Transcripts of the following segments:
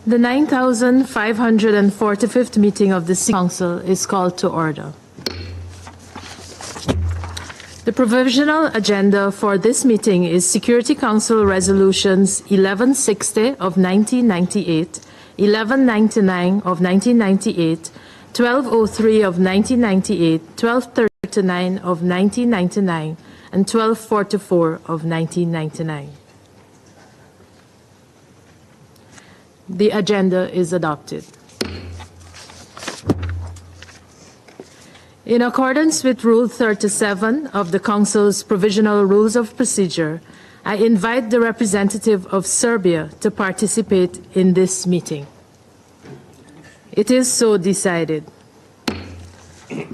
The 9,545th meeting of the Council is called to order. The provisional agenda for this meeting is Security Council Resolutions 1160 of 1998, 1199 of 1998, 1203 of 1998, 1239 of 1999, and 1244 of 1999. The agenda is adopted. In accordance with Rule 37 of the Council's Provisional Rules of Procedure, I invite the representative of Serbia to participate in this meeting. It is so decided.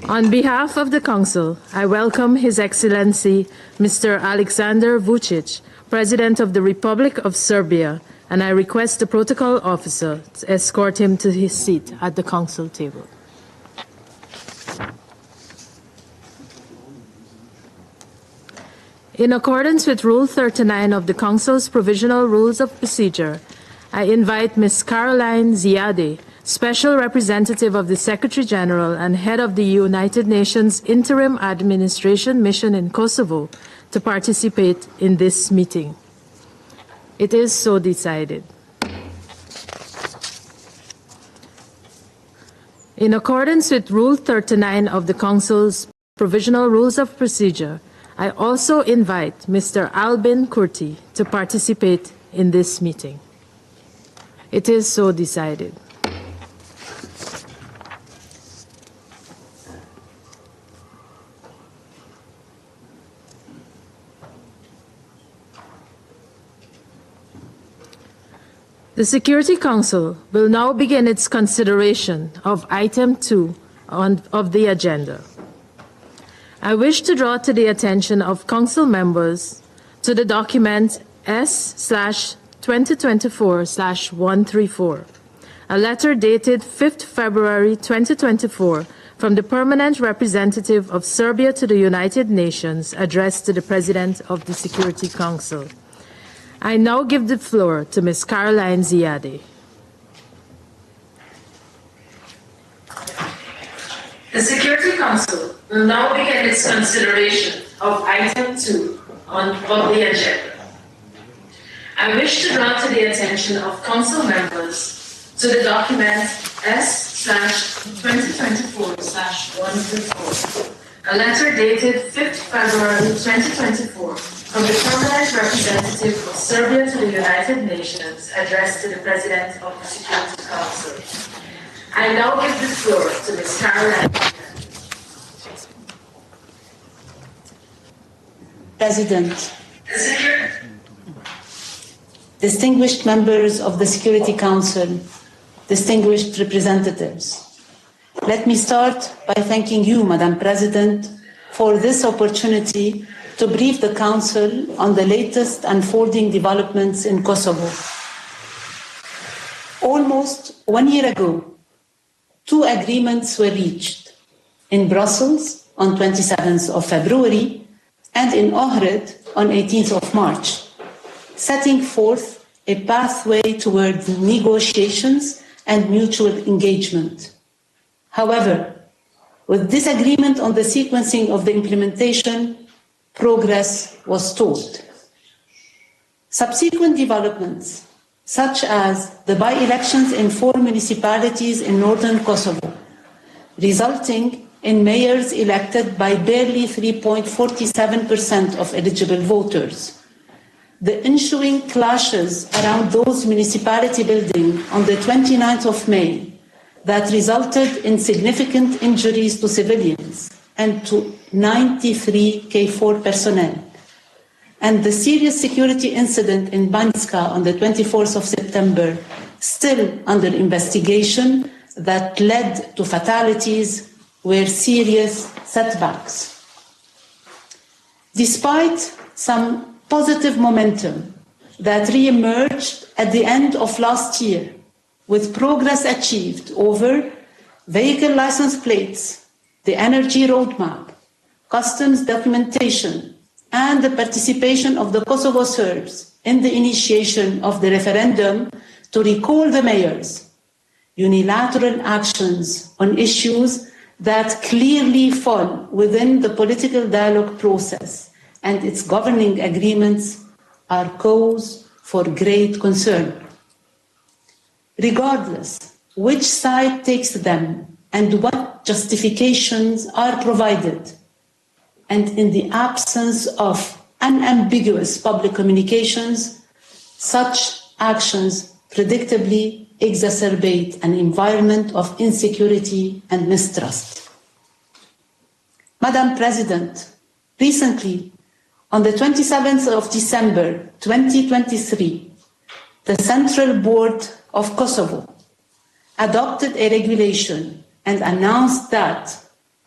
On behalf of the Council, I welcome His Excellency Mr. Aleksandar Vučić, President of the Republic of Serbia, and I request the protocol officer to escort him to his seat at the Council table. In accordance with Rule 39 of the Council's Provisional Rules of Procedure, I invite Ms. Caroline Ziade, Special Representative of the Secretary General and Head of the United Nations Interim Administration Mission in Kosovo, to participate in this meeting. It is so decided. In accordance with Rule 39 of the Council's Provisional Rules of Procedure, I also invite Mr. Albin Kurti to participate in this meeting. It is so decided. The Security Council will now begin its consideration of Item 2 of the agenda. I wish to draw to the attention of Council members to the document S/2024/134, a letter dated 5th February 2024 from the Permanent Representative of Serbia to the United Nations, addressed to the President of the Security Council. I now give the floor to Ms. Caroline Ziade. The Security Council will now begin its consideration of Item 2 of the agenda. I wish to draw to the attention of Council members to the document S/2024/134, a letter dated 5th February 2024 from the Permanent Representative of Serbia to the United Nations, addressed to the President of the Security Council. I now give the floor to Ms. Caroline. President, distinguished members of the Security Council, distinguished representatives, let me start by thanking you, Madam President, for this opportunity to brief the Council on the latest unfolding developments in Kosovo. Almost 1 year ago, 2 agreements were reached in Brussels on 27th of February and in Ohrid on 18th of March, setting forth a pathway toward negotiations and mutual engagement. However, with disagreement on the sequencing of the implementation, progress was stalled. Subsequent developments, such as the by-elections in 4 municipalities in northern Kosovo, resulting in mayors elected by barely 3.47% of eligible voters, the ensuing clashes around those municipality buildings on the 29th of May that resulted in significant injuries to civilians and to 93 KFOR personnel, and the serious security incident in Banjska on the 24th of September, still under investigation, that led to fatalities, were serious setbacks. Despite some positive momentum that re-emerged at the end of last year, with progress achieved over vehicle license plates, the energy roadmap, customs documentation, and the participation of the Kosovo Serbs in the initiation of the referendum to recall the mayors unilateral actions on issues that clearly fall within the political dialogue process and its governing agreements are cause for great concern. Regardless which side takes them and what justifications are provided, and in the absence of unambiguous public communications, such actions predictably exacerbate an environment of insecurity and mistrust. Madam President, recently, on the 27th of December 2023, the Central Board of Kosovo adopted a regulation and announced that,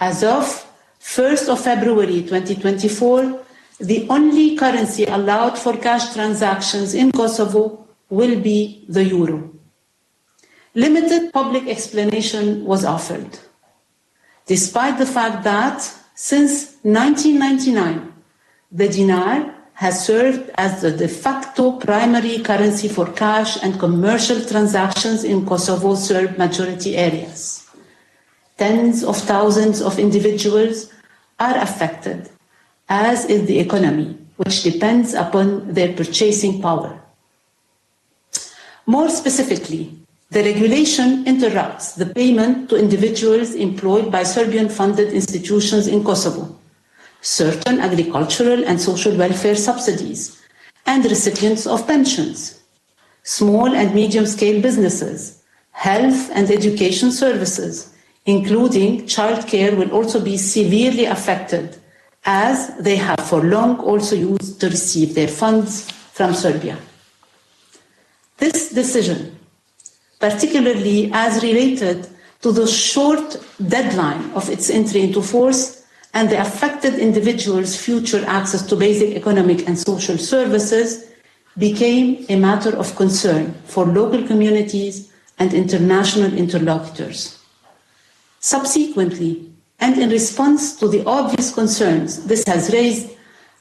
as of 1st of February 2024, the only currency allowed for cash transactions in Kosovo will be the euro. Limited public explanation was offered, despite the fact that since 1999, the dinar has served as the de facto primary currency for cash and commercial transactions in Kosovo's Serb majority areas. Tens of thousands of individuals are affected, as is the economy, which depends upon their purchasing power. More specifically, the regulation interrupts the payment to individuals employed by Serbian-funded institutions in Kosovo, certain agricultural and social welfare subsidies, and recipients of pensions, small and medium-scale businesses, health and education services, including childcare, will also be severely affected, as they have for long also used to receive their funds from Serbia. This decision, particularly as related to the short deadline of its entry into force and the affected individuals' future access to basic economic and social services, became a matter of concern for local communities and international interlocutors. Subsequently, and in response to the obvious concerns this has raised,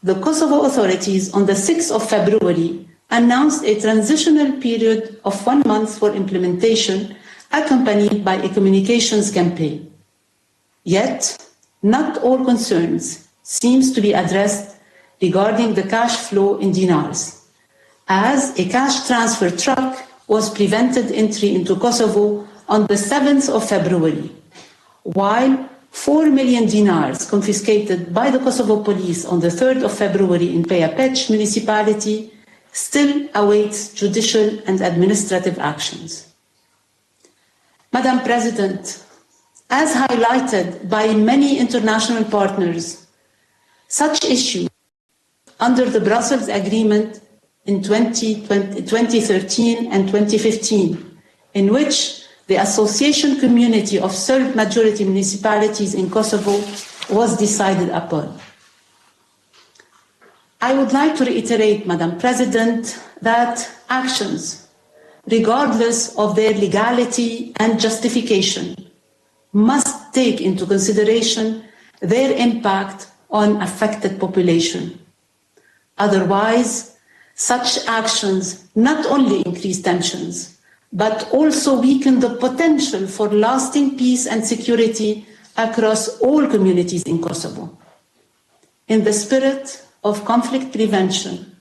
the Kosovo authorities on the 6th of February announced a transitional period of 1 month for implementation, accompanied by a communications campaign. Yet, not all concerns seems to be addressed regarding the cash flow in dinars, as a cash transfer truck was prevented entry into Kosovo on the 7th of February, while 4 million dinars confiscated by the Kosovo police on the 3rd of February in Pejapeć municipality still awaits judicial and administrative actions. Madam President, as highlighted by many international partners, such issues under the Brussels Agreement in 2013 and 2015, in which the association community of Serb majority municipalities in Kosovo was decided upon. I would like to reiterate, Madam President, that actions, regardless of their legality and justification, must take into consideration their impact on affected population. Otherwise, such actions not only increase tensions, but also weaken the potential for lasting peace and security across all communities in Kosovo. In the spirit of conflict prevention,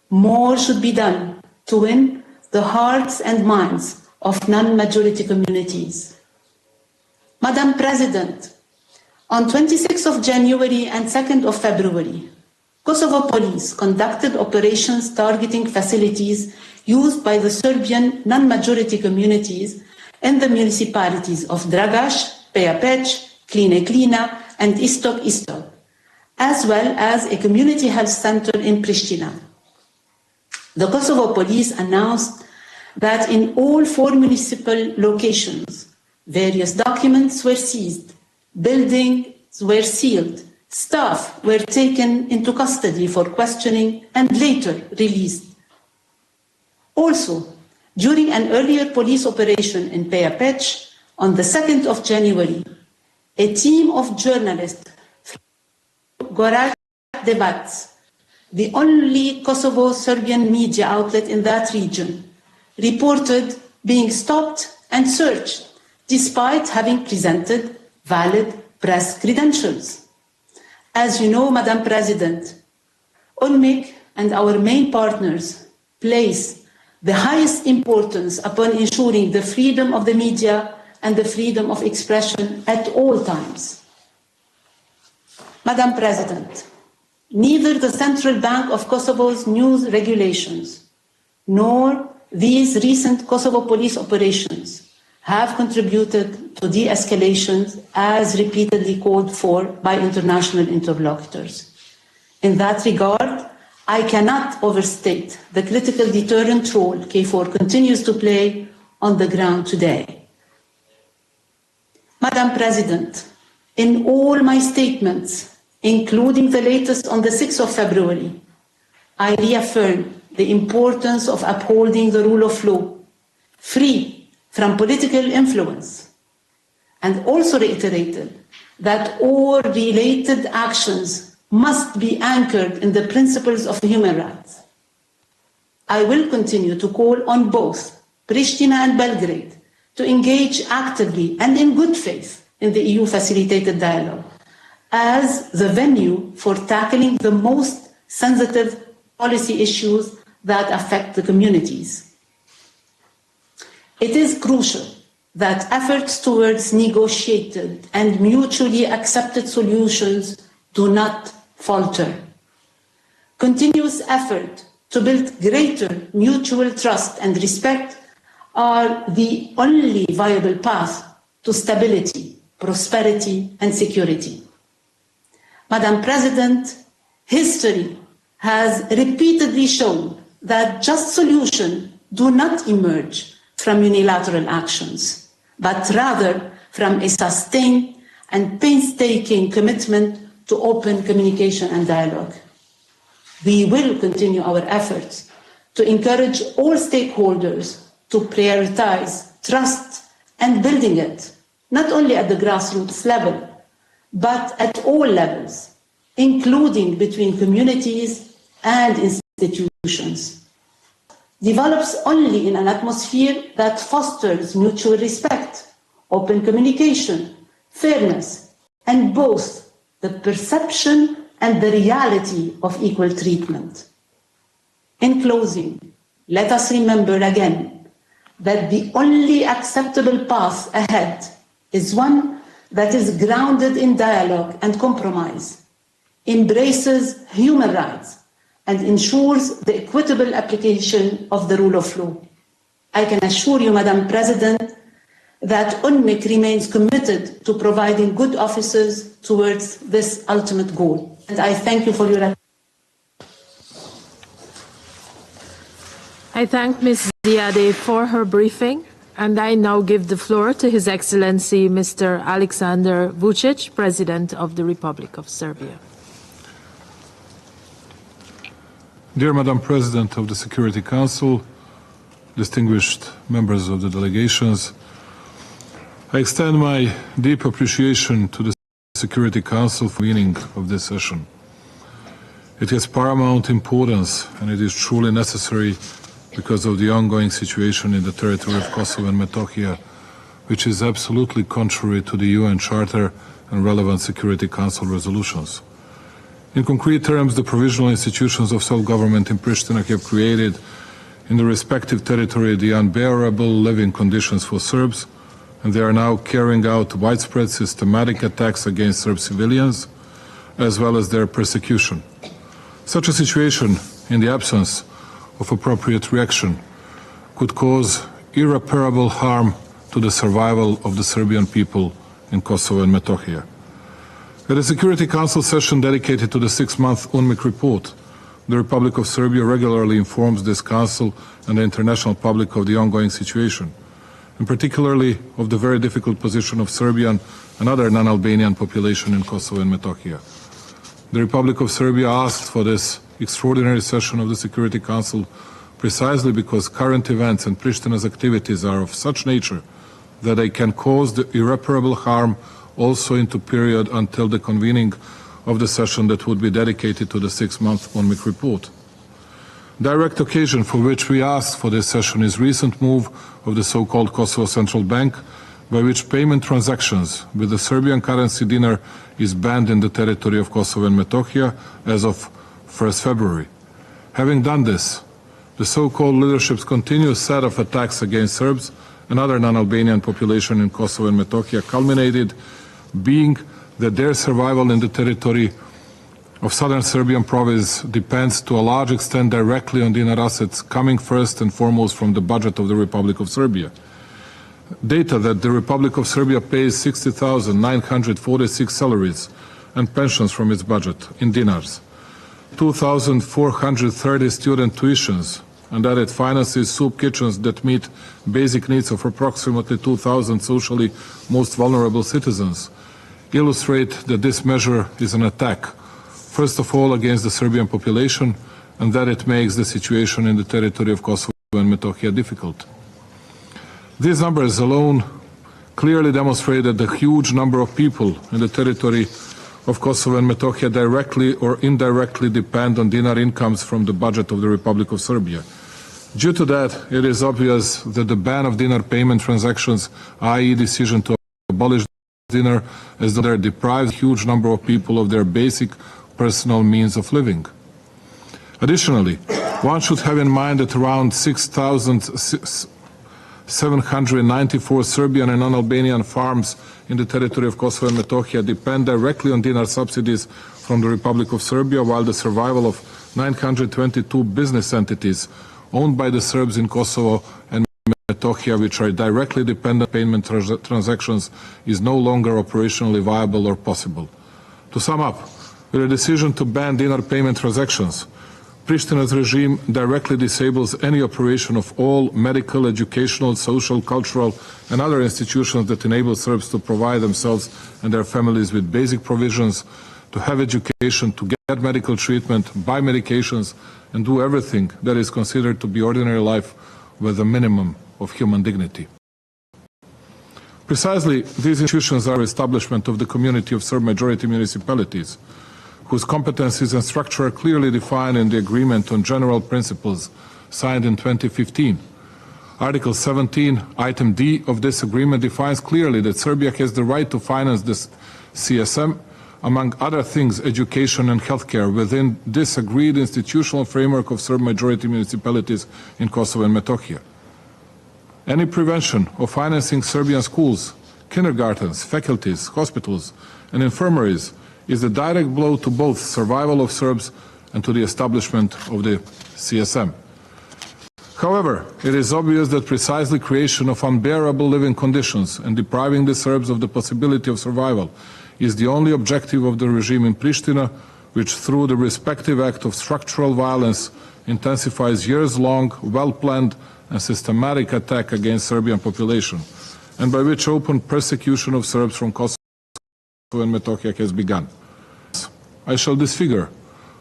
more should be done to win the hearts and minds of non-majority communities. Madam President, on 26th of January and 2nd of February, Kosovo police conducted operations targeting facilities used by the Serbian non-majority communities in the municipalities of Dragaš, Pejapeć, Kline Klina, and Istok Istok, as well as a community health center in Pristina. The Kosovo police announced that in all 4 municipal locations, various documents were seized, buildings were sealed, staff were taken into custody for questioning and later released. Also, during an earlier police operation in Pejapeć on the 2nd of January, a team of journalists from Gorac Debac, the only Kosovo Serbian media outlet in that region, reported being stopped and searched despite having presented valid press credentials. As you know, Madam President, UNMIC and our main partners place the highest importance upon ensuring the freedom of the media and the freedom of expression at all times. Madam President, neither the Central Bank of Kosovo's news regulations nor these recent Kosovo police operations have contributed to de-escalation as repeatedly called for by international interlocutors. In that regard, I cannot overstate the critical deterrent role KFOR continues to play on the ground today. Madam President, in all my statements, including the latest on the 6th of February, I reaffirm the importance of upholding the rule of law, free from political influence, and also reiterated that all related actions must be anchored in the principles of human rights. I will continue to call on both Pristina and Belgrade to engage actively and in good faith in the EU-facilitated dialogue as the venue for tackling the most sensitive policy issues that affect the communities. It is crucial that efforts towards negotiated and mutually accepted solutions do not falter. Continuous effort to build greater mutual trust and respect are the only viable path to stability, prosperity, and security. Madam President, history has repeatedly shown that just solutions do not emerge from unilateral actions, but rather from a sustained and painstaking commitment to open communication and dialogue. We will continue our efforts to encourage all stakeholders to prioritize trust and building it, not only at the grassroots level, but at all levels, including between communities and institutions. Develops only in an atmosphere that fosters mutual respect, open communication, fairness, and both the perception and the reality of equal treatment. In closing, let us remember again that the only acceptable path ahead is one that is grounded in dialogue and compromise, embraces human rights, and ensures the equitable application of the rule of law. I can assure you, Madam President, that UNMIC remains committed to providing good offices towards this ultimate goal. And I thank you for your attention. I thank Ms. Ziadeh for her briefing, and I now give the floor to His Excellency Mr. Alexander Vučić, President of the Republic of Serbia. Dear Madam President of the Security Council, distinguished members of the delegations, I extend my deep appreciation to the Security Council for the convening of this session. It has paramount importance and it is truly necessary because of the ongoing situation in the territory of Kosovo and Metohija, which is absolutely contrary to the UN Charter and relevant Security Council resolutions. In concrete terms, the provisional institutions of self-government in Pristina have created in the respective territory the unbearable living conditions for Serbs, and they are now carrying out widespread systematic attacks against Serb civilians, as well as their persecution. Such a situation, in the absence of appropriate reaction, could cause irreparable harm to the survival of the Serbian people in Kosovo and Metohija. At a Security Council session dedicated to the 6-month UNMIC report, the Republic of Serbia regularly informs this Council and the international public of the ongoing situation, and particularly of the very difficult position of Serbian and other non-Albanian population in Kosovo and Metohija. The Republic of Serbia asked for this extraordinary session of the Security Council precisely because current events and Pristina's activities are of such nature that they can cause the irreparable harm also into period until the convening of the session that would be dedicated to the 6-month UNMIC report. Direct occasion for which we asked for this session is recent move of the so-called Kosovo Central Bank, by which payment transactions with the Serbian currency dinar is banned in the territory of Kosovo and Metohija as of 1st February. Having done this, the so-called leadership's continuous set of attacks against Serbs and other non-Albanian population in Kosovo and Metohija culminated being that their survival in the territory of southern Serbian province depends to a large extent directly on dinar assets coming first and foremost from the budget of the Republic of Serbia. Data that the Republic of Serbia pays 60,946 salaries and pensions from its budget in dinars, 2,430 student tuitions, and that it finances soup kitchens that meet basic needs of approximately 2,000 socially most vulnerable citizens, illustrate that this measure is an attack, first of all against the Serbian population, and that it makes the situation in the territory of Kosovo and Metohija difficult. These numbers alone clearly demonstrate that the huge number of people in the territory of Kosovo and Metohija directly or indirectly depend on dinar incomes from the budget of the Republic of Serbia. Due to that, it is obvious that the ban of dinar payment transactions, i.e. decision to abolish dinar, as though deprives a huge number of people of their basic personal means of living. Additionally, one should have in mind that around 6,794 Serbian and non-Albanian farms in the territory of Kosovo and Metohija depend directly on dinar subsidies from the Republic of Serbia, while the survival of 922 business entities owned by the Serbs in Kosovo and Metohija, which are directly dependent on payment transactions, is no longer operationally viable or possible. To sum up, with a decision to ban dinar payment transactions, Prishtina's regime directly disables any operation of all medical, educational, social, cultural and other institutions that enable Serbs to provide themselves and their families with basic provisions, to have education, to get medical treatment, buy medications and do everything that is considered to be ordinary life with a minimum of human dignity. Precisely, these institutions are establishment of the community of Serb-majority municipalities, whose competencies and structure are clearly defined in the Agreement on General Principles signed in 2015. Article 17, Item D of this agreement defines clearly that Serbia has the right to finance this CSM, among other things, education and healthcare, within this agreed institutional framework of Serb-majority municipalities in Kosovo and Metohija. Any prevention of financing Serbian schools, kindergartens, faculties, hospitals and infirmaries is a direct blow to both survival of Serbs and to the establishment of the CSM. However, it is obvious that precisely creation of unbearable living conditions and depriving the Serbs of the possibility of survival is the only objective of the regime in Pristina, which through the respective act of structural violence intensifies years-long, well-planned and systematic attack against Serbian population, and by which open persecution of Serbs from Kosovo and Metohija has begun. I shall disfigure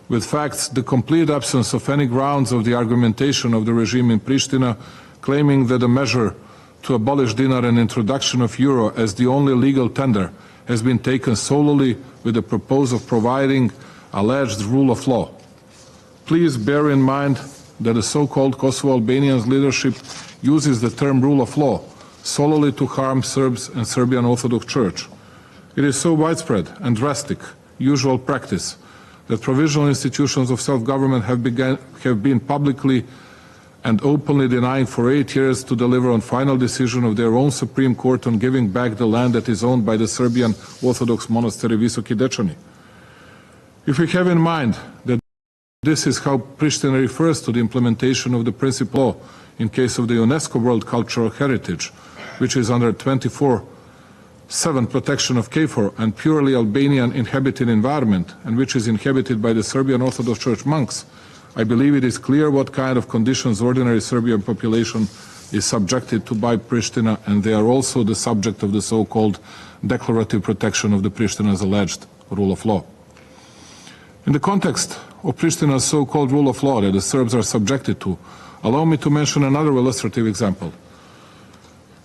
with facts the complete absence of any grounds of the argumentation of the regime in Pristina, claiming that a measure to abolish dinar and introduction of euro as the only legal tender has been taken solely with the purpose of providing alleged rule of law. Please bear in mind that the so-called Kosovo Albanian leadership uses the term rule of law solely to harm Serbs and Serbian Orthodox Church. It is so widespread and drastic, usual practice, that provisional institutions of self-government have been publicly and openly denying for 8 years to deliver on final decision of their own Supreme Court on giving back the land that is owned by the Serbian Orthodox monastery Visoki Dečani. If we have in mind that this is how Pristina refers to the implementation of the principal law in case of the UNESCO World Cultural Heritage, which is under 24/7 protection of KFOR and purely Albanian inhabited environment, and which is inhabited by the Serbian Orthodox Church monks, I believe it is clear what kind of conditions ordinary Serbian population is subjected to by Pristina, and they are also the subject of the so-called declarative protection of the Pristina's alleged rule of law. In the context of Pristina's so-called rule of law that the Serbs are subjected to, allow me to mention another illustrative example.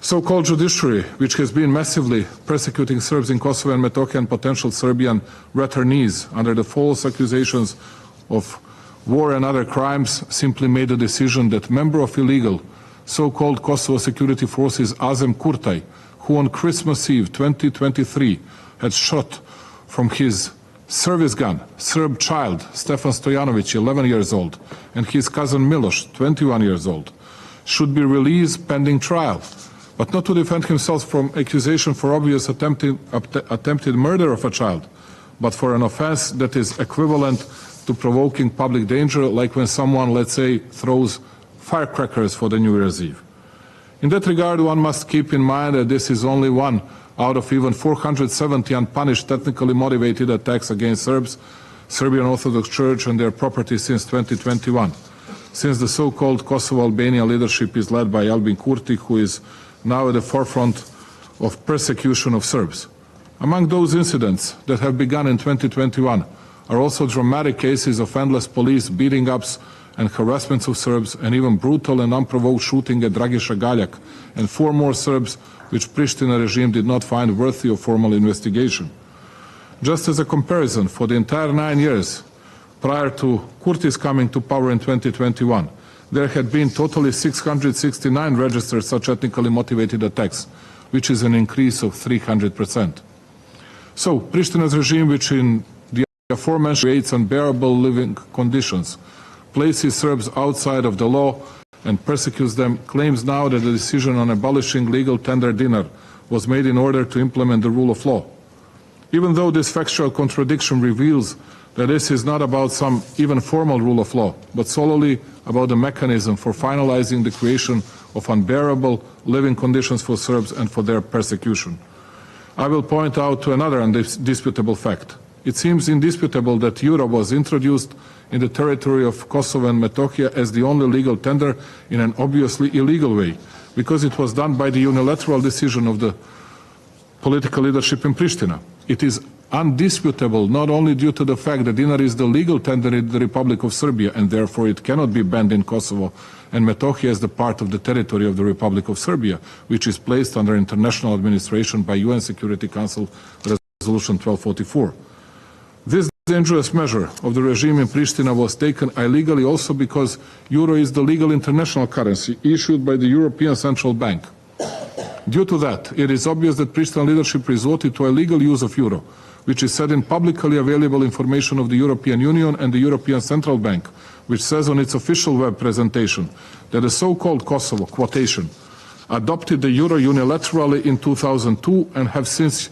So-called judiciary, which has been massively persecuting Serbs in Kosovo and Metohija and potential Serbian returnees under the false accusations of war and other crimes, simply made a decision that member of illegal so-called Kosovo security forces Azem Kurtaj, who on Christmas Eve 2023 had shot from his service gun Serb child Stefan Stojanovic, 11 years old, and his cousin Miloš, 21 years old, should be released pending trial, but not to defend himself from accusation for obvious attempted murder of a child, but for an offense that is equivalent to provoking public danger, like when someone, let's say, throws firecrackers for the New Year's Eve. In that regard, one must keep in mind that this is only one out of even 470 unpunished, technically motivated attacks against Serbs, Serbian Orthodox Church and their property since 2021, since the so-called Kosovo Albania leadership is led by Albin Kurti, who is now at the forefront of persecution of Serbs. Among those incidents that have begun in 2021 are also dramatic cases of endless police beating-ups and harassments of Serbs, and even brutal and unprovoked shooting at Dragiša Galjak and 4 more Serbs, which Pristina regime did not find worthy of formal investigation. Just as a comparison, for the entire 9 years prior to Kurti's coming to power in 2021, there had been totally 669 registered such ethnically motivated attacks, which is an increase of 300%. So, Pristina's regime, which in the aforementioned creates unbearable living conditions, places Serbs outside of the law and persecutes them, claims now that the decision on abolishing legal tender dinar was made in order to implement the rule of law. Even though this factual contradiction reveals that this is not about some even formal rule of law, but solely about the mechanism for finalizing the creation of unbearable living conditions for Serbs and for their persecution. I will point out to another indisputable fact. It seems indisputable that euro was introduced in the territory of Kosovo and Metohija as the only legal tender in an obviously illegal way, because it was done by the unilateral decision of the political leadership in Pristina. It is undisputable not only due to the fact that dinar is the legal tender in the Republic of Serbia and therefore it cannot be banned in Kosovo and Metohija as the part of the territory of the Republic of Serbia, which is placed under international administration by UN Security Council Resolution 1244. This dangerous measure of the regime in Pristina was taken illegally also because euro is the legal international currency issued by the European Central Bank. Due to that, it is obvious that Pristina leadership resorted to illegal use of euro, which is said in publicly available information of the European Union and the European Central Bank, which says on its official web presentation that the so-called Kosovo quotation adopted the euro unilaterally in 2002 and have since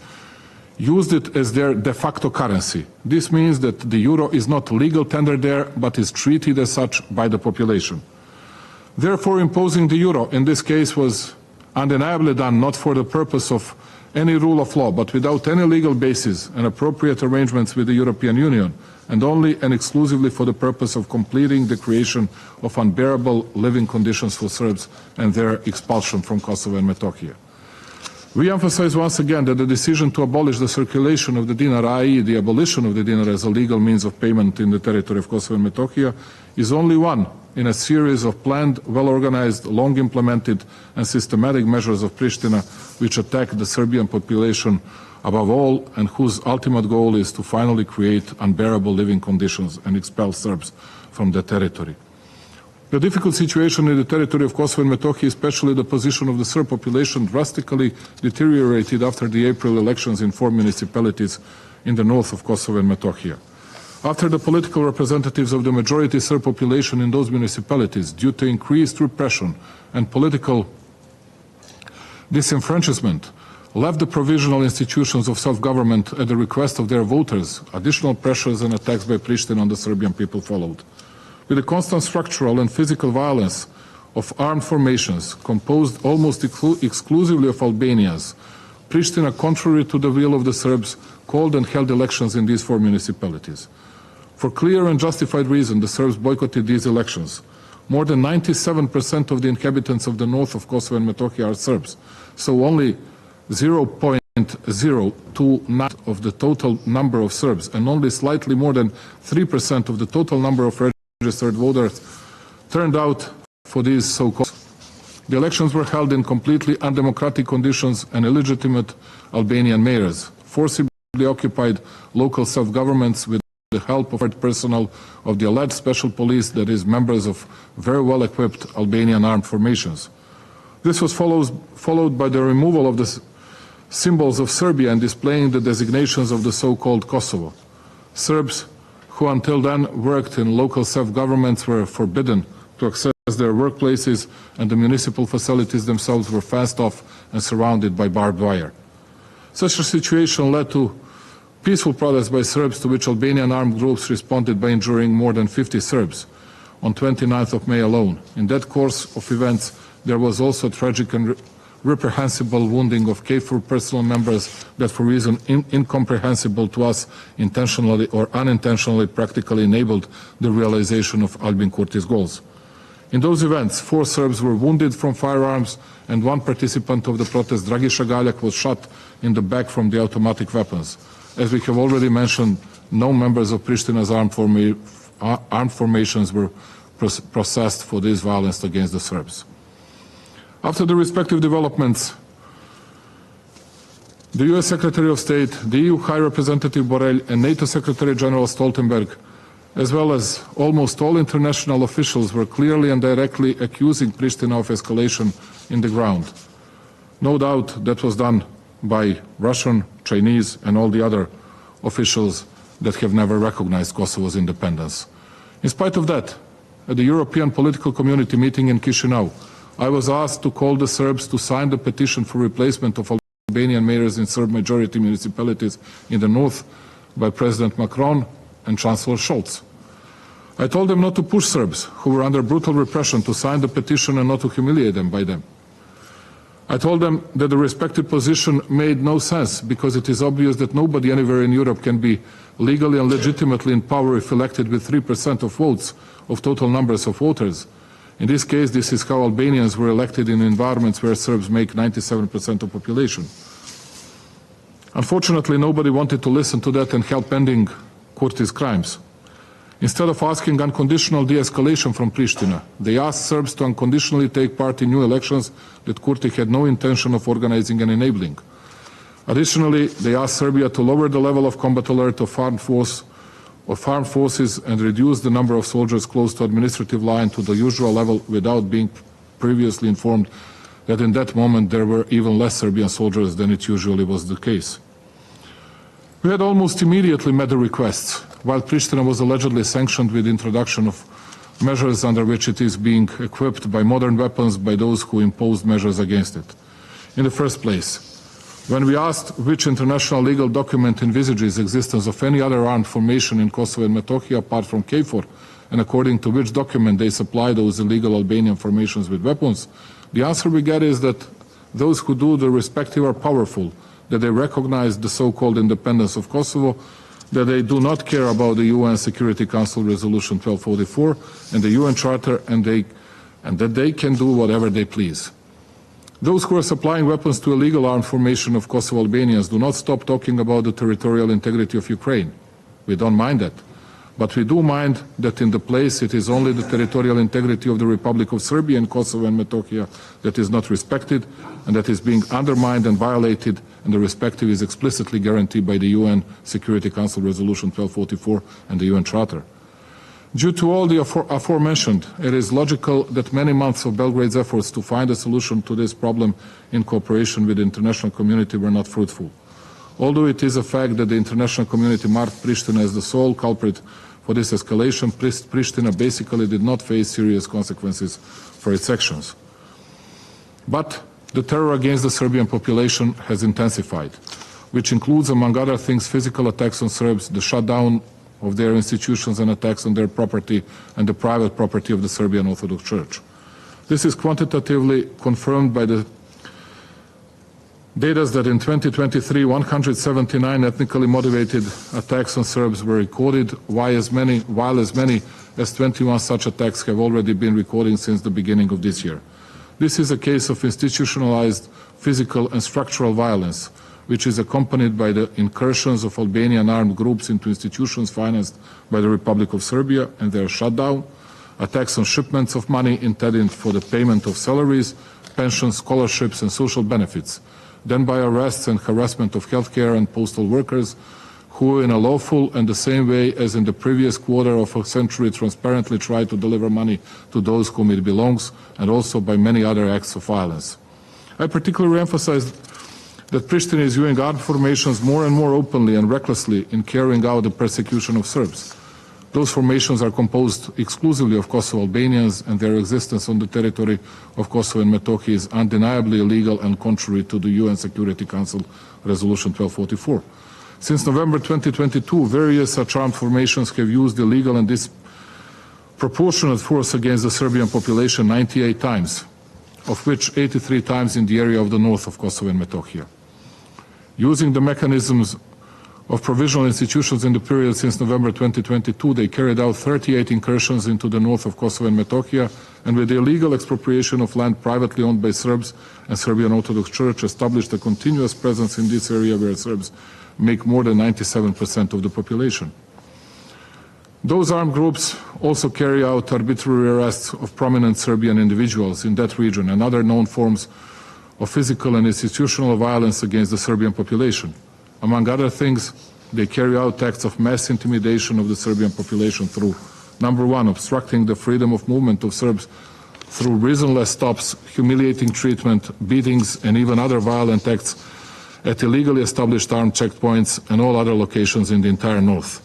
used it as their de facto currency. This means that the euro is not legal tender there, but is treated as such by the population. Therefore, imposing the euro in this case was undeniably done not for the purpose of any rule of law, but without any legal basis and appropriate arrangements with the European Union, and only and exclusively for the purpose of completing the creation of unbearable living conditions for Serbs and their expulsion from Kosovo and Metohija. We emphasize once again that the decision to abolish the circulation of the dinar, i.e. the abolition of the dinar as a legal means of payment in the territory of Kosovo and Metohija, is only one in a series of planned, well-organized, long-implemented and systematic measures of Pristina which attack the Serbian population above all and whose ultimate goal is to finally create unbearable living conditions and expel Serbs from the territory. The difficult situation in the territory of Kosovo and Metohija, especially the position of the Serb population, drastically deteriorated after the April elections in 4 municipalities in the north of Kosovo and Metohija. After the political representatives of the majority Serb population in those municipalities, due to increased repression and political disenfranchisement, left the provisional institutions of self-government at the request of their voters, additional pressures and attacks by Pristina on the Serbian people followed. With the constant structural and physical violence of armed formations composed almost exclusively of Albanians, Pristina, contrary to the will of the Serbs, called and held elections in these 4 municipalities. For clear and justified reason, the Serbs boycotted these elections. More than 97% of the inhabitants of the north of Kosovo and Metohija are Serbs, so only 0.029 of the total number of Serbs and only slightly more than 3% of the total number of registered voters turned out for these so-called. The elections were held in completely undemocratic conditions and illegitimate Albanian mayors, forcibly occupied local self-governments with the help of personnel of the alleged special police, that is, members of very well-equipped Albanian armed formations. This was followed by the removal of the symbols of Serbia and displaying the designations of the so-called Kosovo. Serbs who until then worked in local self-governments were forbidden to access their workplaces, and the municipal facilities themselves were fenced off and surrounded by barbed wire. Such a situation led to peaceful protests by Serbs, to which Albanian armed groups responded by injuring more than 50 Serbs on 29th of May alone. In that course of events, there was also tragic and reprehensible wounding of KFOR personnel members that, for reasons incomprehensible to us, intentionally or unintentionally practically enabled the realization of Albin Kurti's goals. In those events, 4 Serbs were wounded from firearms, and 1 participant of the protest, Dragiša Galjak, was shot in the back from the automatic weapons. As we have already mentioned, no members of Pristina's armed formations were processed for this violence against the Serbs. After the respective developments, the US Secretary of State, the EU High Representative Borrell, and NATO Secretary General Stoltenberg, as well as almost all international officials, were clearly and directly accusing Pristina of escalation in the ground. No doubt that was done by Russian, Chinese, and all the other officials that have never recognized Kosovo's independence. In spite of that, at the European Political Community meeting in Chisinau, I was asked to call the Serbs to sign the petition for replacement of Albanian mayors in Serb-majority municipalities in the north by President Macron and Chancellor Scholz. I told them not to push Serbs, who were under brutal repression, to sign the petition and not to humiliate them by them. I told them that the respective position made no sense, because it is obvious that nobody anywhere in Europe can be legally and legitimately in power if elected with 3% of votes of total numbers of voters. In this case, this is how Albanians were elected in environments where Serbs make 97% of population. Unfortunately, nobody wanted to listen to that and help ending Kurti's crimes. Instead of asking unconditional de-escalation from Pristina, they asked Serbs to unconditionally take part in new elections that Kurti had no intention of organizing and enabling. Additionally, they asked Serbia to lower the level of combat alert of armed forces and reduce the number of soldiers close to administrative line to the usual level, without being previously informed that in that moment there were even less Serbian soldiers than it usually was the case. We had almost immediately met the requests, while Pristina was allegedly sanctioned with the introduction of measures under which it is being equipped by modern weapons by those who imposed measures against it. In the first place, when we asked which international legal document envisages existence of any other armed formation in Kosovo and Metohija apart from KFOR, and according to which document they supply those illegal Albanian formations with weapons, the answer we get is that those who do the respective are powerful, that they recognize the so-called independence of Kosovo, that they do not care about the UN Security Council Resolution 1244 and the UN Charter, and that they can do whatever they please. Those who are supplying weapons to illegal armed formation of Kosovo Albanians do not stop talking about the territorial integrity of Ukraine. We don't mind that. But we do mind that in the place it is only the territorial integrity of the Republic of Serbia and Kosovo and Metohija that is not respected, and that is being undermined and violated, and the respective is explicitly guaranteed by the UN Security Council Resolution 1244 and the UN Charter. Due to all the aforementioned, it is logical that many months of Belgrade's efforts to find a solution to this problem in cooperation with the international community were not fruitful. Although it is a fact that the international community marked Pristina as the sole culprit for this escalation, Pristina basically did not face serious consequences for its actions. But the terror against the Serbian population has intensified, which includes, among other things, physical attacks on Serbs, the shutdown of their institutions and attacks on their property and the private property of the Serbian Orthodox Church. This is quantitatively confirmed by the data that in 2023, 179 ethnically motivated attacks on Serbs were recorded, while as many as 21 such attacks have already been recorded since the beginning of this year. This is a case of institutionalized physical and structural violence, which is accompanied by the incursions of Albanian armed groups into institutions financed by the Republic of Serbia and their shutdown, attacks on shipments of money intended for the payment of salaries, pensions, scholarships and social benefits, then by arrests and harassment of healthcare and postal workers who in a lawful and the same way as in the previous quarter of a century transparently try to deliver money to those whom it belongs, and also by many other acts of violence. I particularly emphasize that Pristina is viewing armed formations more and more openly and recklessly in carrying out the persecution of Serbs. Those formations are composed exclusively of Kosovo Albanians, and their existence on the territory of Kosovo and Metohija is undeniably illegal and contrary to the UN Security Council Resolution 1244. Since November 2022, various such armed formations have used illegal and disproportionate force against the Serbian population 98 times, of which 83 times in the area of the north of Kosovo and Metohija. Using the mechanisms of provisional institutions in the period since November 2022, they carried out 38 incursions into the north of Kosovo and Metohija, and with the illegal expropriation of land privately owned by Serbs and Serbian Orthodox Church, established a continuous presence in this area where Serbs make more than 97% of the population. Those armed groups also carry out arbitrary arrests of prominent Serbian individuals in that region and other known forms of physical and institutional violence against the Serbian population. Among other things, they carry out acts of mass intimidation of the Serbian population through, number one, obstructing the freedom of movement of Serbs through reasonless stops, humiliating treatment, beatings, and even other violent acts at illegally established armed checkpoints and all other locations in the entire north.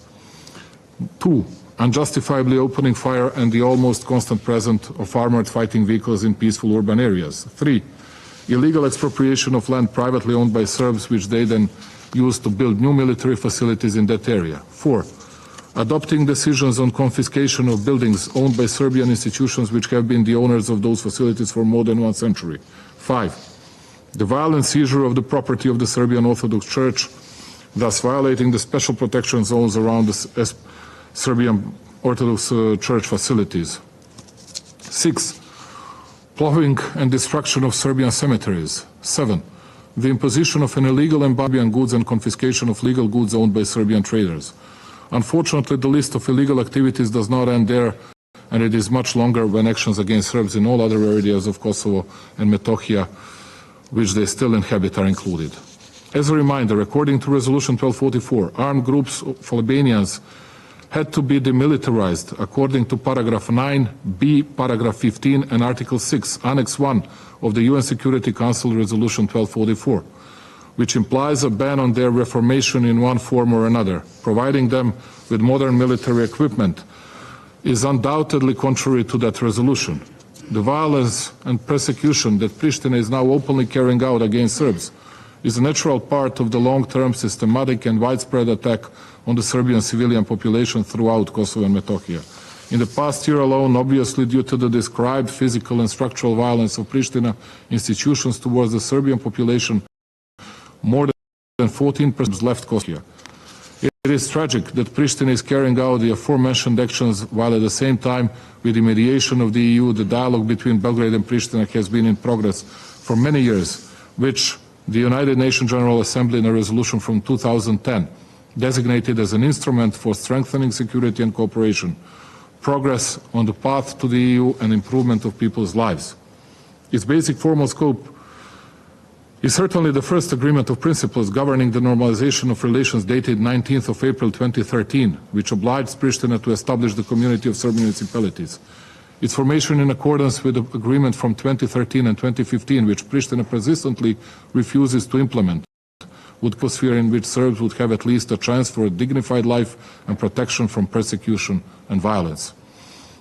Two, unjustifiably opening fire and the almost constant presence of armored fighting vehicles in peaceful urban areas. Three, illegal expropriation of land privately owned by Serbs, which they then used to build new military facilities in that area. Four, adopting decisions on confiscation of buildings owned by Serbian institutions which have been the owners of those facilities for more than 1 century. Five, the violent seizure of the property of the Serbian Orthodox Church, thus violating the special protection zones around the Serbian Orthodox Church facilities. Six, plowing and destruction of Serbian cemeteries. Seven, the imposition of an illegal embargo on goods and confiscation of legal goods owned by Serbian traders. Unfortunately, the list of illegal activities does not end there, and it is much longer when actions against Serbs in all other areas of Kosovo and Metohija, which they still inhabit, are included. As a reminder, according to Resolution 1244, armed groups of Albanians had to be demilitarized according to paragraph 9b, paragraph 15, and article 6, annex 1 of the UN Security Council Resolution 1244, which implies a ban on their reformation in one form or another. Providing them with modern military equipment is undoubtedly contrary to that resolution. The violence and persecution that Pristina is now openly carrying out against Serbs is a natural part of the long-term systematic and widespread attack on the Serbian civilian population throughout Kosovo and Metohija. In the past year alone, obviously due to the described physical and structural violence of Pristina institutions towards the Serbian population, more than 14% left Kosovo. It is tragic that Pristina is carrying out the aforementioned actions while at the same time, with the mediation of the EU, the dialogue between Belgrade and Pristina has been in progress for many years, which the United Nations General Assembly in a resolution from 2010 designated as an instrument for strengthening security and cooperation, progress on the path to the EU, and improvement of people's lives. Its basic formal scope is certainly the first agreement of principles governing the normalization of relations dated 19th of April 2013, which obliged Pristina to establish the community of Serbian municipalities. Its formation in accordance with the agreement from 2013 and 2015, which Pristina persistently refuses to implement, would create a sphere in which Serbs would have at least a chance for a dignified life and protection from persecution and violence.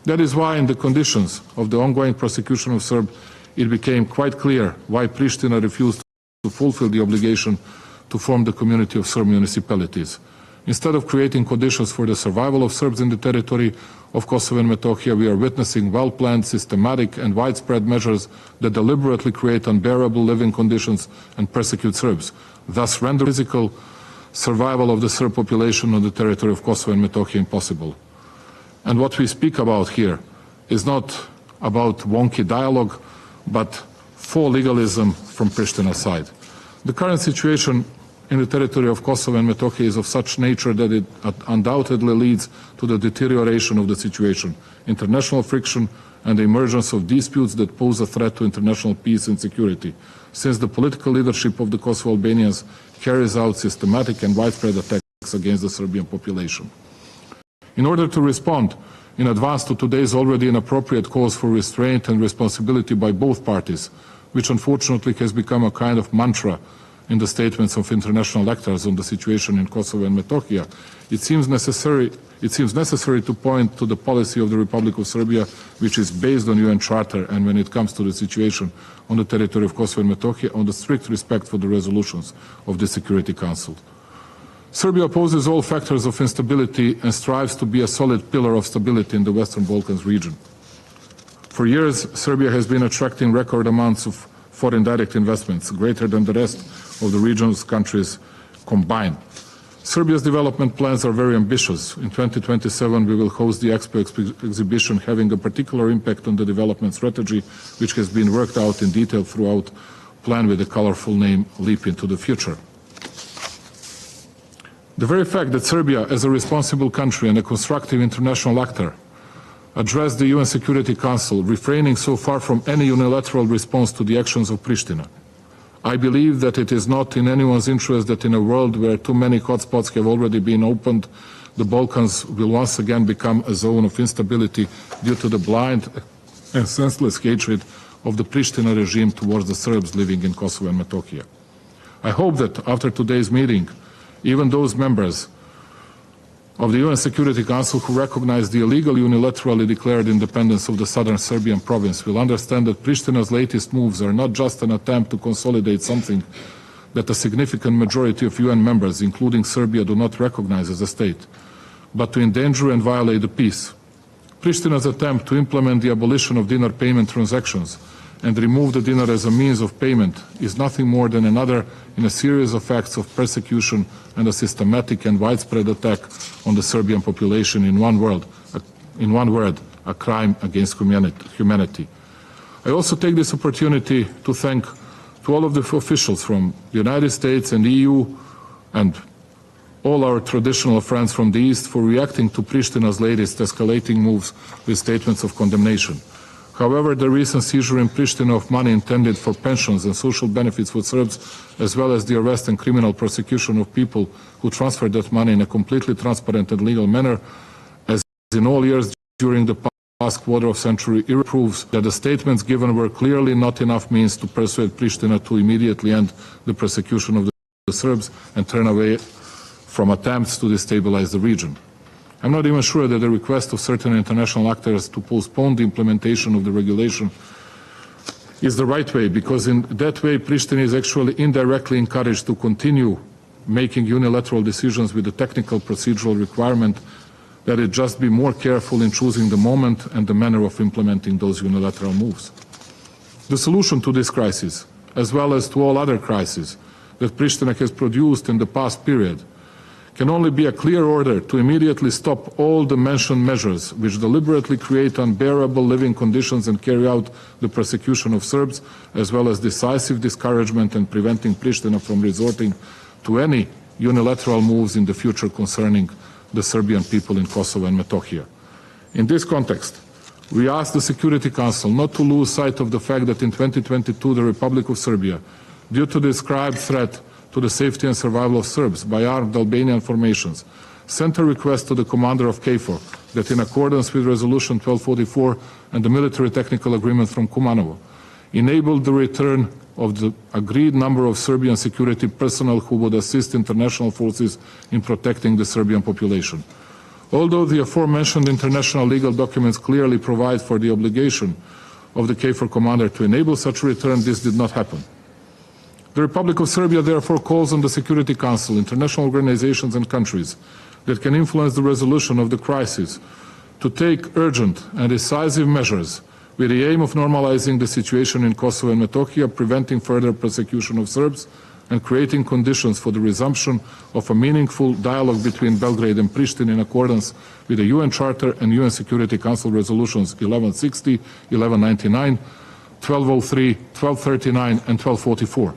That is why, in the conditions of the ongoing persecution of Serbs, it became quite clear why Pristina refused to fulfill the obligation to form the community of Serb municipalities. Instead of creating conditions for the survival of Serbs in the territory of Kosovo and Metohija, we are witnessing well-planned, systematic and widespread measures that deliberately create unbearable living conditions and persecute Serbs, thus render physical survival of the Serb population on the territory of Kosovo and Metohija impossible. And what we speak about here is not about wonky dialogue, but full legalism from Pristina's side. The current situation in the territory of Kosovo and Metohija is of such nature that it undoubtedly leads to the deterioration of the situation, international friction, and the emergence of disputes that pose a threat to international peace and security, since the political leadership of the Kosovo Albanians carries out systematic and widespread attacks attacks against the Serbian population. In order to respond in advance to today's already inappropriate calls for restraint and responsibility by both parties, which unfortunately has become a kind of mantra in the statements of international actors on the situation in Kosovo and Metohija, it seems necessary to point to the policy of the Republic of Serbia, which is based on UN Charter, and when it comes to the situation on the territory of Kosovo and Metohija, on the strict respect for the resolutions of the Security Council. Serbia opposes all factors of instability and strives to be a solid pillar of stability in the Western Balkans region. For years, Serbia has been attracting record amounts of foreign direct investments, greater than the rest of the region's countries combined. Serbia's development plans are very ambitious. In 2027, we will host the Expo exhibition, having a particular impact on the development strategy, which has been worked out in detail throughout, plan with the colorful name Leap into the Future. The very fact that Serbia, as a responsible country and a constructive international actor, addressed the UN Security Council, refraining so far from any unilateral response to the actions of Pristina. I believe that it is not in anyone's interest that in a world where too many hotspots have already been opened, the Balkans will once again become a zone of instability due to the blind and senseless hatred of the Pristina regime towards the Serbs living in Kosovo and Metohija. I hope that after today's meeting, even those members of the UN Security Council who recognize the illegal unilaterally declared independence of the southern Serbian province will understand that Pristina's latest moves are not just an attempt to consolidate something that a significant majority of UN members, including Serbia, do not recognize as a state, but to endanger and violate the peace. Pristina's attempt to implement the abolition of dinar payment transactions and remove the dinar as a means of payment is nothing more than another in a series of acts of persecution and a systematic and widespread attack on the Serbian population, in one word, a crime against humanity. I also take this opportunity to thank all of the officials from the United States and EU and all our traditional friends from the East for reacting to Pristina's latest escalating moves with statements of condemnation. However, the recent seizure in Pristina of money intended for pensions and social benefits for Serbs, as well as the arrest and criminal prosecution of people who transferred that money in a completely transparent and legal manner, as in all years during the past quarter of century, proves that the statements given were clearly not enough means to persuade Pristina to immediately end the persecution of the Serbs and turn away from attempts to destabilize the region. I'm not even sure that the request of certain international actors to postpone the implementation of the regulation is the right way, because in that way Pristina is actually indirectly encouraged to continue making unilateral decisions with the technical procedural requirement that it just be more careful in choosing the moment and the manner of implementing those unilateral moves. The solution to this crisis, as well as to all other crises that Pristina has produced in the past period, can only be a clear order to immediately stop all the mentioned measures which deliberately create unbearable living conditions and carry out the persecution of Serbs, as well as decisive discouragement and preventing Pristina from resorting to any unilateral moves in the future concerning the Serbian people in Kosovo and Metohija. In this context, we ask the Security Council not to lose sight of the fact that in 2022 the Republic of Serbia, due to the described threat to the safety and survival of Serbs by armed Albanian formations, sent a request to the commander of KFOR that in accordance with Resolution 1244 and the military technical agreement from Kumanovo, enabled the return of the agreed number of Serbian security personnel who would assist international forces in protecting the Serbian population. Although the aforementioned international legal documents clearly provide for the obligation of the KFOR commander to enable such a return, this did not happen. The Republic of Serbia therefore calls on the Security Council, international organizations and countries that can influence the resolution of the crisis to take urgent and decisive measures with the aim of normalizing the situation in Kosovo and Metohija, preventing further persecution of Serbs, and creating conditions for the resumption of a meaningful dialogue between Belgrade and Pristina in accordance with the UN Charter and UN Security Council resolutions 1160, 1199, 1203, 1239 and 1244.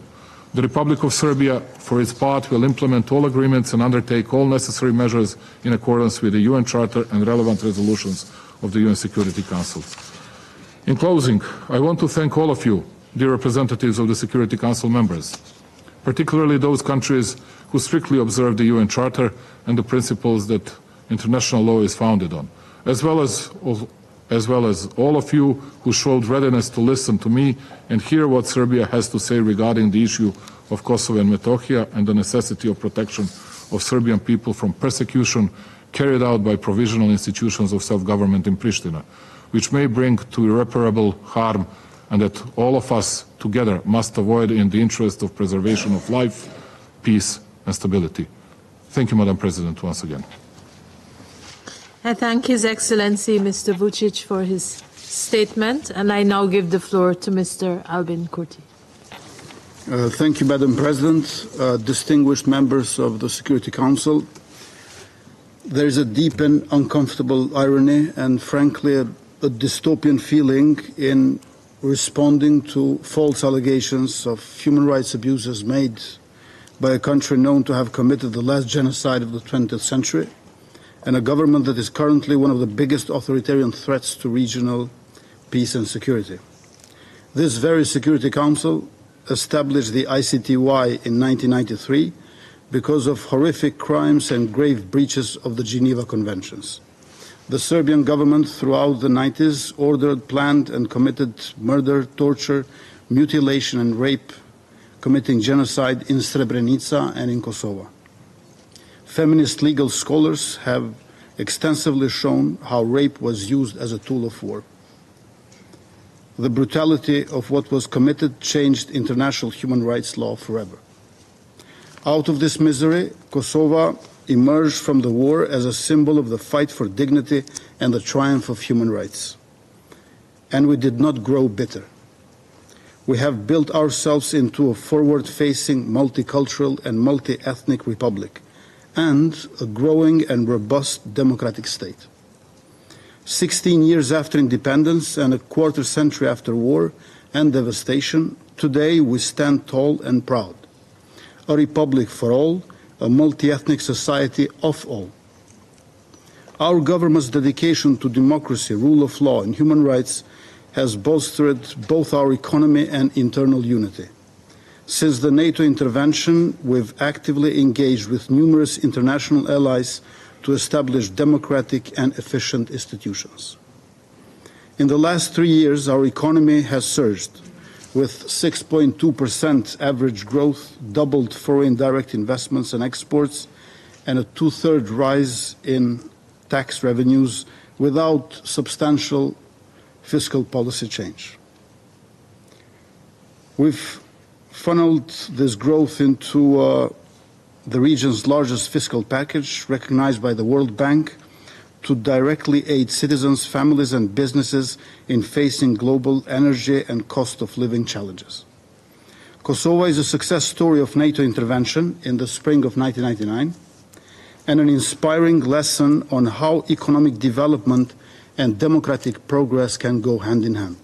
The Republic of Serbia, for its part, will implement all agreements and undertake all necessary measures in accordance with the UN Charter and relevant resolutions of the UN Security Council. In closing, I want to thank all of you, dear representatives of the Security Council members. particularly those countries who strictly observe the UN Charter and the principles that international law is founded on, as well as all of you who showed readiness to listen to me and hear what Serbia has to say regarding the issue of Kosovo and Metohija and the necessity of protection of Serbian people from persecution carried out by provisional institutions of self-government in Pristina, which may bring to irreparable harm and that all of us together must avoid in the interest of preservation of life, peace and stability. Thank you, Madam President, once again. I thank His Excellency Mr. Vučić for his statement, and I now give the floor to Mr. Albin Kurti. Thank you, Madam President. Distinguished members of the Security Council, there is a deep and uncomfortable irony and, frankly, a dystopian feeling in responding to false allegations of human rights abuses made by a country known to have committed the last genocide of the 20th century, and a government that is currently one of the biggest authoritarian threats to regional peace and security. This very Security Council established the ICTY in 1993 because of horrific crimes and grave breaches of the Geneva Conventions. The Serbian government throughout the 90s ordered, planned and committed murder, torture, mutilation and rape, committing genocide in Srebrenica and in Kosovo. Feminist legal scholars have extensively shown how rape was used as a tool of war. The brutality of what was committed changed international human rights law forever. Out of this misery, Kosovo emerged from the war as a symbol of the fight for dignity and the triumph of human rights. And we did not grow bitter. We have built ourselves into a forward-facing, multicultural and multi-ethnic republic, and a growing and robust democratic state. 16 years after independence and a quarter century after war and devastation, today we stand tall and proud. A republic for all, a multi-ethnic society of all. Our government's dedication to democracy, rule of law and human rights has bolstered both our economy and internal unity. Since the NATO intervention, we've actively engaged with numerous international allies to establish democratic and efficient institutions. In the last 3 years, our economy has surged, with 6.2% average growth, doubled foreign direct investments and exports, and a two-thirds rise in tax revenues without substantial fiscal policy change. We've funneled this growth into the region's largest fiscal package, recognized by the World Bank, to directly aid citizens, families and businesses in facing global energy and cost of living challenges. Kosovo is a success story of NATO intervention in the spring of 1999 and an inspiring lesson on how economic development and democratic progress can go hand in hand.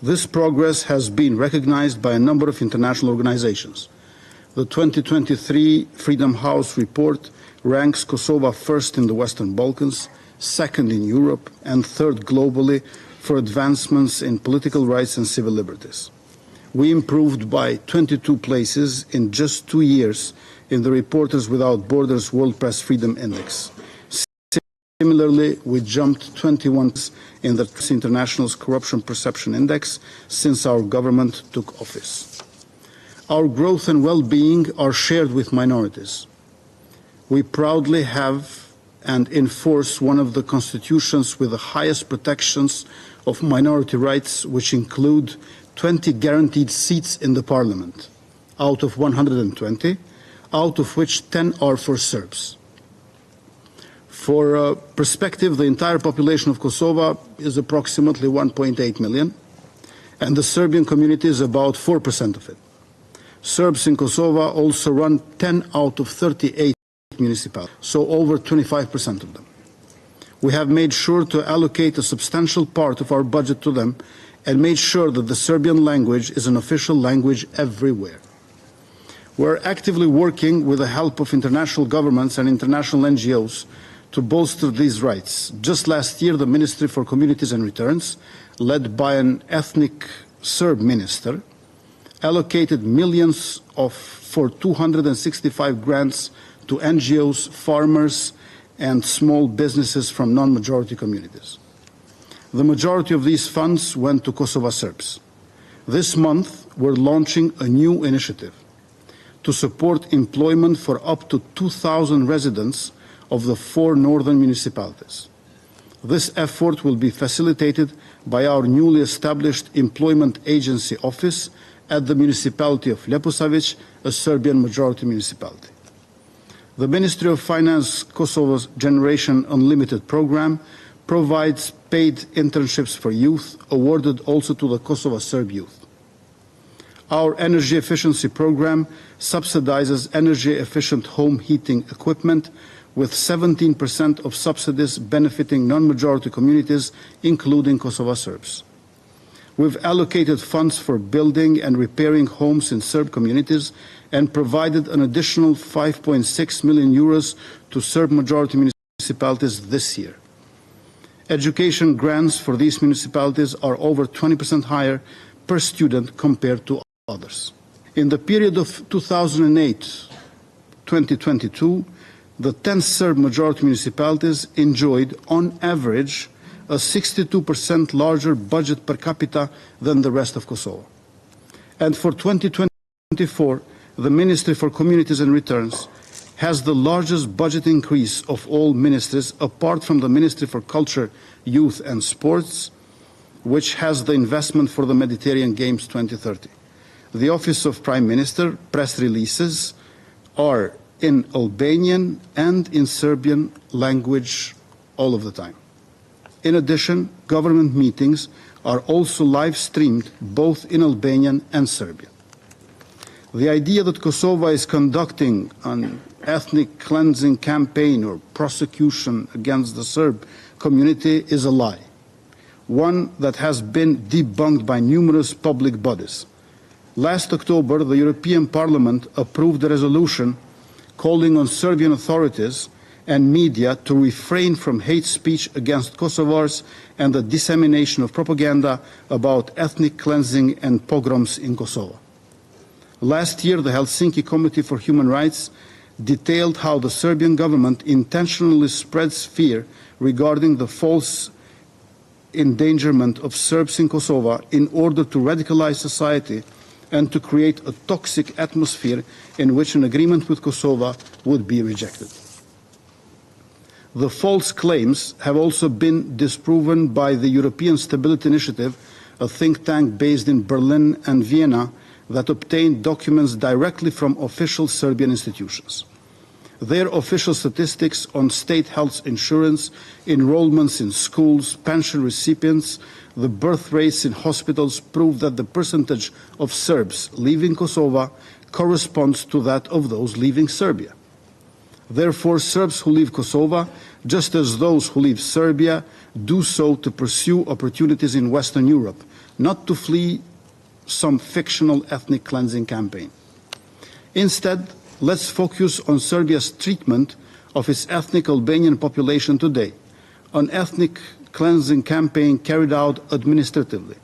This progress has been recognized by a number of international organizations. The 2023 Freedom House report ranks Kosovo first in the Western Balkans, second in Europe, and third globally for advancements in political rights and civil liberties. We improved by 22 places in just 2 years in the Reporters Without Borders World Press Freedom Index. Similarly, we jumped 21 in the International's Corruption Perception Index since our government took office. Our growth and well-being are shared with minorities. We proudly have and enforce one of the constitutions with the highest protections of minority rights, which include 20 guaranteed seats in the parliament, out of 120, out of which 10 are for Serbs. For perspective, the entire population of Kosovo is approximately 1.8 million, and the Serbian community is about 4% of it. Serbs in Kosovo also run 10 out of 38 municipalities, so over 25% of them. We have made sure to allocate a substantial part of our budget to them and made sure that the Serbian language is an official language everywhere. We're actively working with the help of international governments and international NGOs to bolster these rights. Just last year, the Ministry for Communities and Returns, led by an ethnic Serb minister, allocated millions for 265 grants to NGOs, farmers, and small businesses from non-majority communities. The majority of these funds went to Kosovo Serbs. This month, we're launching a new initiative to support employment for up to 2,000 residents of the 4 northern municipalities. This effort will be facilitated by our newly established employment agency office at the municipality of Leposavić, a Serbian majority municipality. The Ministry of Finance Kosovo's Generation Unlimited program provides paid internships for youth, awarded also to the Kosovo Serb youth. Our energy efficiency program subsidizes energy-efficient home heating equipment, with 17% of subsidies benefiting non-majority communities, including Kosovo Serbs. We've allocated funds for building and repairing homes in Serb communities and provided an additional 5.6 million euros to Serb majority municipalities this year. Education grants for these municipalities are over 20% higher per student compared to others. In the period of 2008-2022, the 10 Serb majority municipalities enjoyed, on average, a 62% larger budget per capita than the rest of Kosovo. And for 2024, the Ministry for Communities and Returns has the largest budget increase of all ministries, apart from the Ministry for Culture, Youth and Sports, which has the investment for the Mediterranean Games 2030. The Office of Prime Minister press releases are in Albanian and in Serbian language all of the time. In addition, government meetings are also live streamed both in Albanian and Serbian. The idea that Kosovo is conducting an ethnic cleansing campaign or prosecution against the Serb community is a lie, one that has been debunked by numerous public bodies. Last October, the European Parliament approved a resolution calling on Serbian authorities and media to refrain from hate speech against Kosovars and the dissemination of propaganda about ethnic cleansing and pogroms in Kosovo. Last year, the Helsinki Committee for Human Rights detailed how the Serbian government intentionally spreads fear regarding the false endangerment of Serbs in Kosovo in order to radicalize society and to create a toxic atmosphere in which an agreement with Kosovo would be rejected. The false claims have also been disproven by the European Stability Initiative, a think tank based in Berlin and Vienna that obtained documents directly from official Serbian institutions. Their official statistics on state health insurance, enrollments in schools, pension recipients, the birth rates in hospitals prove that the percentage of Serbs leaving Kosovo corresponds to that of those leaving Serbia. Therefore, Serbs who leave Kosovo, just as those who leave Serbia, do so to pursue opportunities in Western Europe, not to flee some fictional ethnic cleansing campaign. Instead, let's focus on Serbia's treatment of its ethnic Albanian population today, an ethnic cleansing campaign carried out administratively.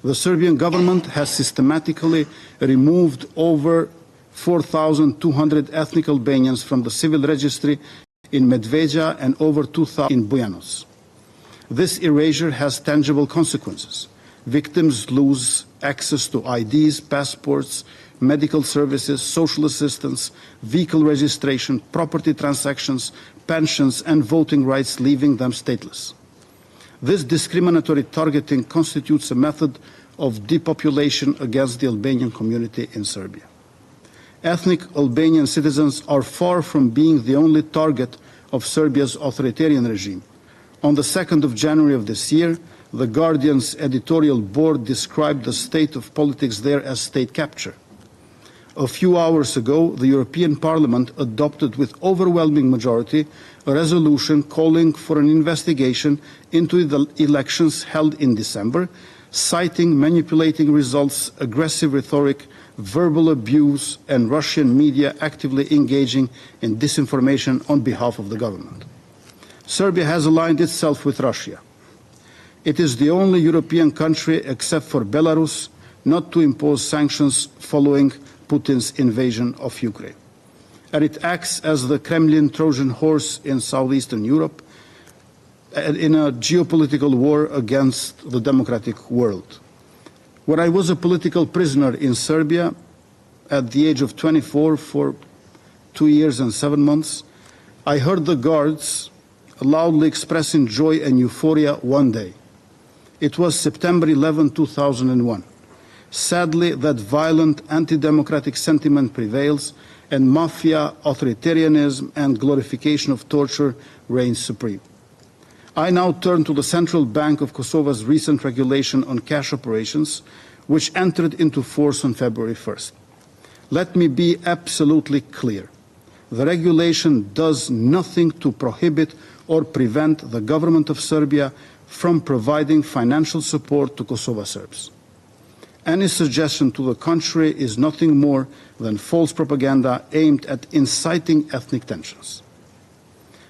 The Serbian government has systematically removed over 4,200 ethnic Albanians from the civil registry in Medveđa and over 2,000 in Bujanos. This erasure has tangible consequences. Victims lose access to IDs, passports, medical services, social assistance, vehicle registration, property transactions, pensions, and voting rights, leaving them stateless. This discriminatory targeting constitutes a method of depopulation against the Albanian community in Serbia. Ethnic Albanian citizens are far from being the only target of Serbia's authoritarian regime. On the 2nd of January of this year, The Guardian's editorial board described the state of politics there as state capture. A few hours ago, the European Parliament adopted with overwhelming majority a resolution calling for an investigation into the elections held in December, citing manipulating results, aggressive rhetoric, verbal abuse, and Russian media actively engaging in disinformation on behalf of the government. Serbia has aligned itself with Russia. It is the only European country, except for Belarus, not to impose sanctions following Putin's invasion of Ukraine. And it acts as the Kremlin Trojan horse in southeastern Europe in a geopolitical war against the democratic world. When I was a political prisoner in Serbia at the age of 24 for 2 years and 7 months, I heard the guards loudly expressing joy and euphoria one day. It was September 11, 2001. Sadly, that violent anti-democratic sentiment prevails, and mafia, authoritarianism, and glorification of torture reigns supreme. I now turn to the Central Bank of Kosovo's recent regulation on cash operations, which entered into force on February 1st. Let me be absolutely clear. The regulation does nothing to prohibit or prevent the government of Serbia from providing financial support to Kosovo Serbs. Any suggestion to the contrary is nothing more than false propaganda aimed at inciting ethnic tensions.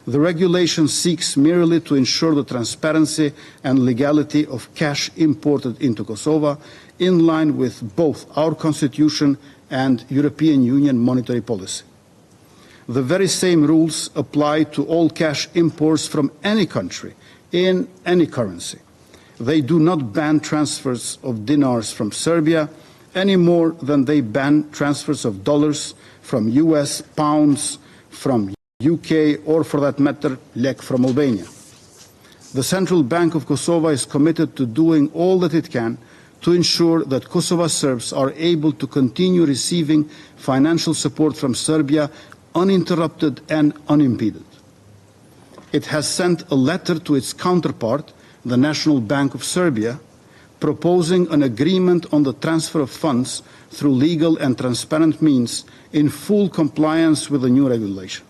The regulation seeks merely to ensure the transparency and legality of cash imported into Kosovo, in line with both our Constitution and European Union monetary policy. The very same rules apply to all cash imports from any country, in any currency. They do not ban transfers of dinars from Serbia any more than they ban transfers of dollars from US, pounds from UK, or for that matter, lek from Albania. The Central Bank of Kosovo is committed to doing all that it can to ensure that Kosovo Serbs are able to continue receiving financial support from Serbia uninterrupted and unimpeded. It has sent a letter to its counterpart, the National Bank of Serbia, proposing an agreement on the transfer of funds through legal and transparent means in full compliance with the new regulation.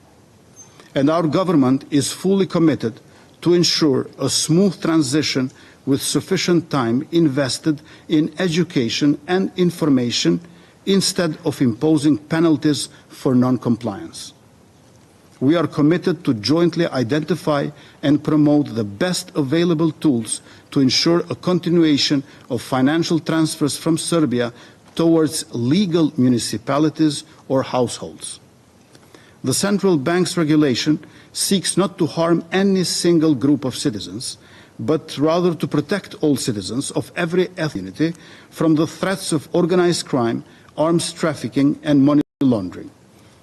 And our government is fully committed to ensure a smooth transition with sufficient time invested in education and information instead of imposing penalties for non-compliance. We are committed to jointly identify and promote the best available tools to ensure a continuation of financial transfers from Serbia towards legal municipalities or households. The Central Bank's regulation seeks not to harm any single group of citizens, but rather to protect all citizens of every ethnicity from the threats of organized crime, arms trafficking, and money laundering.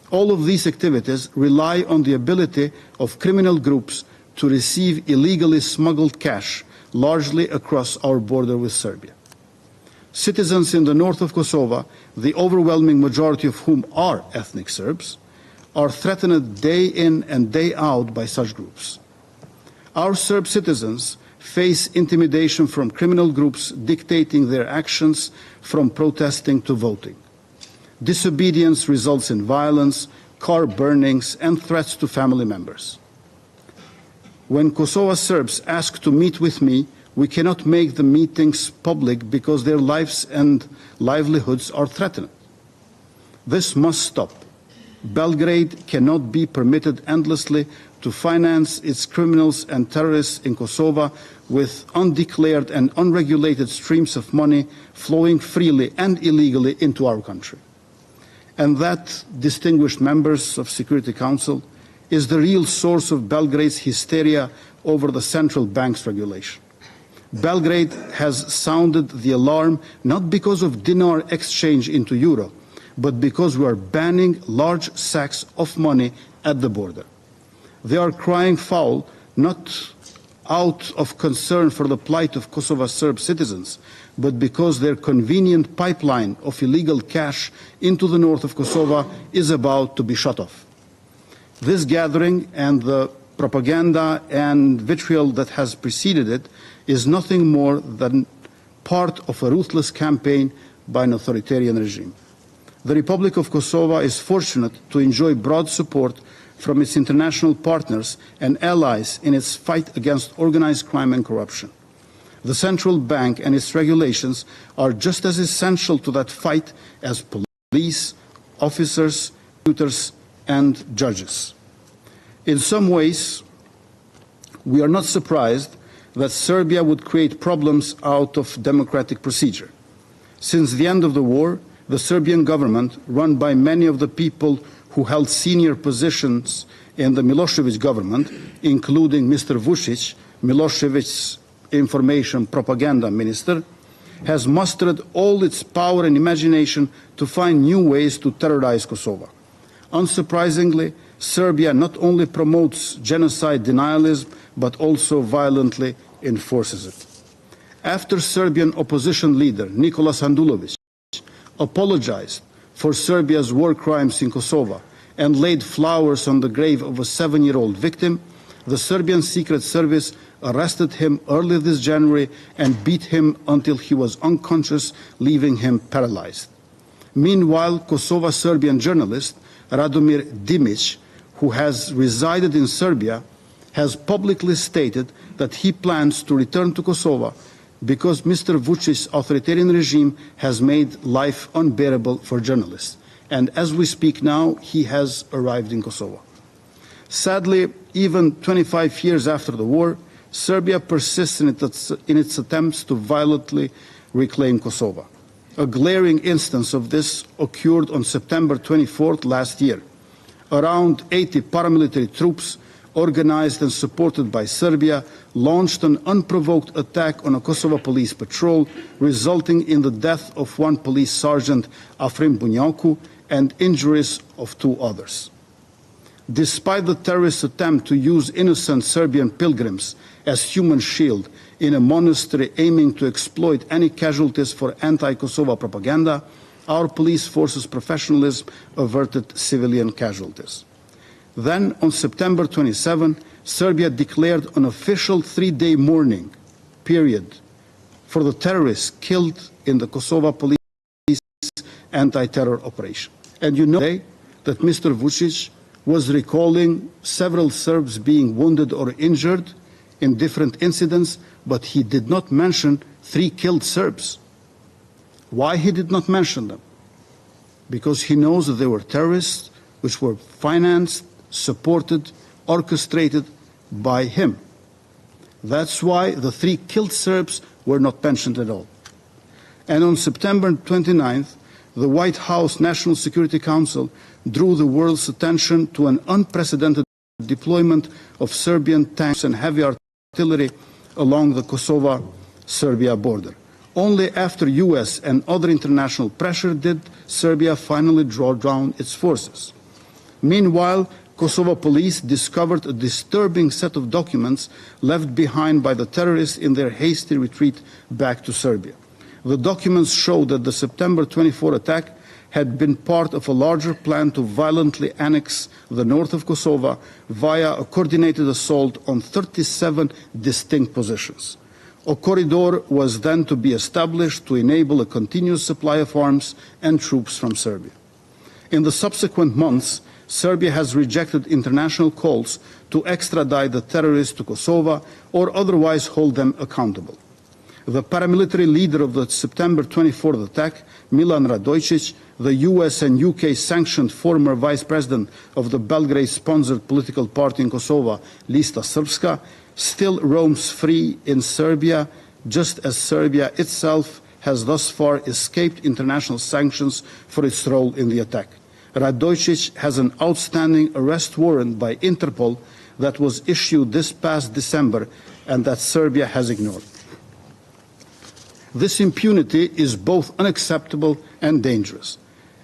All of these activities rely on the ability of criminal groups to receive illegally smuggled cash, largely across our border with Serbia. Citizens in the north of Kosovo, the overwhelming majority of whom are ethnic Serbs, are threatened day in and day out by such groups. Our Serb citizens face intimidation from criminal groups dictating their actions from protesting to voting. Disobedience results in violence, car burnings, and threats to family members. When Kosovo Serbs ask to meet with me, we cannot make the meetings public because their lives and livelihoods are threatened. This must stop. Belgrade cannot be permitted endlessly to finance its criminals and terrorists in Kosovo with undeclared and unregulated streams of money flowing freely and illegally into our country. And that, distinguished members of Security Council, is the real source of Belgrade's hysteria over the Central Bank's regulation. Belgrade has sounded the alarm not because of dinar exchange into euro, but because we are banning large sacks of money at the border. They are crying foul not out of concern for the plight of Kosovo Serb citizens, but because their convenient pipeline of illegal cash into the north of Kosovo is about to be shut off. This gathering and the propaganda and vitriol that has preceded it is nothing more than part of a ruthless campaign by an authoritarian regime. The Republic of Kosovo is fortunate to enjoy broad support from its international partners and allies in its fight against organized crime and corruption. The Central Bank and its regulations are just as essential to that fight as police, officers, tutors, and judges. In some ways, we are not surprised that Serbia would create problems out of democratic procedure. Since the end of the war, the Serbian government, run by many of the people who held senior positions in the Milosevic government, including Mr. Vučić, Milosevic's information propaganda minister, has mustered all its power and imagination to find new ways to terrorize Kosovo. Unsurprisingly, Serbia not only promotes genocide denialism, but also violently enforces it. After Serbian opposition leader Nikola Sandulović apologized for Serbia's war crimes in Kosovo and laid flowers on the grave of a 7-year-old victim, the Serbian Secret Service arrested him early this January and beat him until he was unconscious, leaving him paralyzed. Meanwhile, Kosovo-Serbian journalist Radomir Dimić, who has resided in Serbia, has publicly stated that he plans to return to Kosovo because Mr. Vučić's authoritarian regime has made life unbearable for journalists. And as we speak now, he has arrived in Kosovo. Sadly, even 25 years after the war, Serbia persists in its attempts to violently reclaim Kosovo. A glaring instance of this occurred on September 24th last year. Around 80 paramilitary troops, organized and supported by Serbia, launched an unprovoked attack on a Kosovo police patrol, resulting in the death of one police sergeant, Afrim Bunjaku, and injuries of 2 others. Despite the terrorist attempt to use innocent Serbian pilgrims as human shield in a monastery aiming to exploit any casualties for anti-Kosovo propaganda, our police forces' professionalism averted civilian casualties. Then, on September 27, Serbia declared an official 3-day mourning period for the terrorists killed in the Kosovo police anti-terror operation. And you know that Mr. Vučić was recalling several Serbs being wounded or injured in different incidents, but he did not mention 3 killed Serbs. Why he did not mention them? Because he knows that they were terrorists which were financed, supported, orchestrated by him. That's why the 3 killed Serbs were not mentioned at all. And on September 29th, the White House National Security Council drew the world's attention to an unprecedented deployment of Serbian tanks and heavy artillery along the Kosovo-Serbia border. Only after US and other international pressure did Serbia finally draw down its forces. Meanwhile, Kosovo police discovered a disturbing set of documents left behind by the terrorists in their hasty retreat back to Serbia. The documents show that the September 24 attack had been part of a larger plan to violently annex the north of Kosovo via a coordinated assault on 37 distinct positions. A corridor was then to be established to enable a continuous supply of arms and troops from Serbia. In the subsequent months, Serbia has rejected international calls to extradite the terrorists to Kosovo or otherwise hold them accountable. The paramilitary leader of the September 24th attack, Milan Radojic, the US and UK sanctioned former vice president of the Belgrade-sponsored political party in Kosovo, Lista Srpska, still roams free in Serbia, just as Serbia itself has thus far escaped international sanctions for its role in the attack. Radojic has an outstanding arrest warrant by Interpol that was issued this past December and that Serbia has ignored. This impunity is both unacceptable and dangerous.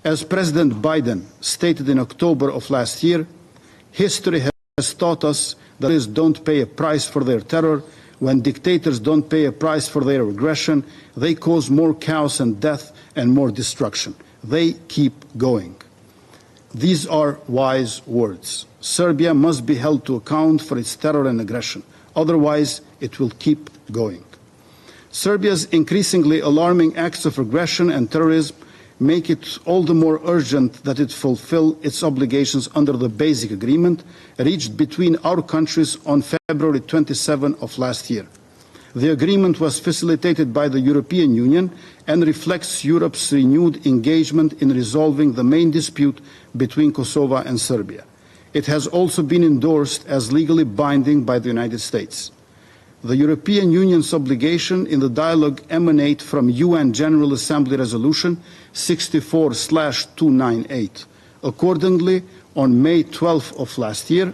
As President Biden stated in October of last year, history has taught us that terrorists don't pay a price for their terror. When dictators don't pay a price for their aggression, they cause more chaos and death and more destruction. They keep going. These are wise words. Serbia must be held to account for its terror and aggression. Otherwise, it will keep going. Serbia's increasingly alarming acts of aggression and terrorism make it all the more urgent that it fulfill its obligations under the basic agreement reached between our countries on February 27 of last year. The agreement was facilitated by the European Union and reflects Europe's renewed engagement in resolving the main dispute between Kosovo and Serbia. It has also been endorsed as legally binding by the United States. The European Union's obligation in the dialogue emanate from UN General Assembly Resolution 64/298. Accordingly, on May 12th of last year,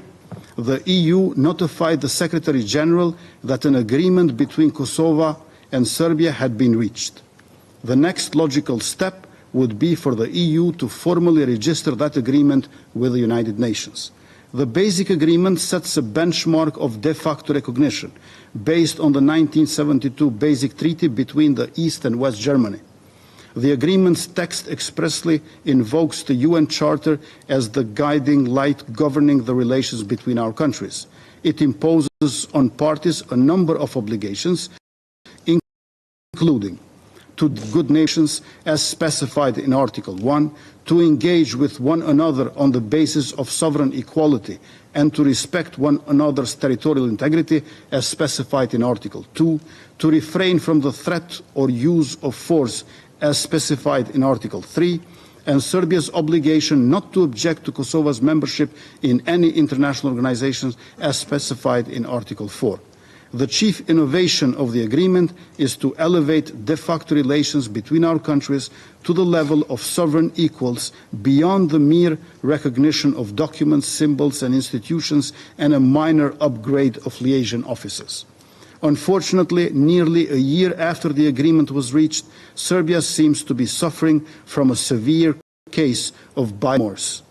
the EU notified the Secretary General that an agreement between Kosovo and Serbia had been reached. The next logical step would be for the EU to formally register that agreement with the United Nations. The basic agreement sets a benchmark of de facto recognition based on the 1972 Basic Treaty between the East and West Germany. The agreement's text expressly invokes the UN Charter as the guiding light governing the relations between our countries. It imposes on parties a number of obligations, including to good nations as specified in Article 1, to engage with one another on the basis of sovereign equality and to respect one another's territorial integrity as specified in Article 2, to refrain from the threat or use of force as specified in Article 3, and Serbia's obligation not to object to Kosovo's membership in any international organizations as specified in Article 4. The chief innovation of the agreement is to elevate de facto relations between our countries to the level of sovereign equals beyond the mere recognition of documents, symbols and institutions and a minor upgrade of liaison officers. Unfortunately, nearly a year after the agreement was reached, Serbia seems to be suffering from a severe case of remorse.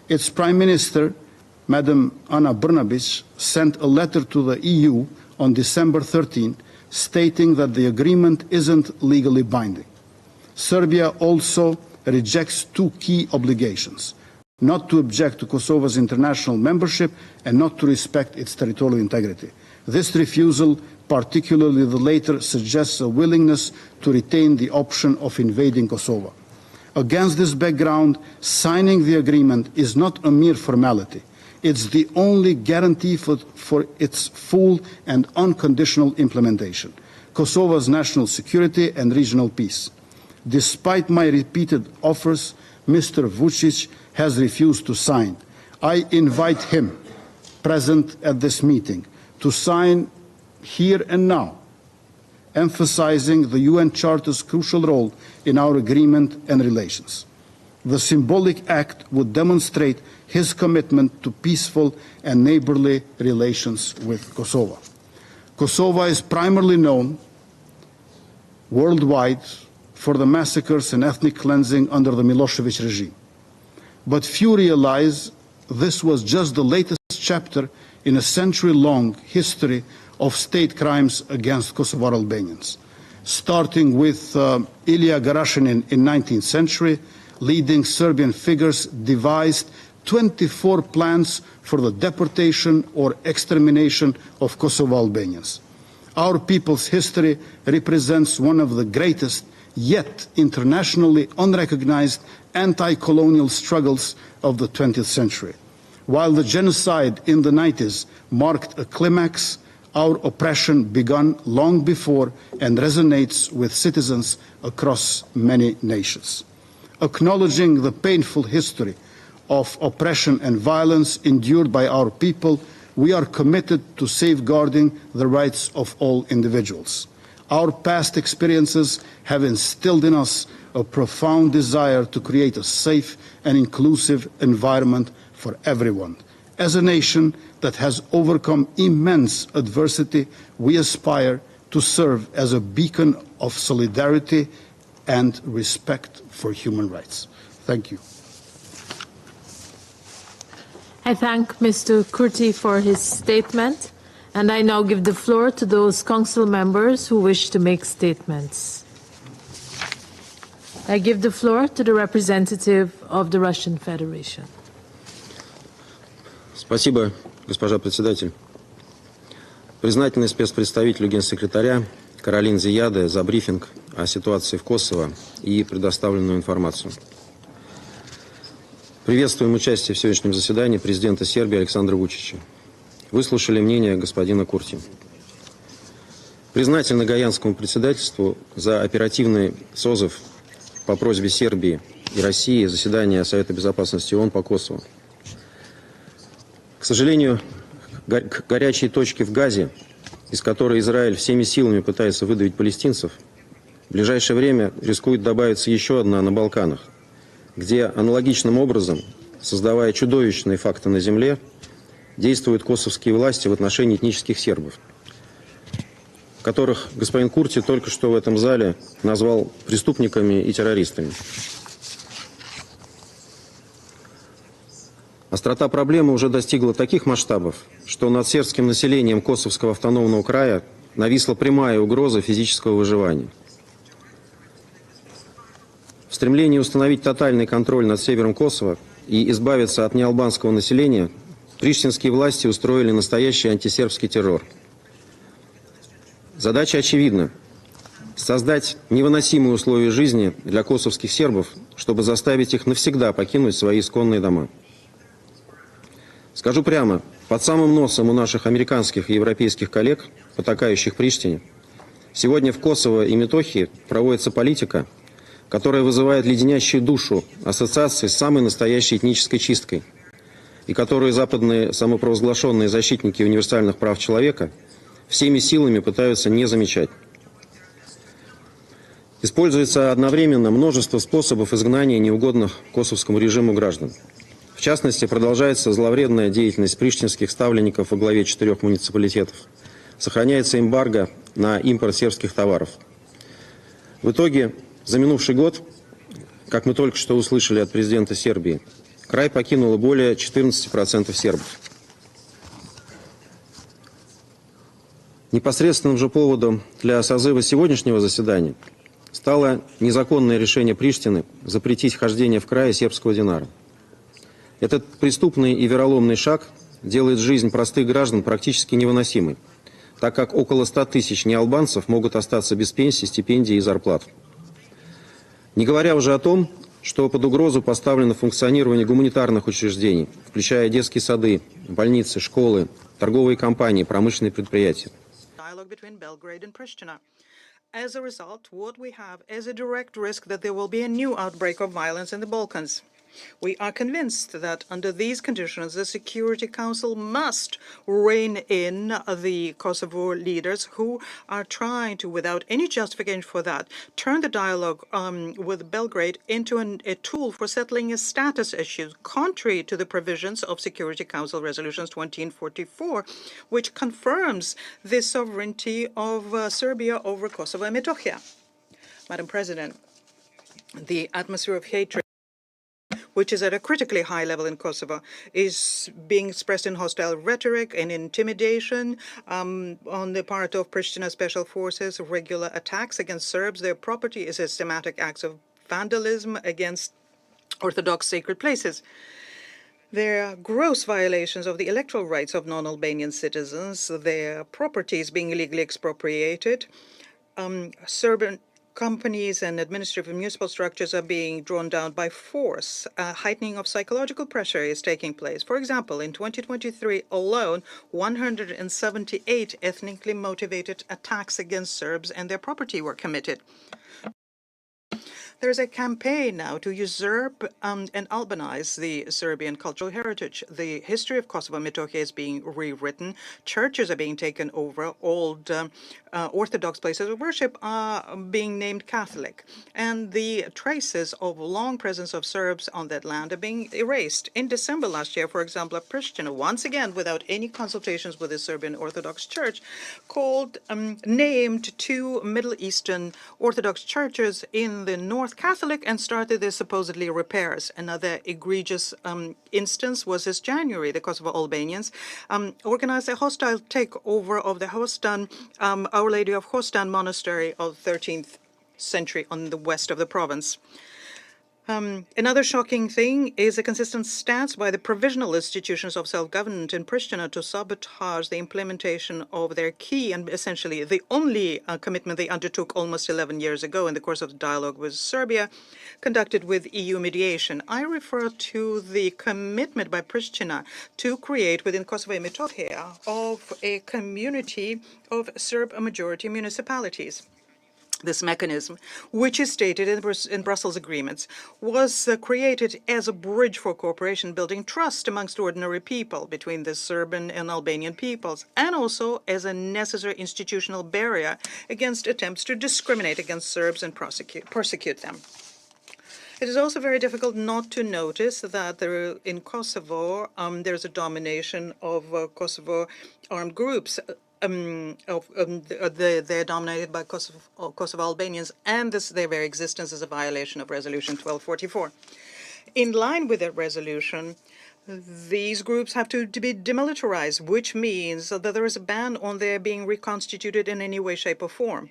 Its Prime Minister, Madam Ana Brnabić, sent a letter to the EU on December 13, stating that the agreement isn't legally binding. Serbia also rejects two key obligations: not to object to Kosovo's international membership and not to respect its territorial integrity. This refusal, particularly the latter, suggests a willingness to retain the option of invading Kosovo. Against this background, signing the agreement is not a mere formality. It's the only guarantee for its full and unconditional implementation, Kosovo's national security and regional peace. Despite my repeated offers, Mr. Vučić has refused to sign. I invite him, present at this meeting, to sign here and now, emphasizing the UN Charter's crucial role in our agreement and relations. The symbolic act would demonstrate his commitment to peaceful and neighborly relations with Kosovo. Kosovo is primarily known worldwide for the massacres and ethnic cleansing under the Milosevic regime. But few realize this was just the latest chapter in a century-long history of state crimes against Kosovar Albanians, starting with Ilija Garashinin in 19th century. Leading Serbian figures devised 24 plans for the deportation or extermination of Kosovo Albanians. Our people's history represents one of the greatest, yet internationally unrecognized anti-colonial struggles of the 20th century. While the genocide in the 90s marked a climax, our oppression began long before and resonates with citizens across many nations. Acknowledging the painful history of oppression and violence endured by our people, we are committed to safeguarding the rights of all individuals. Our past experiences have instilled in us a profound desire to create a safe and inclusive environment for everyone. As a nation that has overcome immense adversity, we aspire to serve as a beacon of solidarity and respect for human rights. Thank you. I thank Mr. Kurti for his statement, and I now give the floor to those council members who wish to make statements. I give the floor to the representative of the Russian Federation. Спасибо, госпожа председатель. Признательный спецпредставителю Генсекретаря Каролин Зияде за брифинг о ситуации в Косово и предоставленную информацию. Приветствуем участие в сегодняшнем заседании президента Сербии Александра Вучича. Выслушали мнение господина Курти. Признательны Гаянскому председательству за оперативный созыв по просьбе Сербии и России заседания Совета Безопасности ООН по Косово. К сожалению, горячие точки в Газе из которой Израиль всеми силами пытается выдавить палестинцев, в ближайшее время рискует добавиться еще одна на Балканах, где аналогичным образом, создавая чудовищные факты на земле, действуют косовские власти в отношении этнических сербов, которых господин Курти только что в этом зале назвал преступниками и террористами. Острота проблемы уже достигла таких масштабов, что над сербским населением Косовского автономного края нависла прямая угроза физического выживания. В стремлении установить тотальный контроль над севером Косово и избавиться от неалбанского населения, приштинские власти устроили настоящий антисербский террор. Задача очевидна – создать невыносимые условия жизни для косовских сербов, чтобы заставить их навсегда покинуть свои исконные дома. Скажу прямо, под самым носом у наших американских и европейских коллег, потакающих Приштине, сегодня в Косово и Метохии проводится политика, которая вызывает леденящую душу ассоциации с самой настоящей этнической чисткой, и которую западные самопровозглашенные защитники универсальных прав человека всеми силами пытаются не замечать. Используется одновременно множество способов изгнания неугодных косовскому режиму граждан. В частности, продолжается зловредная деятельность приштинских ставленников во главе 4 муниципалитетов. Сохраняется эмбарго на импорт сербских товаров. В итоге, за минувший год, как мы только что услышали от президента Сербии, край покинуло более 14% сербов. Непосредственным же поводом для созыва сегодняшнего заседания стало незаконное решение Приштины запретить хождение в крае сербского динара. Этот преступный и вероломный шаг делает жизнь простых граждан практически невыносимой, так как около 100 тысяч неалбанцев могут остаться без пенсий, стипендий и зарплат. Не говоря уже о том, что под угрозу поставлено функционирование гуманитарных учреждений, включая детские сады, больницы, школы, торговые компании, промышленные предприятия. As a result, what we have is a direct risk that there will be a new outbreak of violence in the Balkans. We are convinced that under these conditions, the Security Council must rein in the Kosovo leaders who are trying to, without any justification for that, turn the dialogue with Belgrade into a tool for settling status issues, contrary to the provisions of Security Council Resolutions 2044, which confirms the sovereignty of Serbia over Kosovo and Metohija. Madam President, the atmosphere of hatred, which is at a critically high level in Kosovo, is being expressed in hostile rhetoric and intimidation on the part of Pristina special forces, regular attacks against Serbs, their property, is systematic acts of vandalism against Orthodox sacred places. There are gross violations of the electoral rights of non-Albanian citizens, their properties being illegally expropriated. Serbian companies and administrative and municipal structures are being drawn down by force. A heightening of psychological pressure is taking place. For example, in 2023 alone, 178 ethnically motivated attacks against Serbs and their property were committed. There's a campaign now to usurp and Albanize the Serbian cultural heritage. The history of Kosovo and Metohija is being rewritten. Churches are being taken over. Old Orthodox places of worship are being named Catholic. And the traces of long presence of Serbs on that land are being erased. In December last year, for example, Pristina, once again, without any consultations with the Serbian Orthodox Church, named 2 Middle Eastern Orthodox churches in the North Catholic and started their supposedly repairs. Another egregious instance was this January. The Kosovo Albanians organized a hostile takeover of the Hostan, Our Lady of Hostan Monastery of 13th century on the west of the province. Another shocking thing is a consistent stance by the provisional institutions of self-government in Pristina to sabotage the implementation of their key and essentially the only commitment they undertook almost 11 years ago in the course of the dialogue with Serbia, conducted with EU mediation. I refer to the commitment by Pristina to create within Kosovo and Metohija of a community of Serb majority municipalities. This mechanism, which is stated in Brussels agreements, was created as a bridge for cooperation, building trust amongst ordinary people between the Serbian and Albanian peoples, and also as a necessary institutional barrier against attempts to discriminate against Serbs and persecute them. It is also very difficult not to notice that in Kosovo, there's a domination of Kosovo armed groups. They're dominated by Kosovo Albanians, and their very existence is a violation of Resolution 1244. In line with that resolution, these groups have to be demilitarized, which means that there is a ban on their being reconstituted in any way, shape, or form.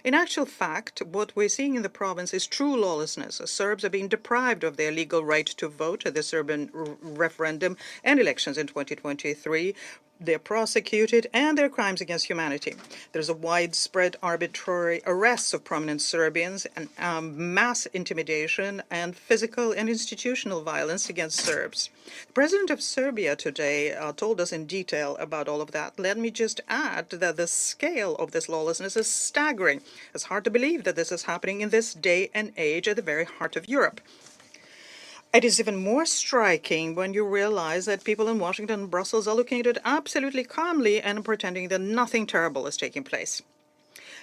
In actual fact, what we're seeing in the province is true lawlessness. Serbs are being deprived of their legal right to vote at the Serbian referendum and elections in 2023. They're prosecuted, and their crimes against humanity. There's a widespread arbitrary arrests of prominent Serbians, and mass intimidation, and physical and institutional violence against Serbs. The President of Serbia today told us in detail about all of that. Let me just add that the scale of this lawlessness is staggering. It's hard to believe that this is happening in this day and age at the very heart of Europe. It is even more striking when you realize that people in Washington and Brussels are looking at it absolutely calmly and pretending that nothing terrible is taking place.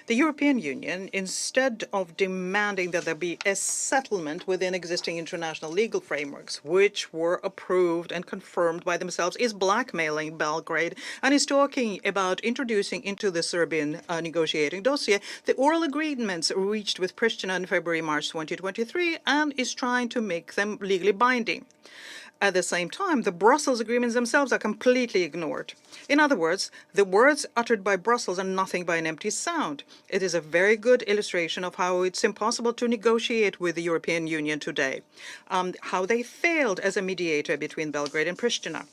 The European Union, instead of demanding that there be a settlement within existing international legal frameworks, which were approved and confirmed by themselves, is blackmailing Belgrade and is talking about introducing into the Serbian negotiating dossier the oral agreements reached with Pristina in February-March 2023 and is trying to make them legally binding. At the same time, the Brussels agreements themselves are completely ignored. In other words, the words uttered by Brussels are nothing but an empty sound. It is a very good illustration of how it's impossible to negotiate with the European Union today, how they failed as a mediator between Belgrade and Pristina.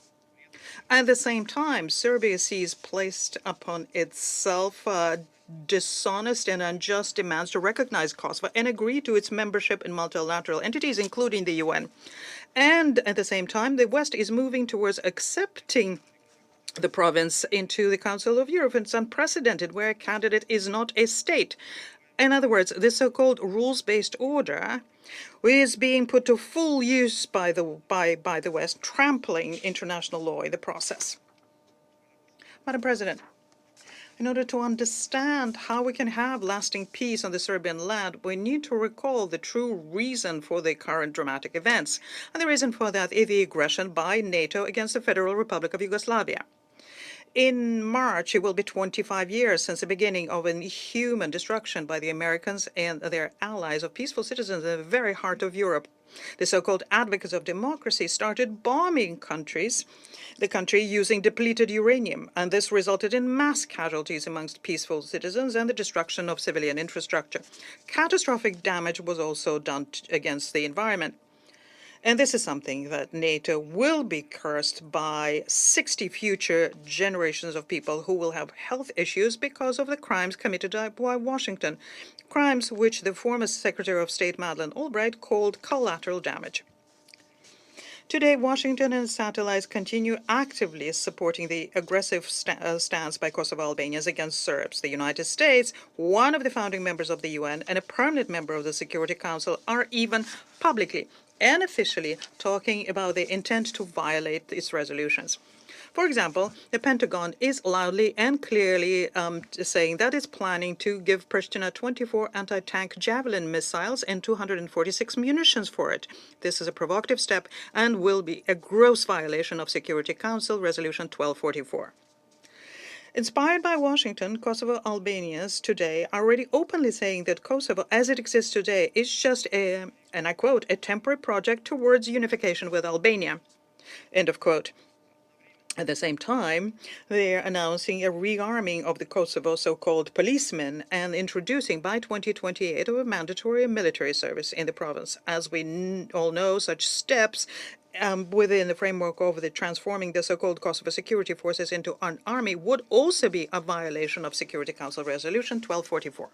At the same time, Serbia sees placed upon itself dishonest and unjust demands to recognize Kosovo and agree to its membership in multilateral entities, including the UN. And at the same time, the West is moving towards accepting the province into the Council of Europe. It's unprecedented where a candidate is not a state. In other words, this so-called rules-based order is being put to full use by the West, trampling international law in the process. Madam President, in order to understand how we can have lasting peace on the Serbian land, we need to recall the true reason for the current dramatic events. And the reason for that is the aggression by NATO against the Federal Republic of Yugoslavia. In March, it will be 25 years since the beginning of inhuman destruction by the Americans and their allies of peaceful citizens in the very heart of Europe. The so-called advocates of democracy started bombing the country using depleted uranium, and this resulted in mass casualties amongst peaceful citizens and the destruction of civilian infrastructure. Catastrophic damage was also done against the environment. And this is something that NATO will be cursed by 60 future generations of people who will have health issues because of the crimes committed by Washington, crimes which the former Secretary of State Madeleine Albright called collateral damage. Today, Washington and its satellites continue actively supporting the aggressive stance by Kosovo Albanians against Serbs. The United States, one of the founding members of the UN and a permanent member of the Security Council, are even publicly and officially talking about the intent to violate its resolutions. For example, the Pentagon is loudly and clearly saying that it's planning to give Pristina 24 anti-tank Javelin missiles and 246 munitions for it. This is a provocative step and will be a gross violation of Security Council Resolution 1244. Inspired by Washington, Kosovo Albanians today are already openly saying that Kosovo, as it exists today, is just and I quote, a temporary project towards unification with Albania, end of quote. At the same time, they are announcing a rearming of the Kosovo so-called policemen and introducing by 2028 a mandatory military service in the province. As we all know, such steps within the framework of the transforming the so-called Kosovo security forces into an army would also be a violation of Security Council Resolution 1244.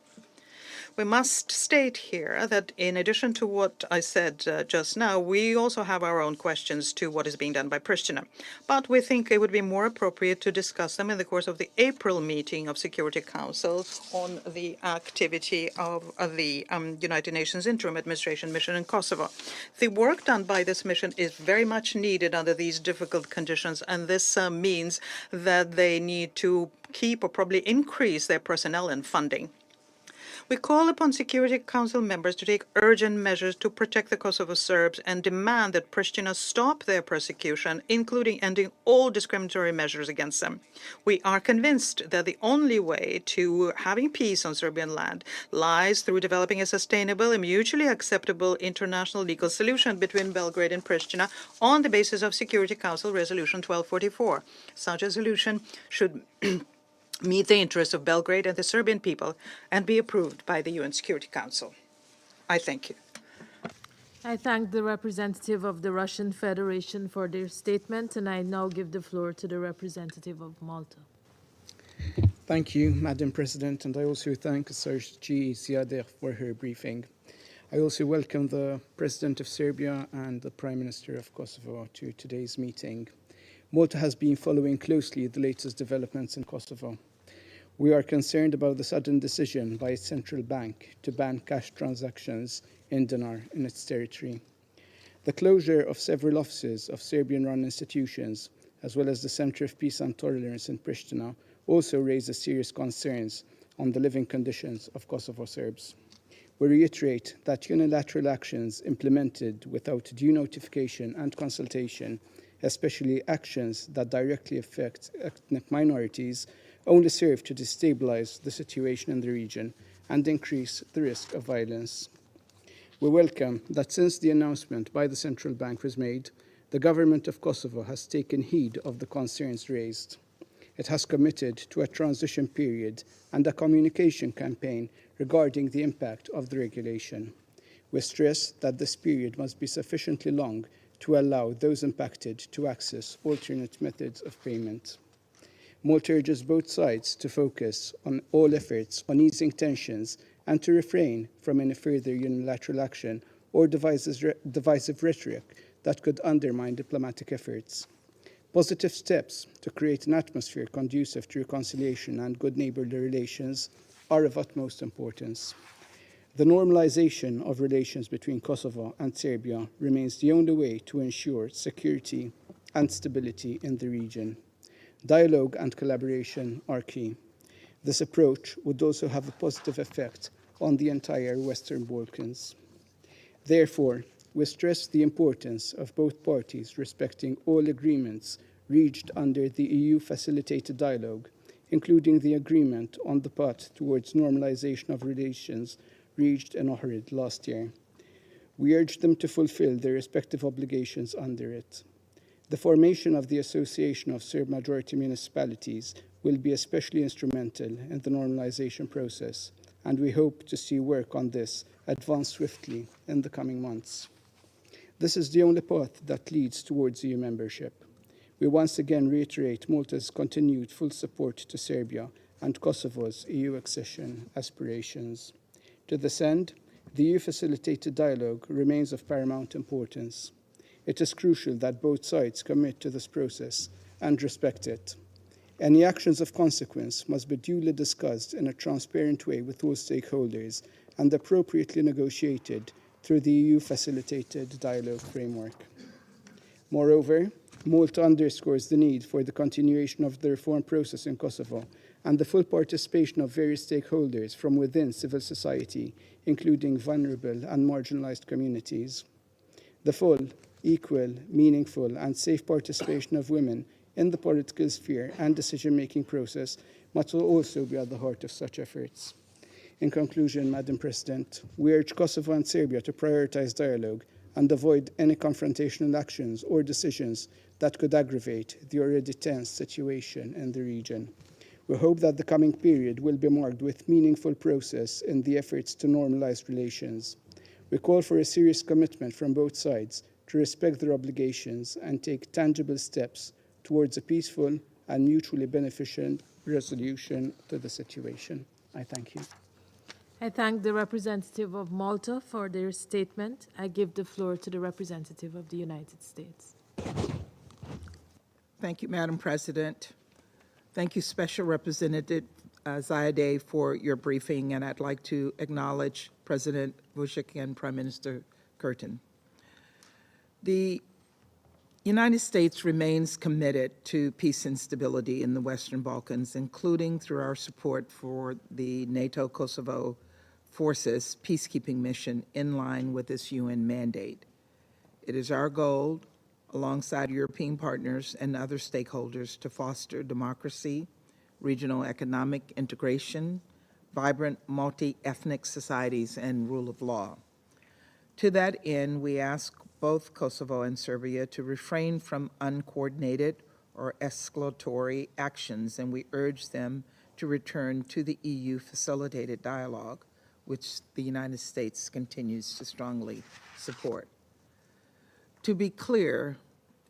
We must state here that in addition to what I said just now, we also have our own questions to what is being done by Pristina. But we think it would be more appropriate to discuss them in the course of the April meeting of Security Council on the activity of the United Nations Interim Administration Mission in Kosovo. The work done by this mission is very much needed under these difficult conditions, and this means that they need to keep or probably increase their personnel and funding. We call upon Security Council members to take urgent measures to protect the Kosovo Serbs and demand that Pristina stop their persecution, including ending all discriminatory measures against them. We are convinced that the only way to having peace on Serbian land lies through developing a sustainable and mutually acceptable international legal solution between Belgrade and Pristina on the basis of Security Council Resolution 1244. Such a solution should meet the interests of Belgrade and the Serbian people and be approved by the UN Security Council. I thank you. I thank the representative of the Russian Federation for their statement, and I now give the floor to the representative of Malta. Thank you, Madam President, and I also thank Sergi Ziader for her briefing. I also welcome the President of Serbia and the Prime Minister of Kosovo to today's meeting. Malta has been following closely the latest developments in Kosovo. We are concerned about the sudden decision by its central bank to ban cash transactions in dinar in its territory. The closure of several offices of Serbian-run institutions, as well as the Centre of Peace and Tolerance in Pristina, also raises serious concerns on the living conditions of Kosovo Serbs. We reiterate that unilateral actions implemented without due notification and consultation, especially actions that directly affect ethnic minorities, only serve to destabilize the situation in the region and increase the risk of violence. We welcome that since the announcement by the central bank was made, the government of Kosovo has taken heed of the concerns raised. It has committed to a transition period and a communication campaign regarding the impact of the regulation. We stress that this period must be sufficiently long to allow those impacted to access alternate methods of payment. Malta urges both sides to focus on all efforts on easing tensions and to refrain from any further unilateral action or divisive rhetoric that could undermine diplomatic efforts. Positive steps to create an atmosphere conducive to reconciliation and good neighbourly relations are of utmost importance. The normalization of relations between Kosovo and Serbia remains the only way to ensure security and stability in the region. Dialogue and collaboration are key. This approach would also have a positive effect on the entire Western Balkans. Therefore, we stress the importance of both parties respecting all agreements reached under the EU-facilitated dialogue, including the agreement on the path towards normalization of relations reached in Ohrid last year. We urge them to fulfill their respective obligations under it. The formation of the Association of Serb-majority municipalities will be especially instrumental in the normalization process, and we hope to see work on this advance swiftly in the coming months. This is the only path that leads towards EU membership. We once again reiterate Malta's continued full support to Serbia and Kosovo's EU accession aspirations. To this end, the EU-facilitated dialogue remains of paramount importance. It is crucial that both sides commit to this process and respect it. Any actions of consequence must be duly discussed in a transparent way with all stakeholders and appropriately negotiated through the EU-facilitated dialogue framework. Moreover, Malta underscores the need for the continuation of the reform process in Kosovo and the full participation of various stakeholders from within civil society, including vulnerable and marginalized communities. The full, equal, meaningful, and safe participation of women in the political sphere and decision-making process must also be at the heart of such efforts. In conclusion, Madam President, we urge Kosovo and Serbia to prioritize dialogue and avoid any confrontational actions or decisions that could aggravate the already tense situation in the region. We hope that the coming period will be marked with meaningful progress in the efforts to normalize relations. We call for a serious commitment from both sides to respect their obligations and take tangible steps towards a peaceful and mutually beneficial resolution to the situation. I thank you. I thank the representative of Malta for their statement. I give the floor to the representative of the United States. Thank you, Madam President. Thank you, Special Representative Zayadeh, for your briefing, and I'd like to acknowledge President Vučić and Prime Minister Curtin. The United States remains committed to peace and stability in the Western Balkans, including through our support for the NATO Kosovo Forces peacekeeping mission in line with this UN mandate. It is our goal, alongside European partners and other stakeholders, to foster democracy, regional economic integration, vibrant multi-ethnic societies, and rule of law. To that end, we ask both Kosovo and Serbia to refrain from uncoordinated or escalatory actions, and we urge them to return to the EU-facilitated dialogue, which the United States continues to strongly support. To be clear,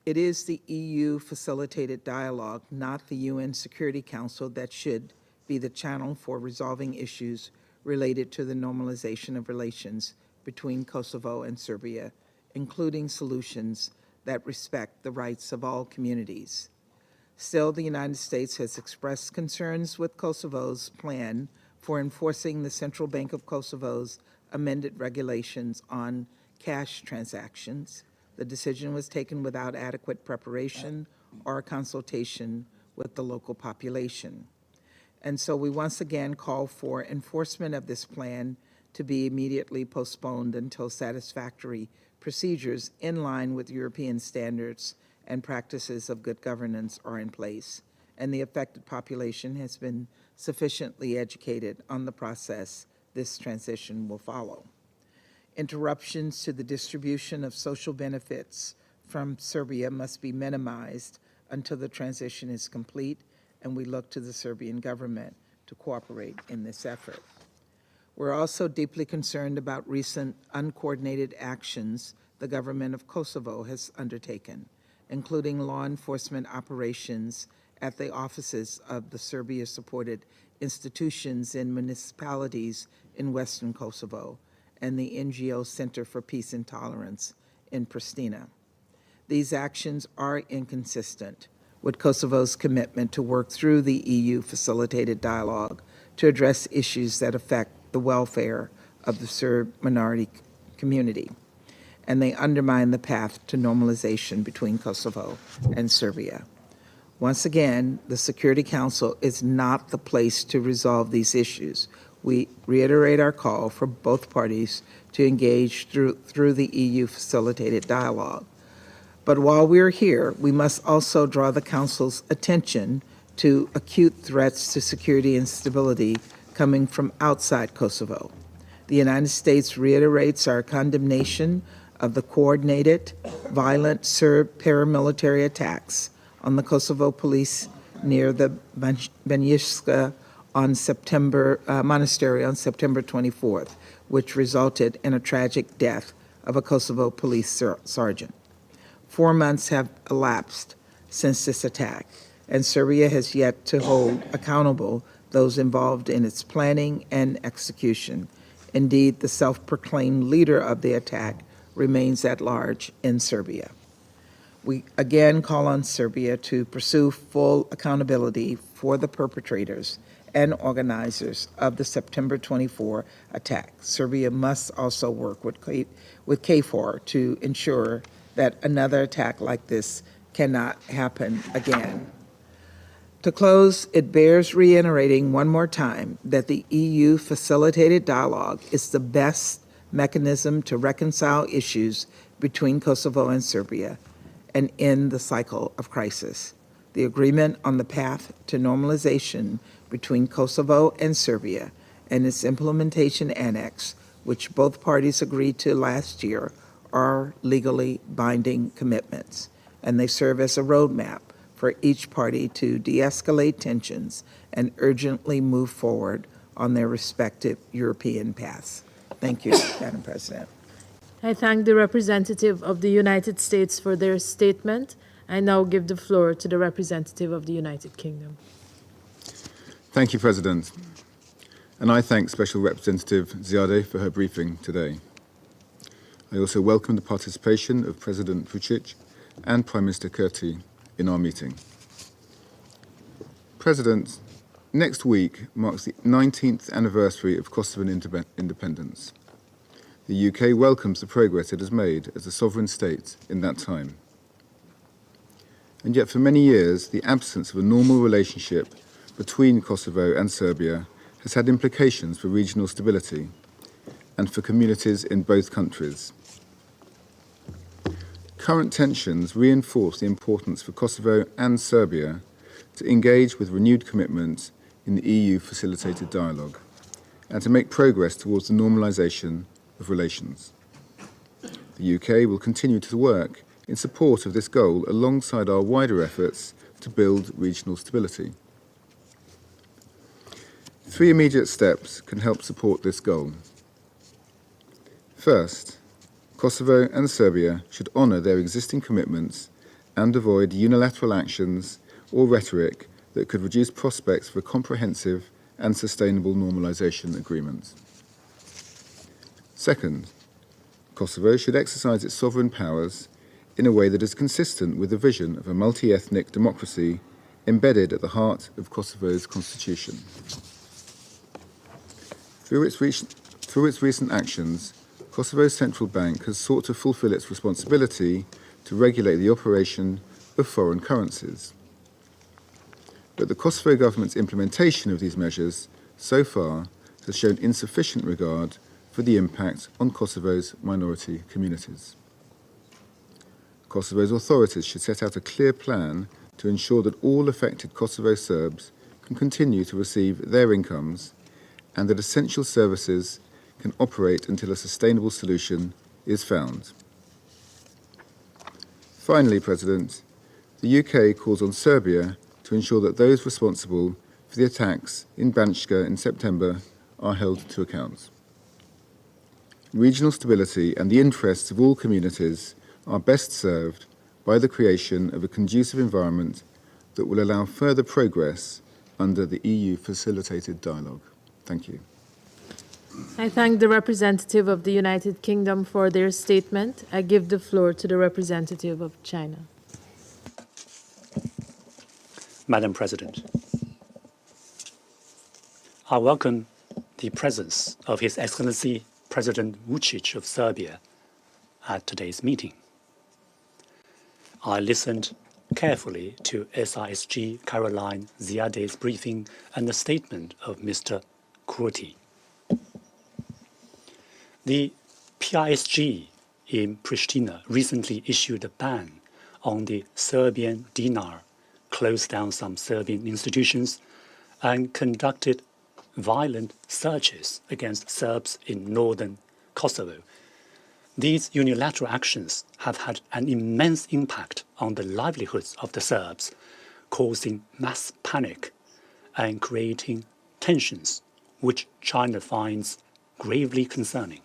it is the EU-facilitated dialogue, not the UN Security Council, that should be the channel for resolving issues related to the normalization of relations between Kosovo and Serbia, including solutions that respect the rights of all communities. Still, the United States has expressed concerns with Kosovo's plan for enforcing the Central Bank of Kosovo's amended regulations on cash transactions. The decision was taken without adequate preparation or consultation with the local population. And so we once again call for enforcement of this plan to be immediately postponed until satisfactory procedures in line with European standards and practices of good governance are in place, and the affected population has been sufficiently educated on the process this transition will follow. Interruptions to the distribution of social benefits from Serbia must be minimized until the transition is complete, and we look to the Serbian government to cooperate in this effort. We're also deeply concerned about recent uncoordinated actions the government of Kosovo has undertaken, including law enforcement operations at the offices of the Serbia-supported institutions in municipalities in Western Kosovo and the NGO Center for Peace and Tolerance in Pristina. These actions are inconsistent with Kosovo's commitment to work through the EU-facilitated dialogue to address issues that affect the welfare of the Serb minority community, and they undermine the path to normalization between Kosovo and Serbia. Once again, the Security Council is not the place to resolve these issues. We reiterate our call for both parties to engage through the EU-facilitated dialogue. But while we're here, we must also draw the Council's attention to acute threats to security and stability coming from outside Kosovo. The United States reiterates our condemnation of the coordinated, violent Serb paramilitary attacks on the Kosovo police near the Banjiska monastery on September 24th, which resulted in a tragic death of a Kosovo police sergeant. 4 months have elapsed since this attack, and Serbia has yet to hold accountable those involved in its planning and execution. Indeed, the self-proclaimed leader of the attack remains at large in Serbia. We again call on Serbia to pursue full accountability for the perpetrators and organizers of the September 24 attack. Serbia must also work with KFOR to ensure that another attack like this cannot happen again. To close, it bears reiterating one more time that the EU-facilitated dialogue is the best mechanism to reconcile issues between Kosovo and Serbia and end the cycle of crisis. The agreement on the path to normalization between Kosovo and Serbia and its implementation annex, which both parties agreed to last year, are legally binding commitments, and they serve as a roadmap for each party to de-escalate tensions and urgently move forward on their respective European paths. Thank you, Madam President. I thank the representative of the United States for their statement. I now give the floor to the representative of the United Kingdom. Thank you, President. and I thank Special Representative Ziadeh for her briefing today. I also welcome the participation of President Vučić and Prime Minister Kurti in our meeting. President, next week marks the 19th anniversary of Kosovan independence. The UK welcomes the progress it has made as a sovereign state in that time. And yet for many years, the absence of a normal relationship between Kosovo and Serbia has had implications for regional stability and for communities in both countries. Current tensions reinforce the importance for Kosovo and Serbia to engage with renewed commitment in the EU-facilitated dialogue and to make progress towards the normalisation of relations. The UK will continue to work in support of this goal alongside our wider efforts to build regional stability. 3 immediate steps can help support this goal. First, Kosovo and Serbia should honour their existing commitments and avoid unilateral actions or rhetoric that could reduce prospects for a comprehensive and sustainable normalisation agreement. Second, Kosovo should exercise its sovereign powers in a way that is consistent with the vision of a multi-ethnic democracy embedded at the heart of Kosovo's constitution. Through its recent actions, Kosovo's central bank has sought to fulfil its responsibility to regulate the operation of foreign currencies. But the Kosovo government's implementation of these measures so far has shown insufficient regard for the impact on Kosovo's minority communities. Kosovo's authorities should set out a clear plan to ensure that all affected Kosovo Serbs can continue to receive their incomes and that essential services can operate until a sustainable solution is found. Finally, President, the UK calls on Serbia to ensure that those responsible for the attacks in Banjska in September are held to account. Regional stability and the interests of all communities are best served by the creation of a conducive environment that will allow further progress under the EU-facilitated dialogue. Thank you. I thank the representative of the United Kingdom for their statement. I give the floor to the representative of China. Madam President, I welcome the presence of His Excellency President Vučić of Serbia at today's meeting. I listened carefully to SISG Caroline Ziadeh's briefing and the statement of Mr. Kurti. The PISG in Pristina recently issued a ban on the Serbian dinar, closed down some Serbian institutions, and conducted violent searches against Serbs in northern Kosovo. These unilateral actions have had an immense impact on the livelihoods of the Serbs, causing mass panic and creating tensions which China finds gravely concerning.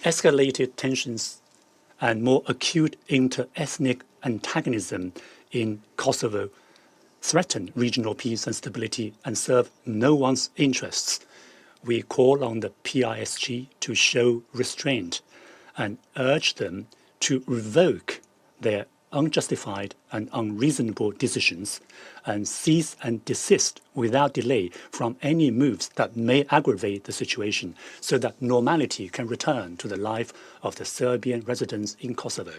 Escalated tensions and more acute inter-ethnic antagonism in Kosovo threaten regional peace and stability and serve no one's interests. We call on the PISG to show restraint and urge them to revoke their unjustified and unreasonable decisions and cease and desist without delay from any moves that may aggravate the situation so that normality can return to the life of the Serbian residents in Kosovo.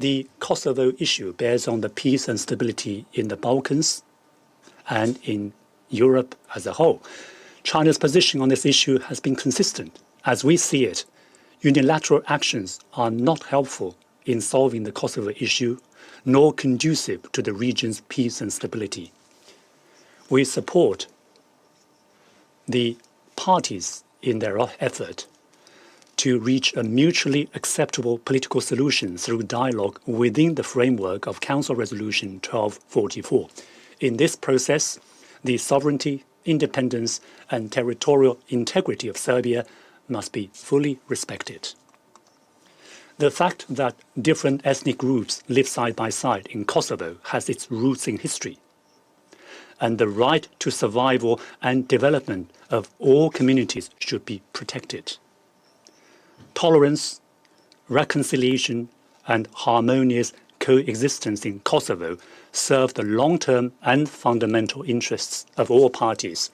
The Kosovo issue bears on the peace and stability in the Balkans and in Europe as a whole. China's position on this issue has been consistent. As we see it, unilateral actions are not helpful in solving the Kosovo issue, nor conducive to the region's peace and stability. We support the parties in their effort to reach a mutually acceptable political solution through dialogue within the framework of Council Resolution 1244. In this process, the sovereignty, independence, and territorial integrity of Serbia must be fully respected. The fact that different ethnic groups live side by side in Kosovo has its roots in history. and the right to survival and development of all communities should be protected. Tolerance, reconciliation, and harmonious coexistence in Kosovo serve the long-term and fundamental interests of all parties.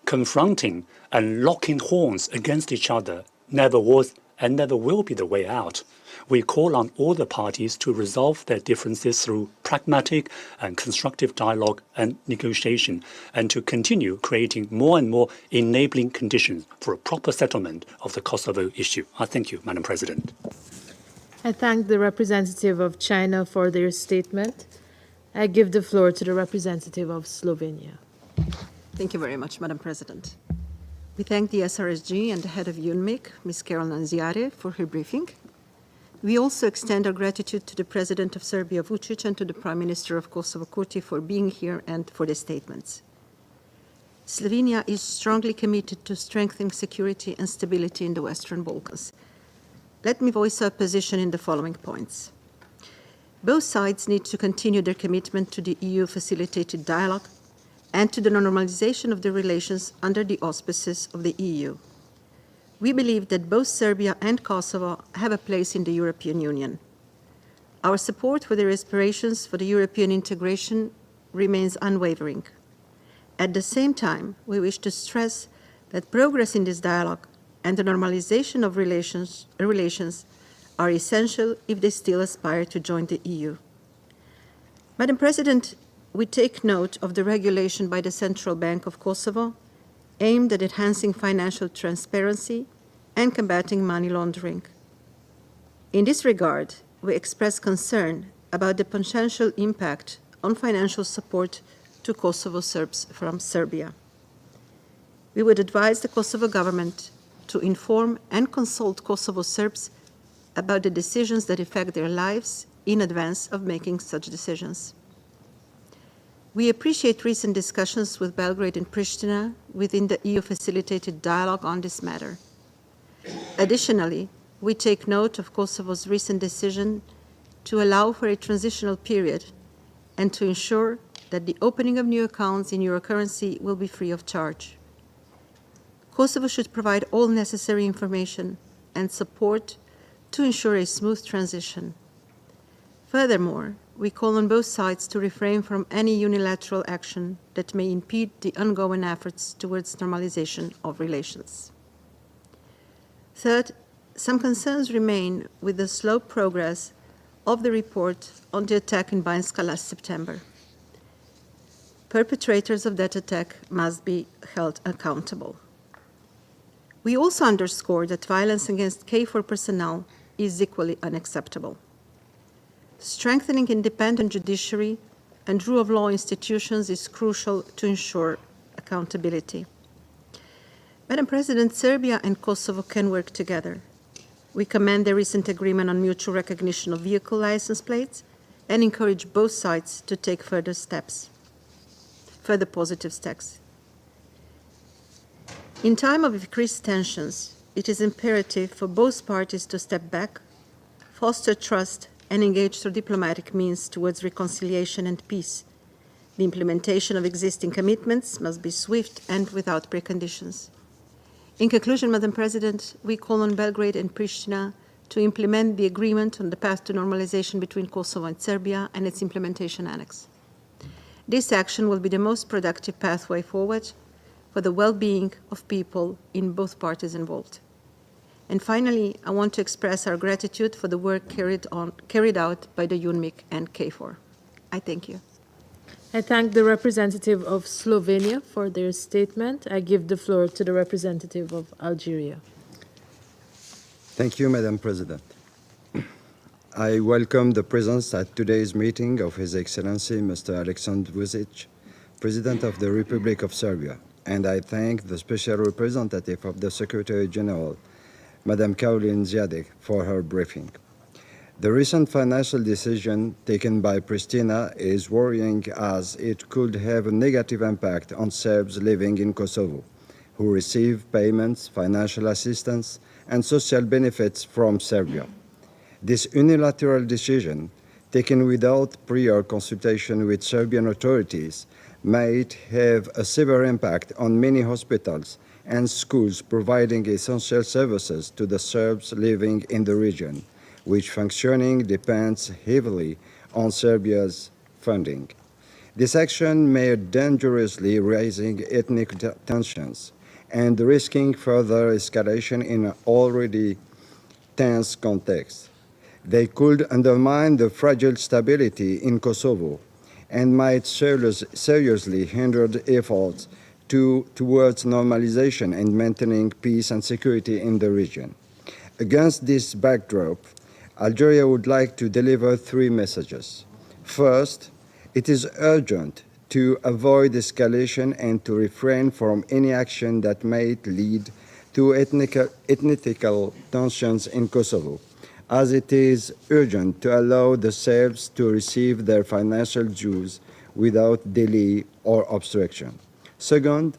Confronting and locking horns against each other never was and never will be the way out. We call on all the parties to resolve their differences through pragmatic and constructive dialogue and negotiation, and to continue creating more and more enabling conditions for a proper settlement of the Kosovo issue. I thank you, Madam President. I thank the representative of China for their statement. I give the floor to the representative of Slovenia. Thank you very much, Madam President. We thank the SRSG and the head of UNMIC, Ms. Carol Nanziare, for her briefing. We also extend our gratitude to the President of Serbia, Vučić, and to the Prime Minister of Kosovo, Kurti, for being here and for the statements. Slovenia is strongly committed to strengthening security and stability in the Western Balkans. Let me voice our position in the following points. Both sides need to continue their commitment to the EU-facilitated dialogue and to the normalization of the relations under the auspices of the EU. We believe that both Serbia and Kosovo have a place in the European Union. Our support for their aspirations for the European integration remains unwavering. At the same time, we wish to stress that progress in this dialogue and the normalization of relations are essential if they still aspire to join the EU. Madam President, we take note of the regulation by the Central Bank of Kosovo aimed at enhancing financial transparency and combating money laundering. In this regard, we express concern about the potential impact on financial support to Kosovo Serbs from Serbia. We would advise the Kosovo government to inform and consult Kosovo Serbs about the decisions that affect their lives in advance of making such decisions. We appreciate recent discussions with Belgrade and Pristina within the EU-facilitated dialogue on this matter. Additionally, we take note of Kosovo's recent decision to allow for a transitional period and to ensure that the opening of new accounts in euro currency will be free of charge. Kosovo should provide all necessary information and support to ensure a smooth transition. Furthermore, we call on both sides to refrain from any unilateral action that may impede the ongoing efforts towards normalization of relations. Third, some concerns remain with the slow progress of the report on the attack in Banjska last September. Perpetrators of that attack must be held accountable. We also underscore that violence against KFOR personnel is equally unacceptable. Strengthening independent judiciary and rule of law institutions is crucial to ensure accountability. Madam President, Serbia and Kosovo can work together. We commend the recent agreement on mutual recognition of vehicle license plates and encourage both sides to take further positive steps. In time of increased tensions, it is imperative for both parties to step back, foster trust, and engage through diplomatic means towards reconciliation and peace. The implementation of existing commitments must be swift and without preconditions. In conclusion, Madam President, we call on Belgrade and Pristina to implement the agreement on the path to normalization between Kosovo and Serbia and its implementation annex. This action will be the most productive pathway forward for the well-being of people in both parties involved. And finally, I want to express our gratitude for the work carried out by the UNMIC and KFOR. I thank you. I thank the representative of Slovenia for their statement. I give the floor to the representative of Algeria. Thank you, Madam President. I welcome the presence at today's meeting of His Excellency Mr. Aleksandar Vučić, President of the Republic of Serbia, and I thank the Special Representative of the Secretary General, Madam Caroline Ziadek, for her briefing. The recent financial decision taken by Pristina is worrying as it could have a negative impact on Serbs living in Kosovo, who receive payments, financial assistance, and social benefits from Serbia. This unilateral decision, taken without prior consultation with Serbian authorities, might have a severe impact on many hospitals and schools providing essential services to the Serbs living in the region, which functioning depends heavily on Serbia's funding. This action may dangerously raising ethnic tensions and risking further escalation in an already tense context. They could undermine the fragile stability in Kosovo and might seriously hinder efforts towards normalization and maintaining peace and security in the region. Against this backdrop, Algeria would like to deliver three messages. First, it is urgent to avoid escalation and to refrain from any action that might lead to ethnical tensions in Kosovo, as it is urgent to allow the Serbs to receive their financial dues without delay or obstruction. Second,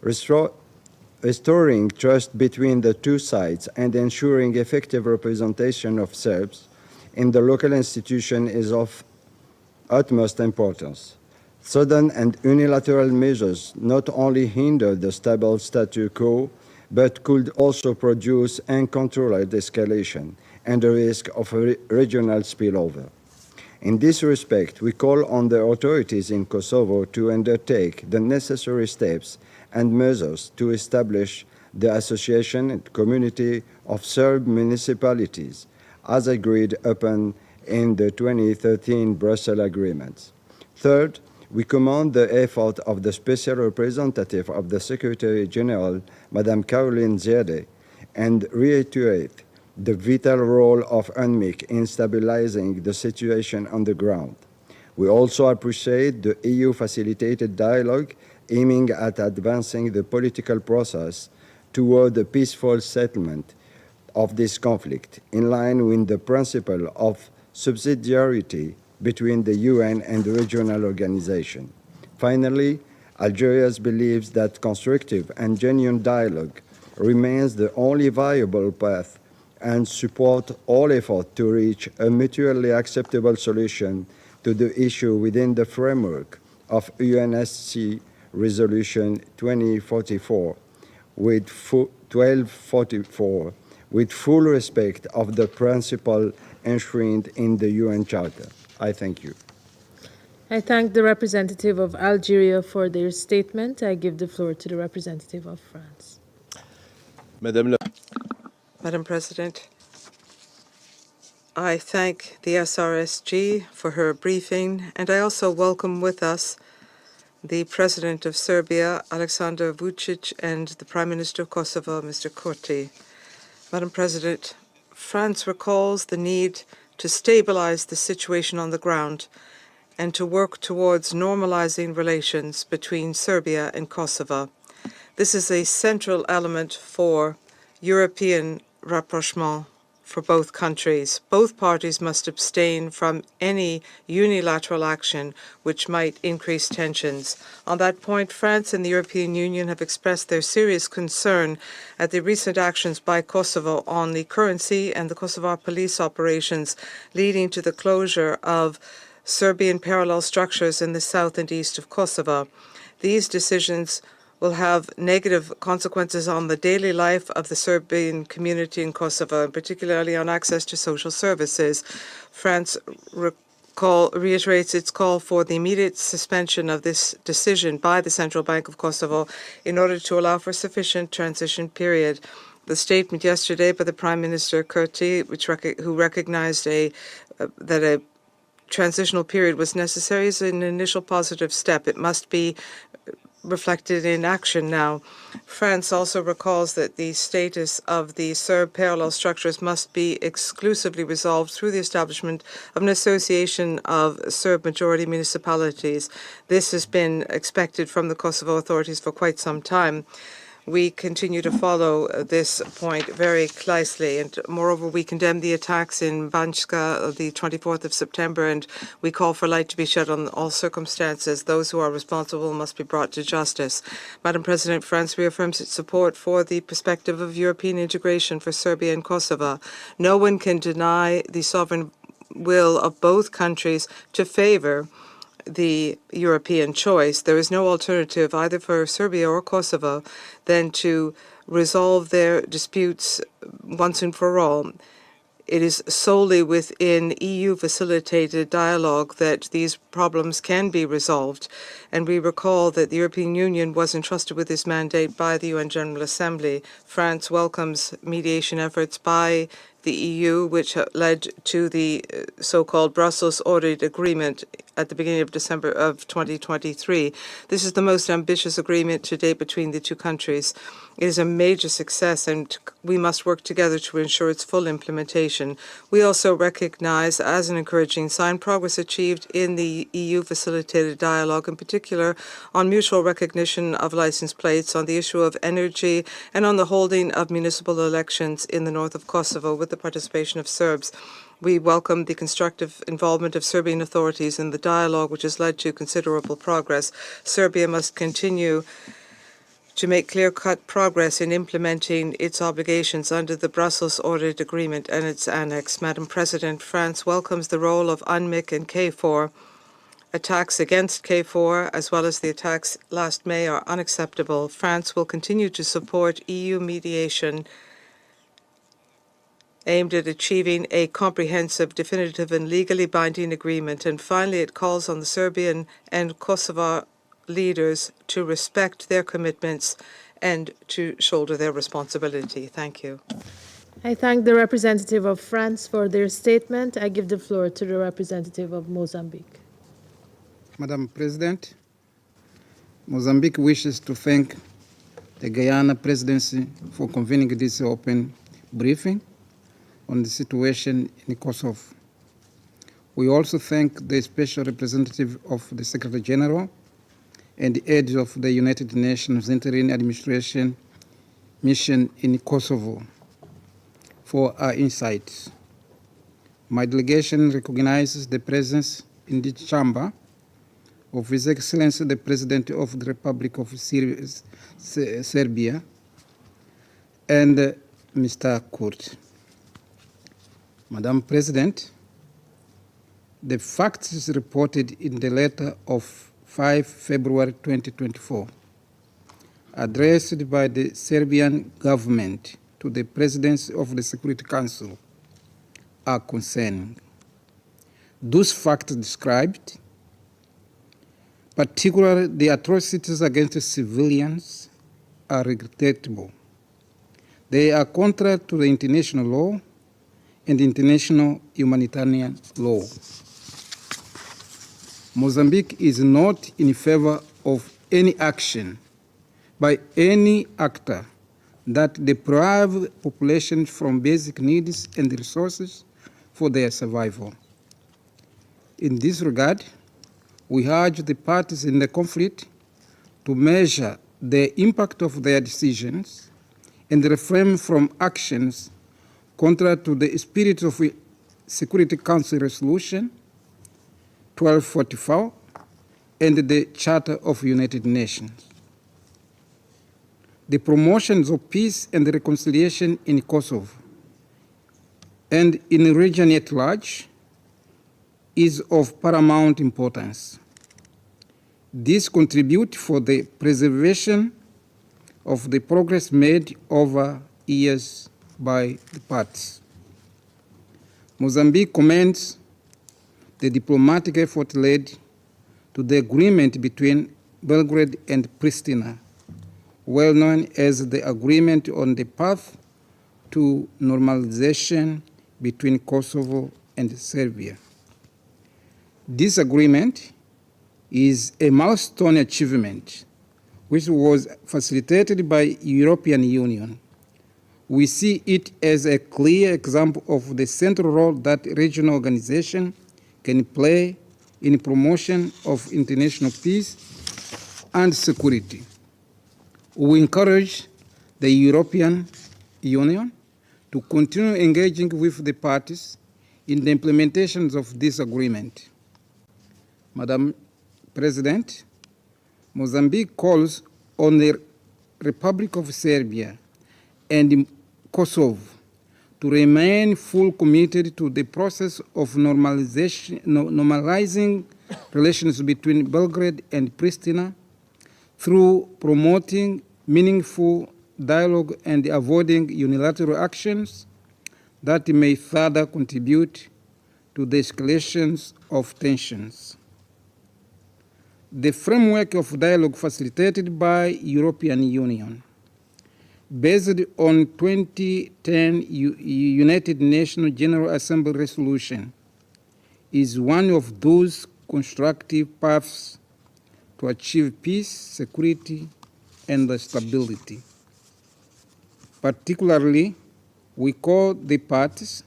restoring trust between the two sides and ensuring effective representation of Serbs in the local institution is of utmost importance. Sudden and unilateral measures not only hinder the stable status quo, but could also produce uncontrolled escalation and the risk of a regional spillover. In this respect, we call on the authorities in Kosovo to undertake the necessary steps and measures to establish the association and community of Serb municipalities, as agreed upon in the 2013 Brussels Agreements. Third, we commend the effort of the Special Representative of the Secretary General, Madame Caroline Ziade, and reiterate the vital role of UNMIK in stabilizing the situation on the ground. We also appreciate the EU-facilitated dialogue aiming at advancing the political process toward a peaceful settlement of this conflict, in line with the principle of subsidiarity between the UN and the regional organization. Finally, Algeria believes that constructive and genuine dialogue remains the only viable path and support all efforts to reach a mutually acceptable solution to the issue within the framework of UNSC Resolution 1244 with full respect of the principle enshrined in the UN Charter. I thank you. I thank the representative of Algeria for their statement. I give the floor to the representative of France. Madam President, I thank the SRSG for her briefing, and I also welcome with us the President of Serbia, Aleksandar Vučić, and the Prime Minister of Kosovo, Mr. Kurti. Madam President, France recalls the need to stabilize the situation on the ground and to work towards normalizing relations between Serbia and Kosovo. This is a central element for European rapprochement for both countries. Both parties must abstain from any unilateral action which might increase tensions. On that point, France and the European Union have expressed their serious concern at the recent actions by Kosovo on the currency and the Kosovo police operations, leading to the closure of Serbian parallel structures in the south and east of Kosovo. These decisions will have negative consequences on the daily life of the Serbian community in Kosovo, and particularly on access to social services. France reiterates its call for the immediate suspension of this decision by the Central Bank of Kosovo in order to allow for sufficient transition period. The statement yesterday by the Prime Minister Kurti, who recognized that a transitional period was necessary, is an initial positive step. It must be reflected in action now. France also recalls that the status of the Serb parallel structures must be exclusively resolved through the establishment of an association of Serb majority municipalities. This has been expected from the Kosovo authorities for quite some time. We continue to follow this point very closely, and moreover, we condemn the attacks in Banjska the 24th of September, and we call for light to be shed on all circumstances. Those who are responsible must be brought to justice. Madam President, France reaffirms its support for the perspective of European integration for Serbia and Kosovo. No one can deny the sovereign will of both countries to favor the European choice. There is no alternative either for Serbia or Kosovo than to resolve their disputes once and for all. It is solely within EU-facilitated dialogue that these problems can be resolved. And we recall that the European Union was entrusted with this mandate by the UN General Assembly. France welcomes mediation efforts by the EU, which led to the so-called Brussels Audit Agreement at the beginning of December of 2023. This is the most ambitious agreement to date between the two countries. It is a major success, and we must work together to ensure its full implementation. We also recognize as an encouraging sign progress achieved in the EU-facilitated dialogue, in particular on mutual recognition of license plates, on the issue of energy, and on the holding of municipal elections in the north of Kosovo with the participation of Serbs. We welcome the constructive involvement of Serbian authorities in the dialogue, which has led to considerable progress. Serbia must continue to make clear-cut progress in implementing its obligations under the Brussels Audit Agreement and its annex. Madam President, France welcomes the role of UNMIK and KFOR. Attacks against KFOR, as well as the attacks last May, are unacceptable. France will continue to support EU mediation aimed at achieving a comprehensive, definitive, and legally binding agreement. And finally, it calls on the Serbian and Kosovo leaders to respect their commitments and to shoulder their responsibility. Thank you. I thank the representative of France for their statement. I give the floor to the representative of Mozambique. Madam President, Mozambique wishes to thank the Guyana Presidency for convening this open briefing on the situation in Kosovo. We also thank the Special Representative of the Secretary General and the head of the United Nations Interim Administration Mission in Kosovo for our insights. My delegation recognizes the presence in this chamber of His Excellency the President of the Republic of Serbia and Mr. Kurt. Madam President, the facts reported in the letter of 5 February 2024, addressed by the Serbian government to the Presidency of the Security Council, are concerning. Those facts described, particularly the atrocities against civilians, are regrettable. They are contrary to the international law and international humanitarian law. Mozambique is not in favor of any action by any actor that deprive population from basic needs and resources for their survival. In this regard, we urge the parties in the conflict to measure the impact of their decisions and refrain from actions contrary to the spirit of Security Council Resolution 1244 and the Charter of United Nations. The promotion of peace and reconciliation in Kosovo and in the region at large is of paramount importance. This contributes for the preservation of the progress made over years by the parties. Mozambique commends the diplomatic effort led to the agreement between Belgrade and Pristina, well known as the Agreement on the Path to Normalization between Kosovo and Serbia. This agreement is a milestone achievement which was facilitated by the European Union. We see it as a clear example of the central role that regional organizations can play in promotion of international peace and security. We encourage the European Union to continue engaging with the parties in the implementation of this agreement. Madam President, Mozambique calls on the Republic of Serbia and Kosovo to remain fully committed to the process of normalizing relations between Belgrade and Pristina through promoting meaningful dialogue and avoiding unilateral actions that may further contribute to the escalations of tensions. The framework of dialogue facilitated by European Union, based on 2010 United Nations General Assembly resolution, is one of those constructive paths to achieve peace, security, and stability. Particularly, we call the parties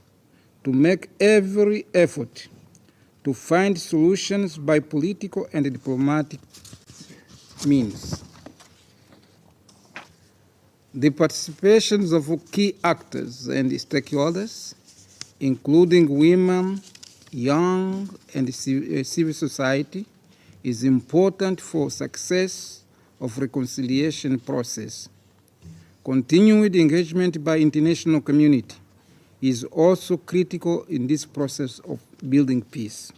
to make every effort to find solutions by political and diplomatic means. The participations of key actors and stakeholders, including women, young, and civil society, is important for success of reconciliation process. Continued engagement by international community is also critical in this process of building peace.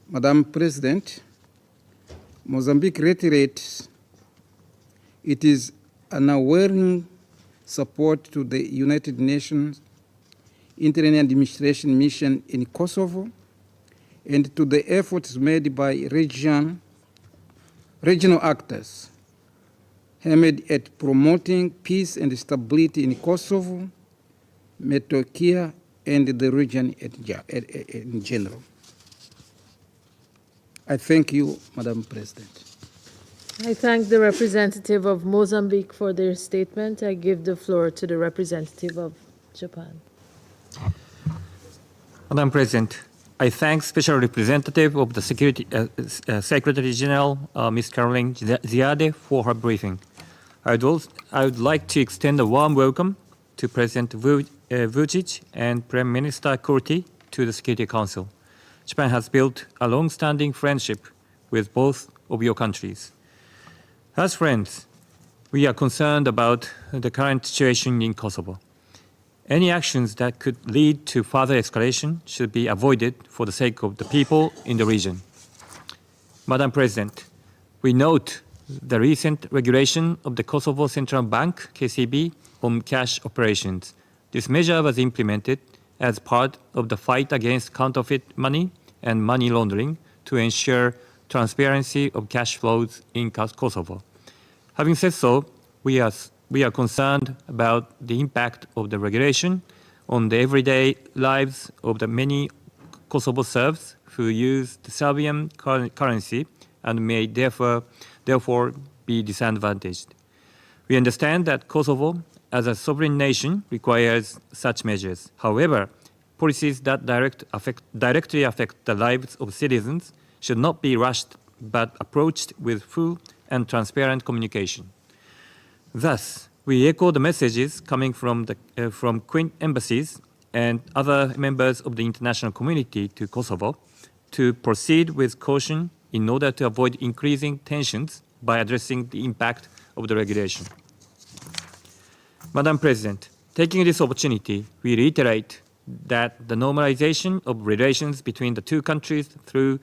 Madam President, Mozambique reiterates it is unwavering support to the United Nations Interim Administration Mission in Kosovo and to the efforts made by regional actors aimed at promoting peace and stability in Kosovo, Metokia, and the region in general. I thank you, Madam President. I thank the representative of Mozambique for their statement. I give the floor to the representative of Japan. Madam President, I thank Special Representative of the Secretary General, Ms. Caroline Ziade, for her briefing. I would like to extend a warm welcome to President Vučić and Prime Minister Kurti to the Security Council. Japan has built a long-standing friendship with both of your countries. As friends, we are concerned about the current situation in Kosovo. Any actions that could lead to further escalation should be avoided for the sake of the people in the region. Madam President, we note the recent regulation of the Kosovo Central Bank, KCB, on cash operations. This measure was implemented as part of the fight against counterfeit money and money laundering to ensure transparency of cash flows in Kosovo. Having said so, we are concerned about the impact of the regulation on the everyday lives of the many Kosovo Serbs who use the Serbian currency and may therefore be disadvantaged. We understand that Kosovo, as a sovereign nation, requires such measures. However, policies that directly affect the lives of citizens should not be rushed but approached with full and transparent communication. Thus, we echo the messages coming from Queen embassies and other members of the international community to Kosovo to proceed with caution in order to avoid increasing tensions by addressing the impact of the regulation. Madam President, taking this opportunity, we reiterate that the normalization of relations between the two countries through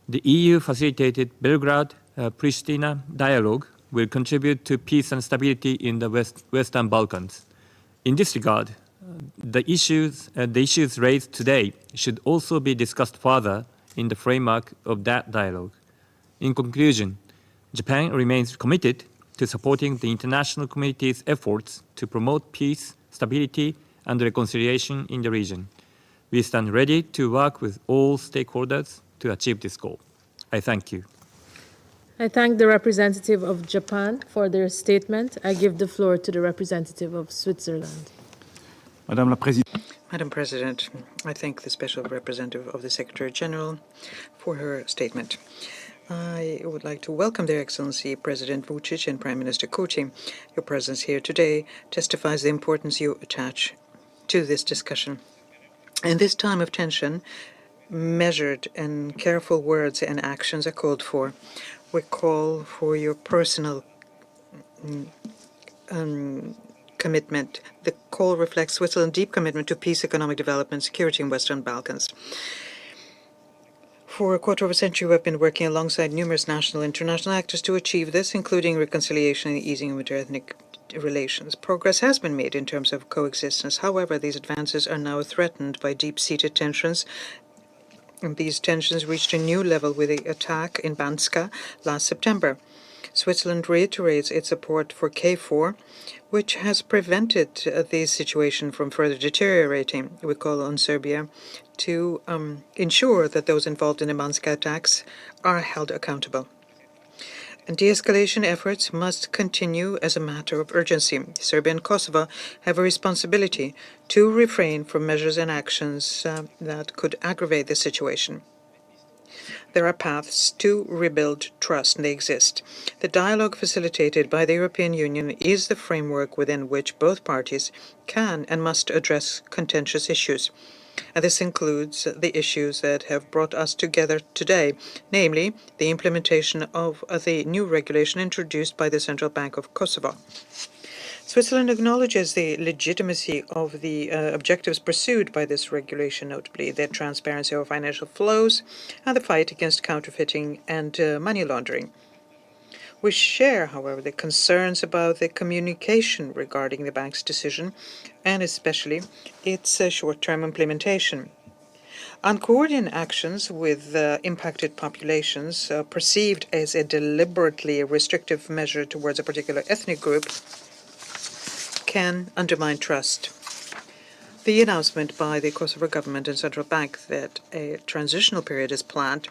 the EU-facilitated Belgrade-Pristina dialogue will contribute to peace and stability in the Western Balkans. In this regard, the issues raised today should also be discussed further in the framework of that dialogue. In conclusion, Japan remains committed to supporting the international community's efforts to promote peace, stability, and reconciliation in the region. We stand ready to work with all stakeholders to achieve this goal. I thank you. I thank the representative of Japan for their statement. I give the floor to the representative of Switzerland. Madam President, I thank the Special Representative of the Secretary General for her statement. I would like to welcome Their Excellency President Vučić and Prime Minister Kurti. Your presence here today testifies the importance you attach to this discussion. In this time of tension, measured and careful words and actions are called for. We call for your personal commitment. The call reflects Switzerland's deep commitment to peace, economic development, and security in Western Balkans. For a quarter of a century, we have been working alongside numerous national and international actors to achieve this, including reconciliation and easing of inter-ethnic relations. Progress has been made in terms of coexistence. However, these advances are now threatened by deep-seated tensions. And these tensions reached a new level with the attack in Banska last September. Switzerland reiterates its support for KFOR, which has prevented the situation from further deteriorating. We call on Serbia to ensure that those involved in the Banska attacks are held accountable. And de-escalation efforts must continue as a matter of urgency. Serbia and Kosovo have a responsibility to refrain from measures and actions that could aggravate the situation. There are paths to rebuild trust, and they exist. The dialogue facilitated by the European Union is the framework within which both parties can and must address contentious issues. And this includes the issues that have brought us together today, namely the implementation of the new regulation introduced by the Central Bank of Kosovo. Switzerland acknowledges the legitimacy of the objectives pursued by this regulation, notably the transparency of financial flows and the fight against counterfeiting and money laundering. We share, however, the concerns about the communication regarding the bank's decision and especially its short-term implementation. Uncoordinated actions with impacted populations perceived as a deliberately restrictive measure towards a particular ethnic group can undermine trust. The announcement by the Kosovo government and central bank that a transitional period is planned,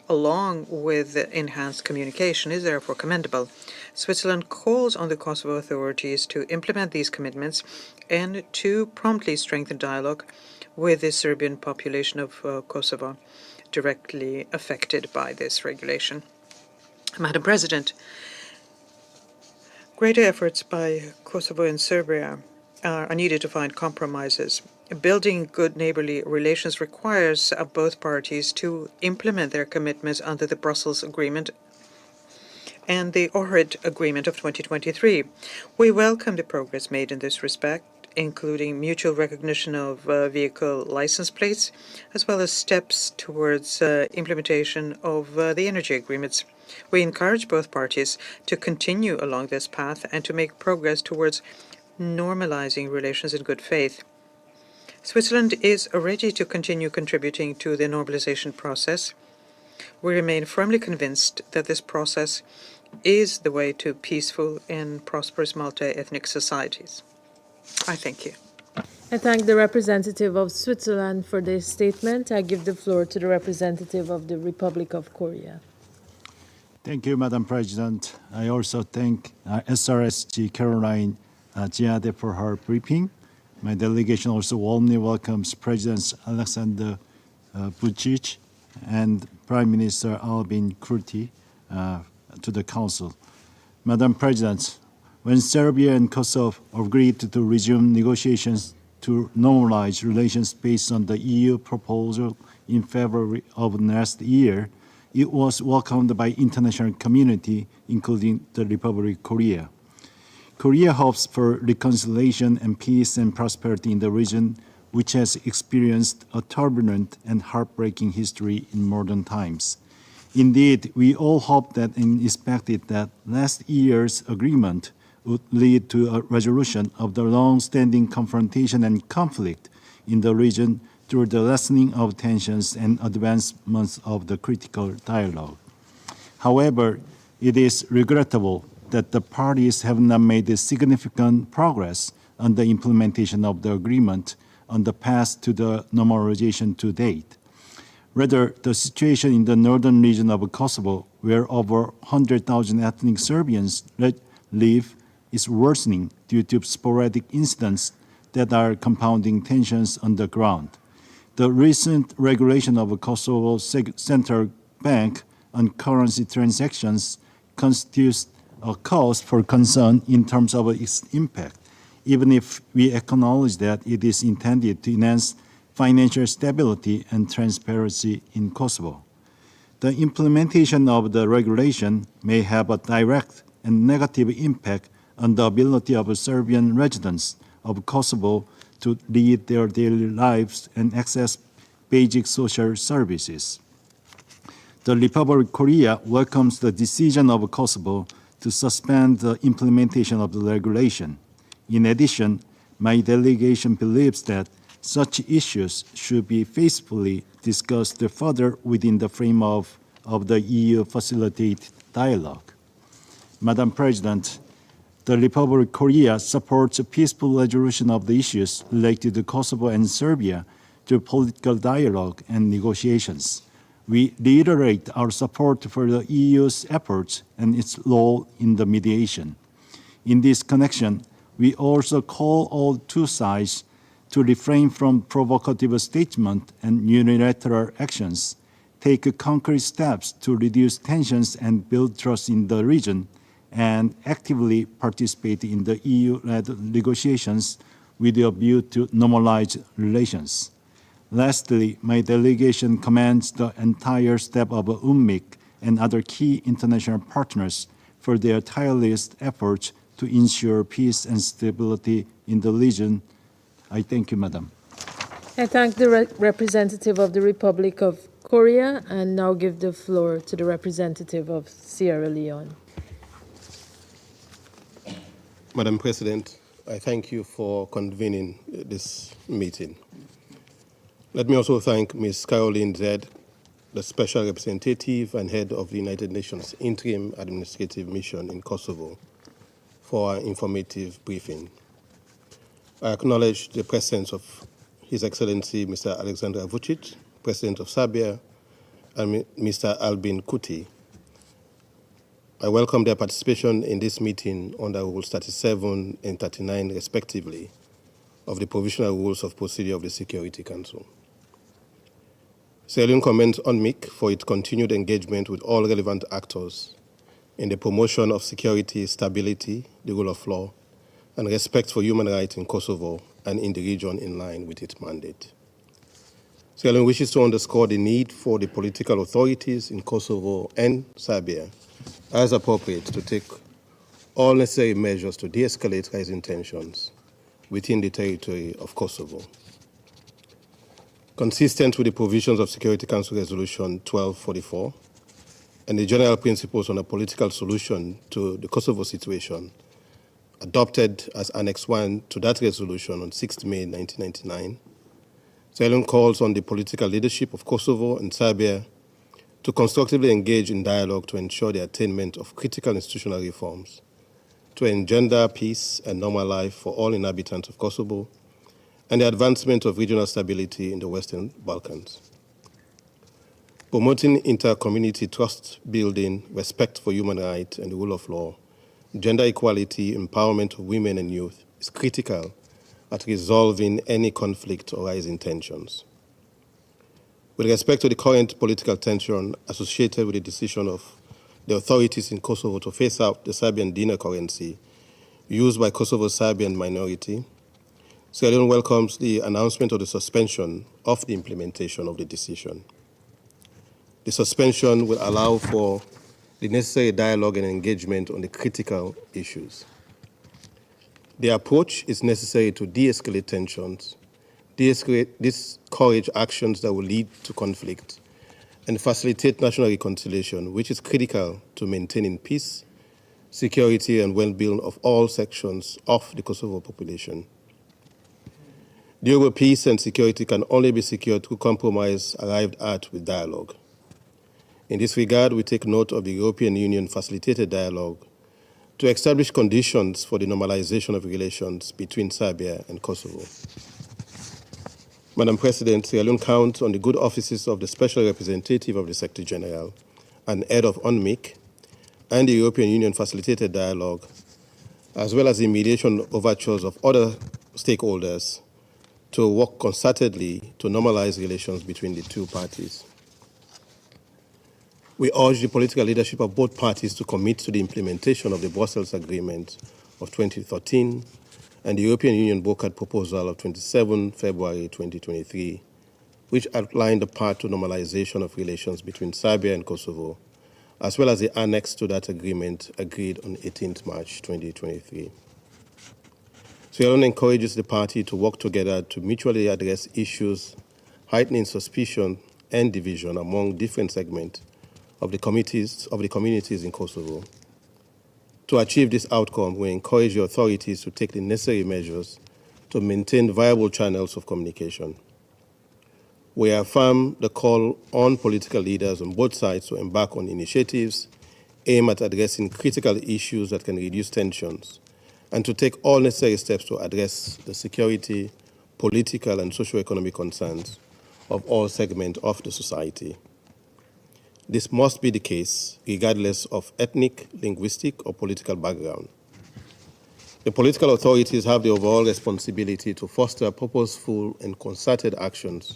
along with enhanced communication, is therefore commendable. Switzerland calls on the Kosovo authorities to implement these commitments and to promptly strengthen dialogue with the Serbian population of Kosovo directly affected by this regulation. Madam President, greater efforts by Kosovo and Serbia are needed to find compromises. Building good neighborly relations requires both parties to implement their commitments under the Brussels Agreement and the Ohrid Agreement of 2023. We welcome the progress made in this respect, including mutual recognition of vehicle license plates, as well as steps towards implementation of the energy agreements. We encourage both parties to continue along this path and to make progress towards normalizing relations in good faith. Switzerland is ready to continue contributing to the normalization process. We remain firmly convinced that this process is the way to peaceful and prosperous multi-ethnic societies. I thank you. I thank the representative of Switzerland for this statement. I give the floor to the representative of the Republic of Korea. Thank you, Madam President. I also thank SRSG Caroline Ziade for her briefing. My delegation also warmly welcomes Presidents Alexander Vučić and Prime Minister Albin Kurti to the Council. Madam President, when Serbia and Kosovo agreed to resume negotiations to normalize relations based on the EU proposal in February of last year, it was welcomed by international community, including the Republic of Korea. Korea hopes for reconciliation and peace and prosperity in the region, which has experienced a turbulent and heartbreaking history in modern times. Indeed, we all hope that and expected that last year's agreement would lead to a resolution of the long-standing confrontation and conflict in the region through the lessening of tensions and advancements of the critical dialogue. However, it is regrettable that the parties have not made significant progress on the implementation of the agreement on the path to the normalization to date. Rather, the situation in the northern region of Kosovo, where over 100,000 ethnic Serbians live, is worsening due to sporadic incidents that are compounding tensions on the ground. The recent regulation of Kosovo Central Bank on currency transactions constitutes a cause for concern in terms of its impact, even if we acknowledge that it is intended to enhance financial stability and transparency in Kosovo. The implementation of the regulation may have a direct and negative impact on the ability of Serbian residents of Kosovo to lead their daily lives and access basic social services. The Republic of Korea welcomes the decision of Kosovo to suspend the implementation of the regulation. In addition, my delegation believes that such issues should be faithfully discussed further within the frame of the EU facilitated dialogue. Madam President, the Republic of Korea supports a peaceful resolution of the issues related to Kosovo and Serbia through political dialogue and negotiations. We reiterate our support for the EU's efforts and its role in the mediation. In this connection, we also call all two sides to refrain from provocative statements and unilateral actions, take concrete steps to reduce tensions and build trust in the region, and actively participate in the EU-led negotiations with a view to normalize relations. Lastly, my delegation commends the entire staff of UNMIC and other key international partners for their tireless efforts to ensure peace and stability in the region. I thank you, Madam. I thank the representative of the Republic of Korea and now give the floor to the representative of Sierra Leone. Madam President, I thank you for convening this meeting. Let me also thank Ms. Caroline Zed, the Special Representative and Head of the United Nations Interim Administrative Mission in Kosovo, for our informative briefing. I acknowledge the presence of His Excellency Mr. Aleksandar Vučić, President of Serbia, and Mr. Albin Kurti. I welcome their participation in this meeting under Rules 37 and 39, respectively, of the Provisional Rules of Procedure of the Security Council. Sierra Leone commends UNMIC for its continued engagement with all relevant actors in the promotion of security, stability, the rule of law, and respect for human rights in Kosovo and in the region in line with its mandate. Sierra Leone wishes to underscore the need for the political authorities in Kosovo and Serbia, as appropriate, to take all necessary measures to de-escalate rising tensions within the territory of Kosovo. Consistent with the provisions of Security Council Resolution 1244 and the general principles on a political solution to the Kosovo situation, adopted as Annex 1 to that resolution on 6 May 1999, Sierra Leone calls on the political leadership of Kosovo and Serbia to constructively engage in dialogue to ensure the attainment of critical institutional reforms, to engender peace and normal life for all inhabitants of Kosovo, and the advancement of regional stability in the Western Balkans. Promoting inter-community trust building, respect for human rights and the rule of law, gender equality, empowerment of women and youth is critical at resolving any conflict or rising tensions. With respect to the current political tension associated with the decision of the authorities in Kosovo to phase out the Serbian dinar currency used by Kosovo's Serbian minority, Sierra Leone welcomes the announcement of the suspension of the implementation of the decision. The suspension will allow for the necessary dialogue and engagement on the critical issues. The approach is necessary to de-escalate tensions, discourage actions that will lead to conflict, and facilitate national reconciliation, which is critical to maintaining peace, security, and well-being of all sections of the Kosovo population. Durable peace and security can only be secured through compromise arrived at with dialogue. In this regard, we take note of the European Union facilitated dialogue to establish conditions for the normalization of relations between Serbia and Kosovo. Madam President, Sierra Leone counts on the good offices of the Special Representative of the Secretary General and Head of UNMIC and the European Union facilitated dialogue, as well as the mediation overtures of other stakeholders to work concertedly to normalize relations between the two parties. We urge the political leadership of both parties to commit to the implementation of the Brussels Agreement of 2013 and the European Union brokered proposal of 27 February 2023, which outlined the path to normalization of relations between Serbia and Kosovo as well as the annex to that agreement agreed on 18th March 2023. Sierra Leone encourages the party to work together to mutually address issues heightening suspicion and division among different segments of the communities in Kosovo. To achieve this outcome, we encourage the authorities to take the necessary measures to maintain viable channels of communication. We affirm the call on political leaders on both sides to embark on initiatives aimed at addressing critical issues that can reduce tensions and to take all necessary steps to address the security, political, and socio-economic concerns of all segments of the society. This must be the case regardless of ethnic, linguistic, or political background. The political authorities have the overall responsibility to foster purposeful and concerted actions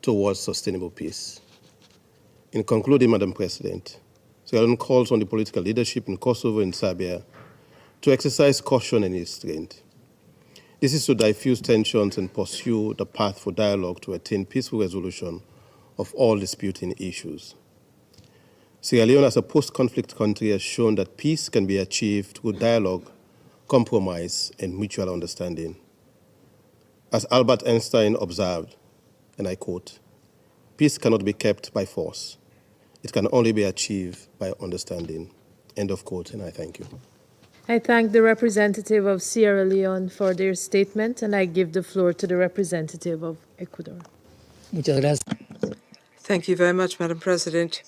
towards sustainable peace. In concluding, Madam President, Sierra Leone calls on the political leadership in Kosovo and Serbia to exercise caution and restraint. This is to diffuse tensions and pursue the path for dialogue to attain peaceful resolution of all disputing issues. Sierra Leone, as a post-conflict country, has shown that peace can be achieved through dialogue, compromise, and mutual understanding. As Albert Einstein observed, and I quote, "Peace cannot be kept by force. It can only be achieved by understanding." End of quote, and I thank you. I thank the representative of Sierra Leone for their statement, and I give the floor to the representative of Ecuador. Muchas gracias. Thank you very much, Madam President.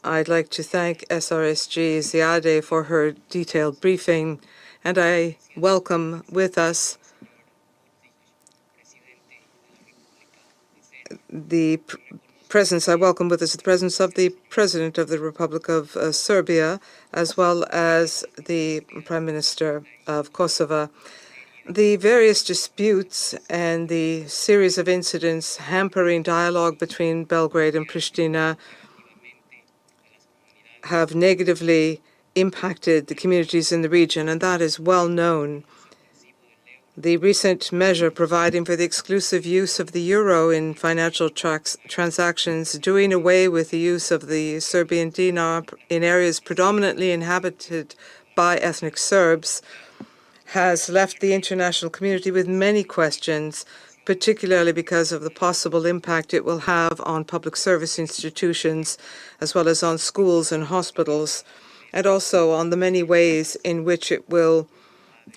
I'd like to thank SRSG Ziade for her detailed briefing, and I welcome with us the presence of the President of the Republic of Serbia, as well as the Prime Minister of Kosovo. The various disputes and the series of incidents hampering dialogue between Belgrade and Pristina have negatively impacted the communities in the region, and that is well known. The recent measure providing for the exclusive use of the euro in financial transactions, doing away with the use of the Serbian dinar in areas predominantly inhabited by ethnic Serbs, has left the international community with many questions, particularly because of the possible impact it will have on public service institutions, as well as on schools and hospitals, and also on the many ways in which it will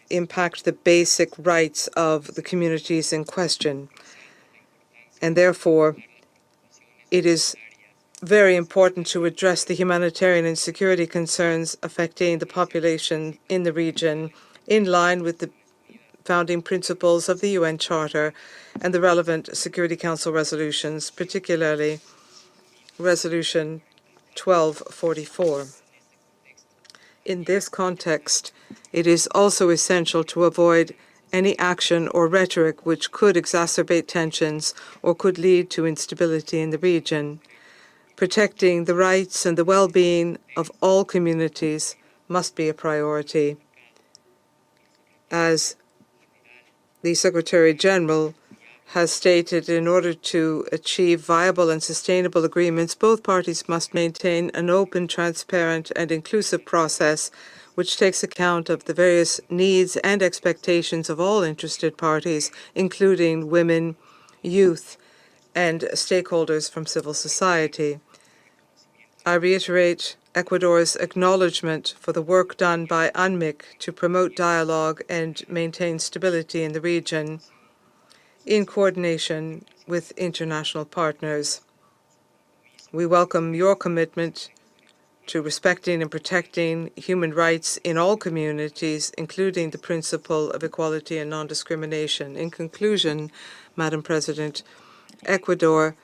impact the basic rights of the communities in question. And therefore, it is very important to address the humanitarian and security concerns affecting the population in the region, in line with the founding principles of the UN Charter and the relevant Security Council resolutions, particularly Resolution 1244. In this context, it is also essential to avoid any action or rhetoric which could exacerbate tensions or could lead to instability in the region. Protecting the rights and the well-being of all communities must be a priority. As the Secretary General has stated, in order to achieve viable and sustainable agreements, both parties must maintain an open, transparent, and inclusive process which takes account of the various needs and expectations of all interested parties, including women, youth, and stakeholders from civil society. I reiterate Ecuador's acknowledgement for the work done by UNMIC to promote dialogue and maintain stability in the region in coordination with international partners. We welcome your commitment to respecting and protecting human rights in all communities, including the principle of equality and non-discrimination. In conclusion, Madam President, Ecuador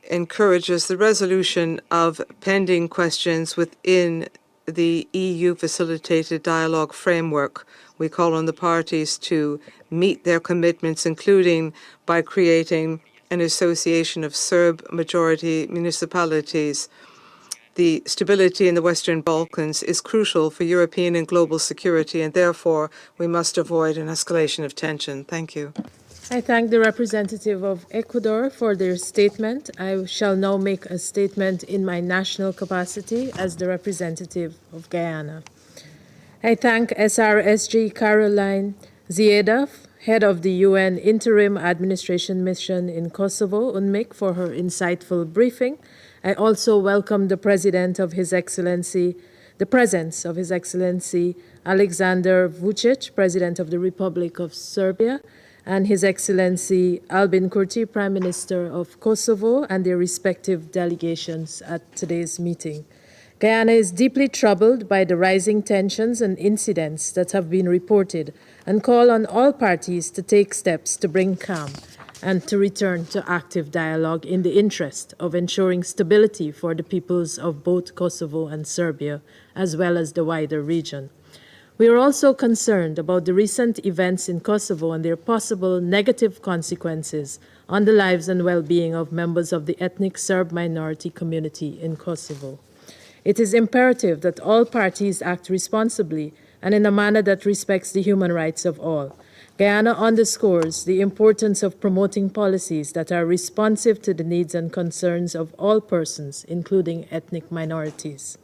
encourages the resolution of pending questions within the EU-facilitated dialogue framework. We call on the parties to meet their commitments, including by creating an association of Serb-majority municipalities. The stability in the Western Balkans is crucial for European and global security, and therefore we must avoid an escalation of tension. Thank you. I thank the representative of Ecuador for their statement. I shall now make a statement in my national capacity as the representative of Guyana. I thank SRSG Caroline Zieda, head of the UN Interim Administration Mission in Kosovo, UNMIK, for her insightful briefing. I also welcome the presence of His Excellency Alexander Vučić, President of the Republic of Serbia, and His Excellency Albin Kurti, Prime Minister of Kosovo, and their respective delegations at today's meeting. Guyana is deeply troubled by the rising tensions and incidents that have been reported and call on all parties to take steps to bring calm and to return to active dialogue in the interest of ensuring stability for the peoples of both Kosovo and Serbia, as well as the wider region. We are also concerned about the recent events in Kosovo and their possible negative consequences on the lives and well-being of members of the ethnic Serb minority community in Kosovo. It is imperative that all parties act responsibly and in a manner that respects the human rights of all. Guyana underscores the importance of promoting policies that are responsive to the needs and concerns of all persons, including ethnic minorities.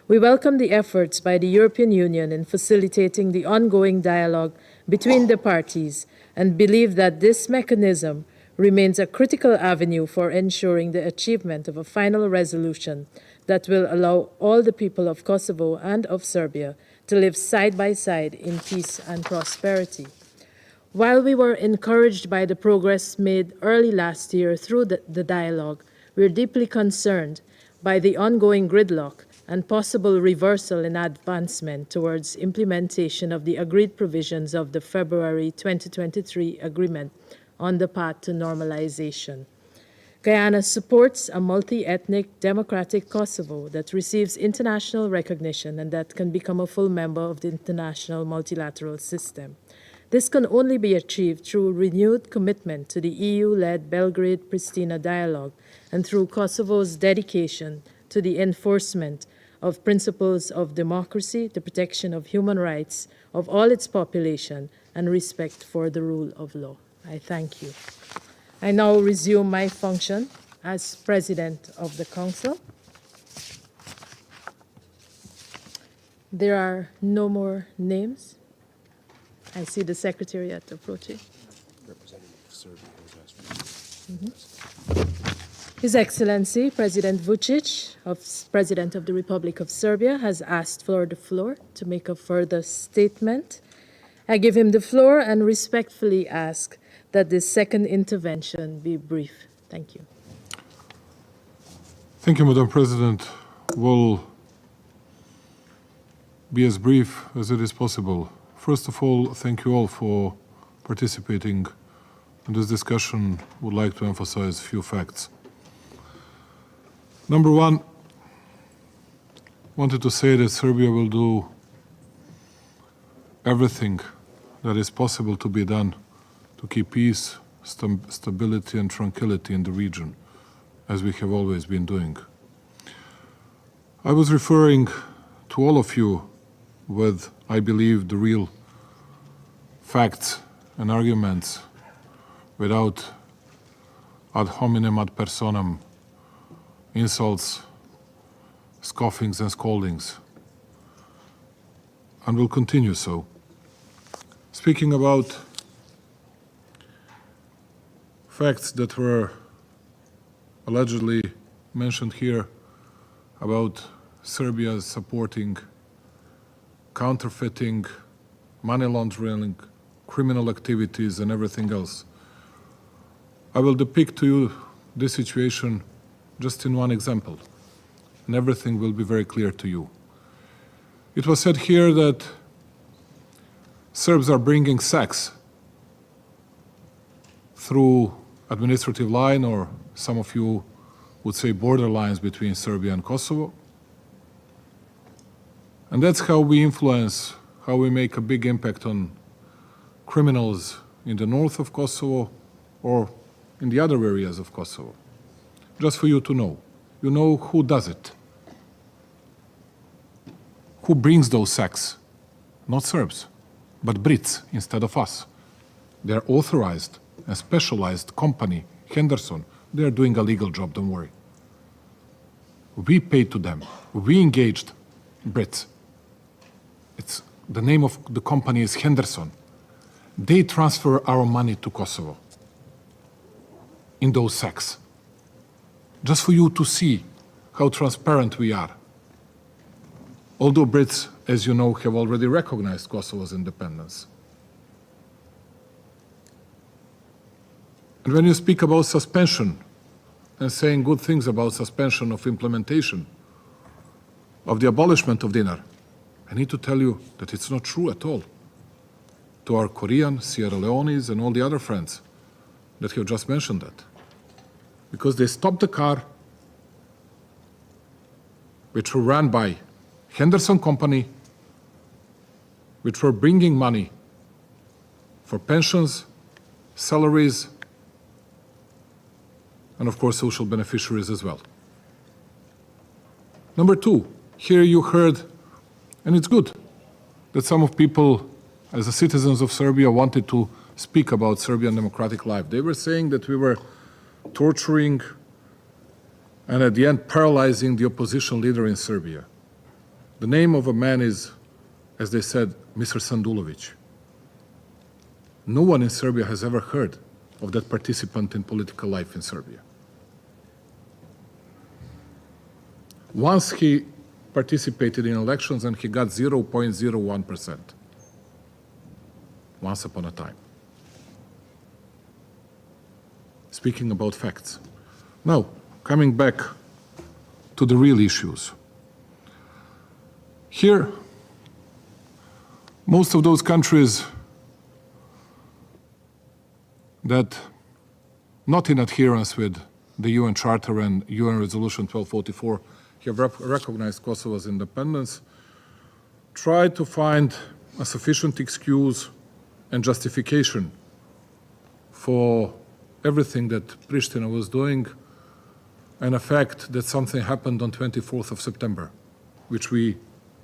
We welcome the efforts by the European Union in facilitating the ongoing dialogue between the parties and believe that this mechanism remains a critical avenue for ensuring the achievement of a final resolution that will allow all the people of Kosovo and of Serbia to live side by side in peace and prosperity. While we were encouraged by the progress made early last year through the dialogue, we are deeply concerned by the ongoing gridlock and possible reversal in advancement towards implementation of the agreed provisions of the February 2023 agreement on the path to normalization. Guyana supports a multi-ethnic democratic Kosovo that receives international recognition and that can become a full member of the international multilateral system. This can only be achieved through renewed commitment to the EU-led Belgrade-Pristina dialogue and through Kosovo's dedication to the enforcement of principles of democracy, the protection of human rights of all its population, and respect for the rule of law. I thank you. I now resume my function as President of the Council. There are no more names. I see the Secretariat approaching. Representative of Serbia has asked for His Excellency President Vučić, President of the Republic of Serbia, has asked for the floor to make a further statement. I give him the floor and respectfully ask that this second intervention be brief. Thank you. Thank you, Madam President. We'll be as brief as it is possible. First of all, thank you all for participating in this discussion. I would like to emphasize a few facts. Number one, I wanted to say that Serbia will do everything that is possible to be done to keep peace, stability and tranquility in the region, as we have always been doing. I was referring to all of you with, I believe, the real facts and arguments without ad hominem ad personam, insults, scoffings and scoldings, and will continue so. Speaking about facts that were allegedly mentioned here about Serbia supporting counterfeiting, money laundering, criminal activities and everything else. I will depict to you this situation just in one example, and everything will be very clear to you. It was said here that Serbs are bringing sex through administrative line, or some of you would say border lines between Serbia and Kosovo. And that's how we influence, how we make a big impact on criminals in the north of Kosovo or in the other areas of Kosovo. Just for you to know. You know who does it. Who brings those sex? Not Serbs, but Brits instead of us. They're authorized a specialized company, Henderson. They are doing a legal job, don't worry. We paid to them. We engaged Brits. The name of the company is Henderson. They transfer our money to Kosovo in those sacks. Just for you to see how transparent we are. Although Brits, as you know, have already recognized Kosovo's independence. And when you speak about suspension and saying good things about suspension of implementation of the abolishment of dinner, I need to tell you that it's not true at all. To our Korean, Sierra Leone's, and all the other friends that have just mentioned that. Because they stopped the car, which were run by Henderson Company, which were bringing money for pensions, salaries, and of course social beneficiaries as well. Number two, here you heard, and it's good, that some of people, as the citizens of Serbia, wanted to speak about Serbian democratic life. They were saying that we were torturing and at the end paralyzing the opposition leader in Serbia. The name of a man is, as they said, Mr. Sandulovic. No one in Serbia has ever heard of that participant in political life in Serbia. Once he participated in elections and he got 0.01%. Once upon a time. Speaking about facts. Now, coming back to the real issues. Here, most of those countries that, not in adherence with the UN Charter and UN Resolution 1244, have recognized Kosovo's independence, try to find a sufficient excuse and justification for everything that Pristina was doing, and a fact that something happened on 24th of September, which we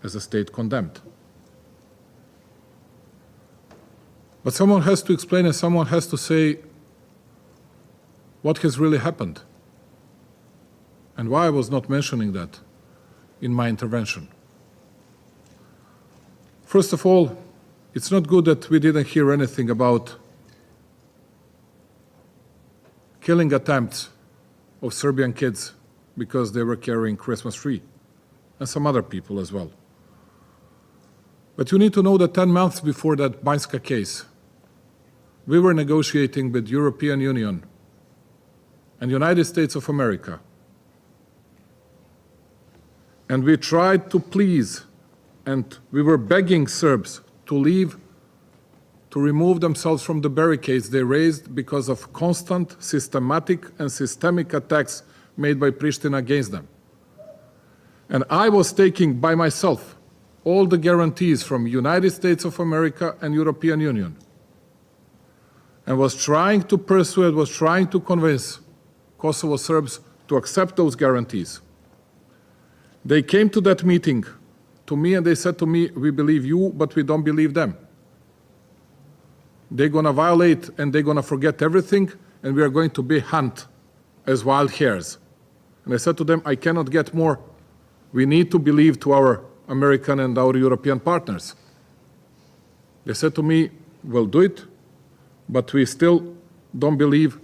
as a state condemned. But someone has to explain and someone has to say what has really happened and why I was not mentioning that in my intervention. First of all, it's not good that we didn't hear anything about killing attempts of Serbian kids because they were carrying Christmas tree, and some other people as well. But you need to know that 10 months before that Banjska case, we were negotiating with European Union and United States of America. And we tried to please, and we were begging Serbs to leave, to remove themselves from the barricades they raised because of constant, systematic, and systemic attacks made by Pristina against them. And I was taking by myself all the guarantees from United States of America and European Union, and was trying to persuade, was trying to convince Kosovo Serbs to accept those guarantees. They came to that meeting to me and they said to me, we believe you, but we don't believe them. They're going to violate and they're going to forget everything, and we are going to be hunted as wild hares. And I said to them, I cannot get more. We need to believe to our American and our European partners. They said to me, we'll do it, but we still don't believe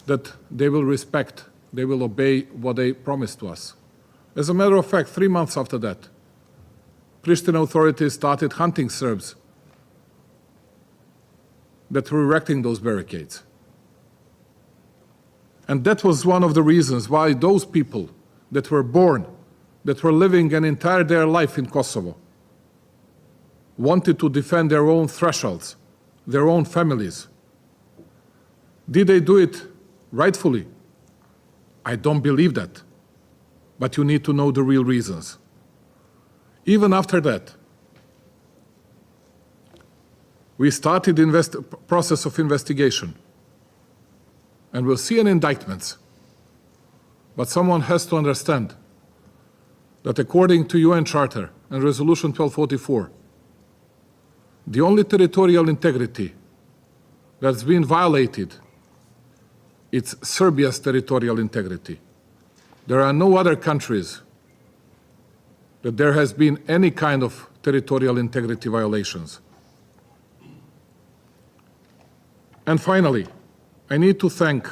that they will respect, they will obey what they promised to us. As a matter of fact, 3 months after that, Pristina authorities started hunting Serbs that were erecting those barricades. And that was one of the reasons why those people that were born, that were living an entire their life in Kosovo, wanted to defend their own thresholds, their own families. Did they do it rightfully? I don't believe that. But you need to know the real reasons. Even after that, we started the process of investigation. And we'll see an indictment. But someone has to understand that according to UN Charter and Resolution 1244, the only territorial integrity that's been violated it's Serbia's territorial integrity. There are no other countries that there has been any kind of territorial integrity violations. And finally, I need to thank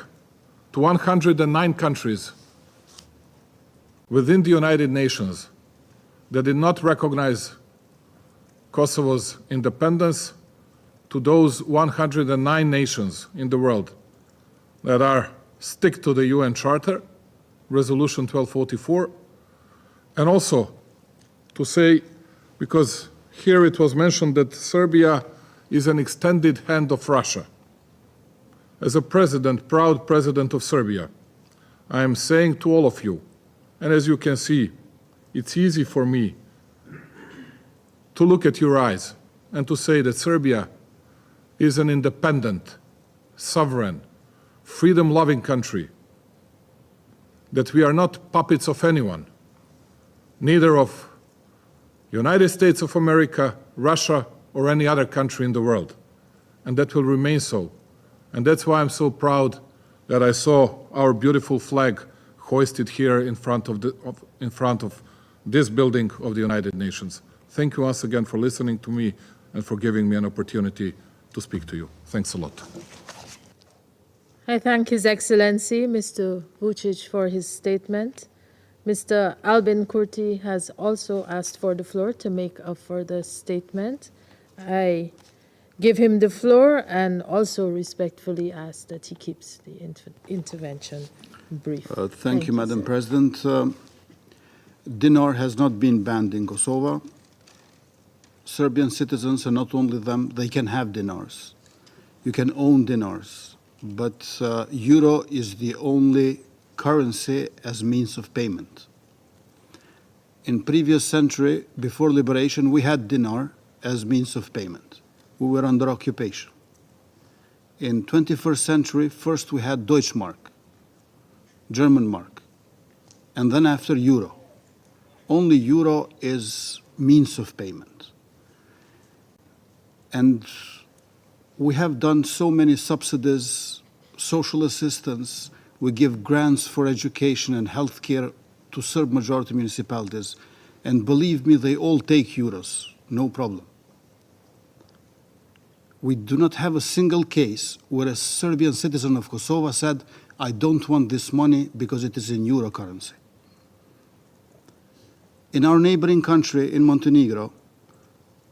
to 109 countries within the United Nations that did not recognize Kosovo's independence, to those 109 nations in the world that are stick to the UN Charter, Resolution 1244, and also to say, because here it was mentioned that Serbia is an extended hand of Russia. As a president, proud president of Serbia, I am saying to all of you, and as you can see, it's easy for me to look at your eyes and to say that Serbia is an independent, sovereign, freedom-loving country, that we are not puppets of anyone, neither of United States of America, Russia, or any other country in the world, and that will remain so. And that's why I'm so proud that I saw our beautiful flag hoisted here in front of this building of the United Nations. Thank you once again for listening to me and for giving me an opportunity to speak to you. Thanks a lot. I thank His Excellency, Mr. Vučić, for his statement. Mr. Albin Kurti has also asked for the floor to make a further statement. I give him the floor and also respectfully ask that he keeps the intervention brief. Thank you, Madam President. Dinar has not been banned in Kosovo. Serbian citizens, and not only them, they can have dinars. You can own dinars, but euro is the only currency as means of payment. In previous century, before liberation, we had dinar as means of payment. We were under occupation. In 21st century, first we had Deutschmark, German mark, and then after euro. Only euro is means of payment. And we have done so many subsidies, social assistance, we give grants for education and healthcare to Serb majority municipalities, and believe me, they all take euros, no problem. We do not have a single case where a Serbian citizen of Kosovo said, I don't want this money because it is in euro currency. In our neighboring country, in Montenegro,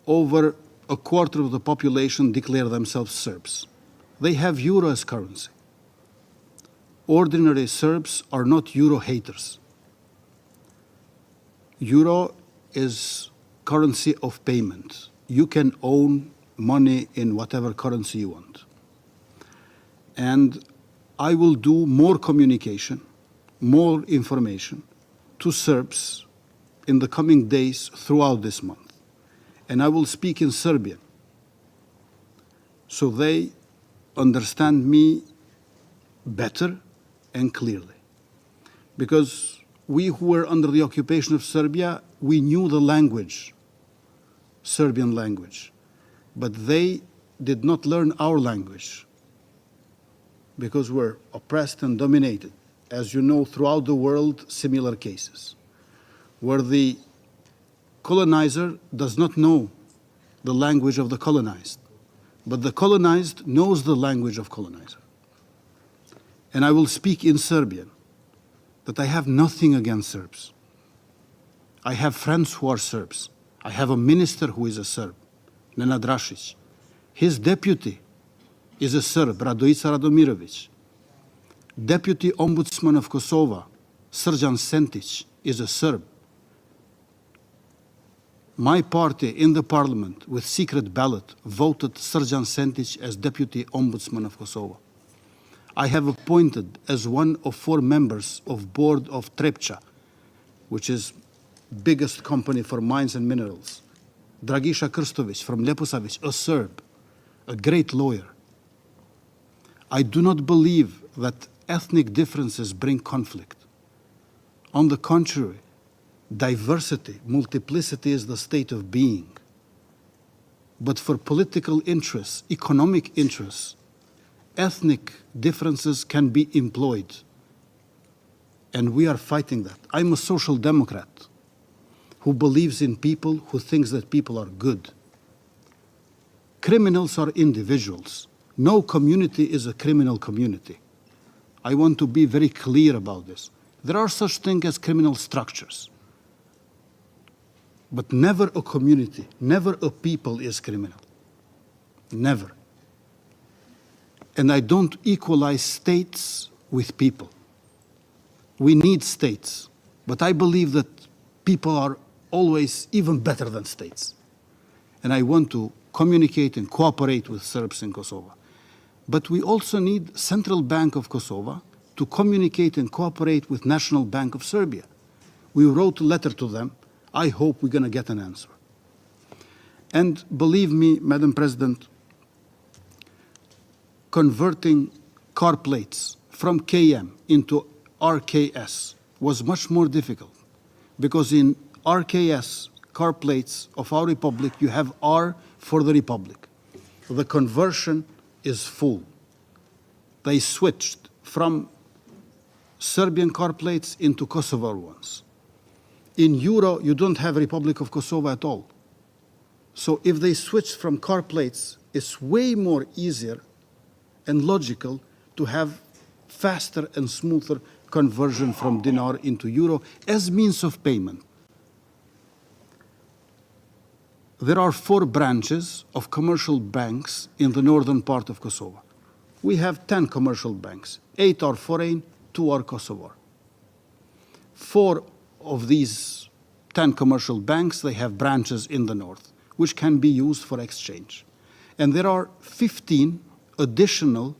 over a quarter of the population declare themselves Serbs. They have euro as currency. Ordinary Serbs are not euro haters. Euro is currency of payment. You can own money in whatever currency you want. And I will do more communication, more information to Serbs in the coming days throughout this month. And I will speak in Serbian so they understand me better and clearly. Because we who were under the occupation of Serbia, we knew the language, Serbian language, but they did not learn our language because we're oppressed and dominated. As you know, throughout the world, similar cases, where the colonizer does not know the language of the colonized, but the colonized knows the language of colonizer. And I will speak in Serbian, that I have nothing against Serbs. I have friends who are Serbs. I have a minister who is a Serb, Nenad Rašić. His deputy is a Serb, Radojica Radomirović. Deputy Ombudsman of Kosovo, Srđan Sentić, is a Serb. My party in the parliament with secret ballot voted Srđan Sentić as Deputy Ombudsman of Kosovo. I have appointed as one of 4 members of board of Trepča, which is biggest company for mines and minerals, Dragiša Krstović from Leposavić, a Serb, a great lawyer. I do not believe that ethnic differences bring conflict. On the contrary, diversity, multiplicity is the state of being. But for political interests, economic interests, ethnic differences can be employed. And we are fighting that. I'm a social democrat who believes in people, who thinks that people are good. Criminals are individuals. No community is a criminal community. I want to be very clear about this. There are such things as criminal structures. But never a community, never a people is criminal. Never. And I don't equalize states with people. We need states, but I believe that people are always even better than states. And I want to communicate and cooperate with Serbs in Kosovo. But we also need Central Bank of Kosovo to communicate and cooperate with National Bank of Serbia. We wrote a letter to them. I hope we're going to get an answer. And believe me, Madam President, converting car plates from KM into RKS was much more difficult, because in RKS, car plates of our republic, you have R for the republic. The conversion is full. They switched from Serbian car plates into Kosovar ones. In Euro, you don't have Republic of Kosovo at all. So if they switch from car plates, it's way more easier and logical to have faster and smoother conversion from dinar into euro as means of payment. There are 4 branches of commercial banks in the northern part of Kosovo. We have 10 commercial banks. 8 are foreign, 2 are Kosovar. 4 of these 10 commercial banks, they have branches in the north, which can be used for exchange. And there are 15 additional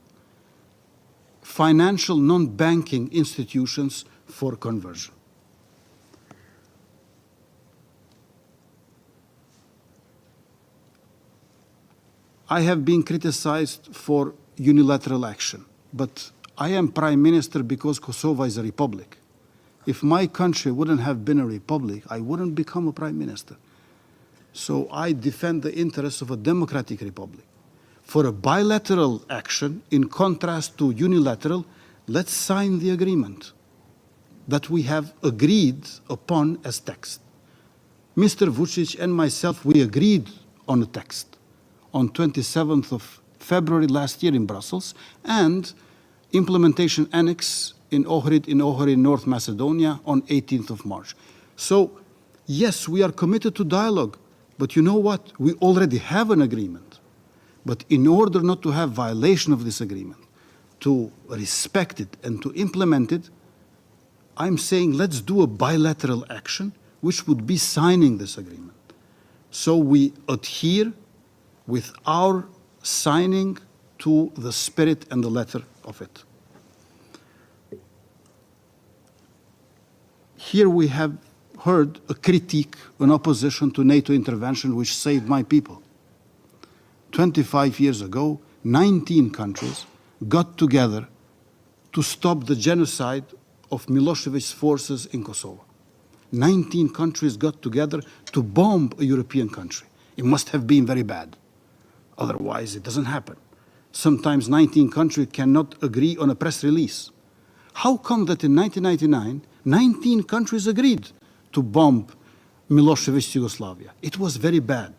financial non-banking institutions for conversion. I have been criticized for unilateral action, but I am Prime Minister because Kosovo is a republic. If my country wouldn't have been a republic, I wouldn't become a Prime Minister. So I defend the interests of a democratic republic. For a bilateral action, in contrast to unilateral, let's sign the agreement that we have agreed upon as text. Mr. Vučić and myself, we agreed on a text on 27th of February last year in Brussels, and implementation annex in Ohrid, North Macedonia on 18th of March. So, yes, we are committed to dialogue, but you know what? We already have an agreement. But in order not to have violation of this agreement, to respect it and to implement it, I'm saying let's do a bilateral action, which would be signing this agreement. So we adhere with our signing to the spirit and the letter of it. Here we have heard a critique, an opposition to NATO intervention, which saved my people. 25 years ago, 19 countries got together to stop the genocide of Milosevic's forces in Kosovo. 19 countries got together to bomb a European country. It must have been very bad. Otherwise, it doesn't happen. Sometimes 19 countries cannot agree on a press release. How come that in 1999, 19 countries agreed to bomb Milosevic's Yugoslavia? It was very bad.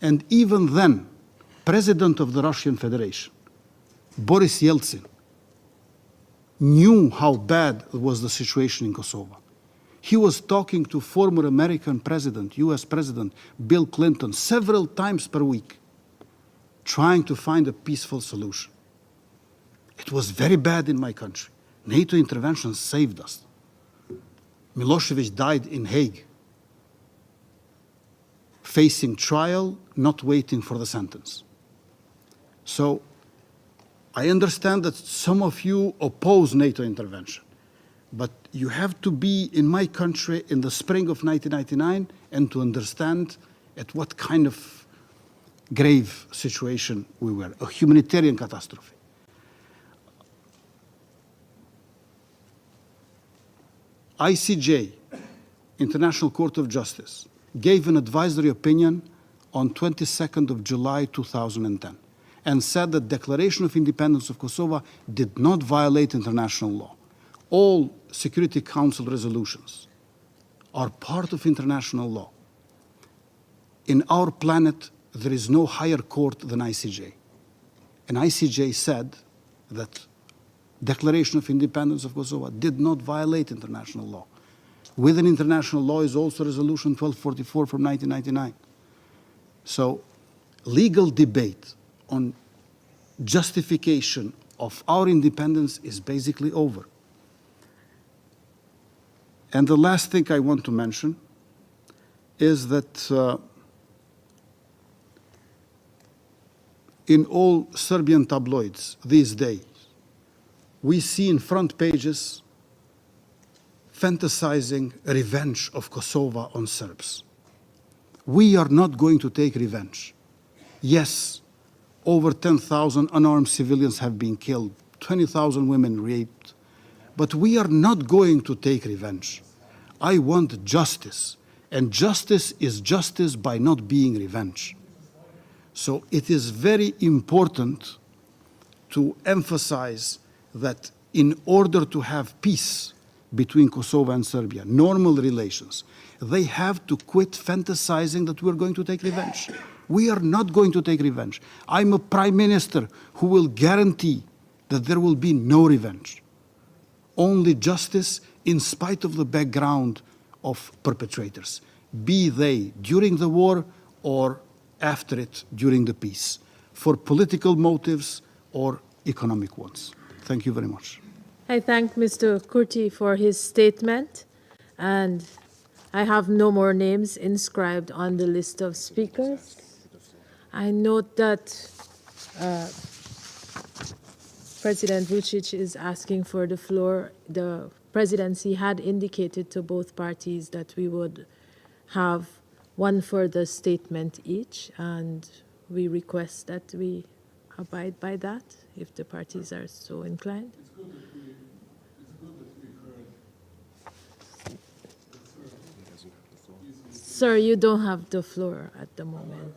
And even then, President of the Russian Federation, Boris Yeltsin, knew how bad was the situation in Kosovo. He was talking to former American president, US President Bill Clinton, several times per week, trying to find a peaceful solution. It was very bad in my country. NATO intervention saved us. Milosevic died in Hague, facing trial, not waiting for the sentence. So I understand that some of you oppose NATO intervention, but you have to be in my country in the spring of 1999 and to understand at what kind of grave situation we were, a humanitarian catastrophe. ICJ, International Court of Justice, gave an advisory opinion on 22nd of July 2010. and said that declaration of independence of Kosovo did not violate international law. All Security Council resolutions are part of international law. In our planet, there is no higher court than ICJ. And ICJ said that declaration of independence of Kosovo did not violate international law. Within international law is also Resolution 1244 from 1999. So legal debate on justification of our independence is basically over. And the last thing I want to mention is that in all Serbian tabloids these days, we see in front pages fantasizing revenge of Kosovo on Serbs. We are not going to take revenge. Yes, over 10,000 unarmed civilians have been killed, 20,000 women raped, but we are not going to take revenge. I want justice, and justice is justice by not being revenge. So it is very important to emphasize that in order to have peace between Kosovo and Serbia, normal relations, they have to quit fantasizing that we're going to take revenge. We are not going to take revenge. I'm a prime minister who will guarantee that there will be no revenge. Only justice in spite of the background of perpetrators, be they during the war or after it during the peace, for political motives or economic ones. Thank you very much. I thank Mr. Kurti for his statement, and I have no more names inscribed on the list of speakers. I note that President Vučić is asking for the floor. The presidency had indicated to both parties that we would have one further statement each, and we request that we abide by that if the parties are so inclined. Sir, you don't have the floor at the moment.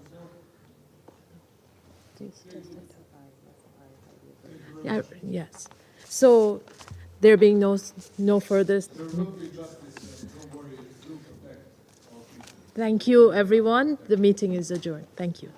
Yeah, yes. So there being no further. Thank you, everyone. The meeting is adjourned. Thank you.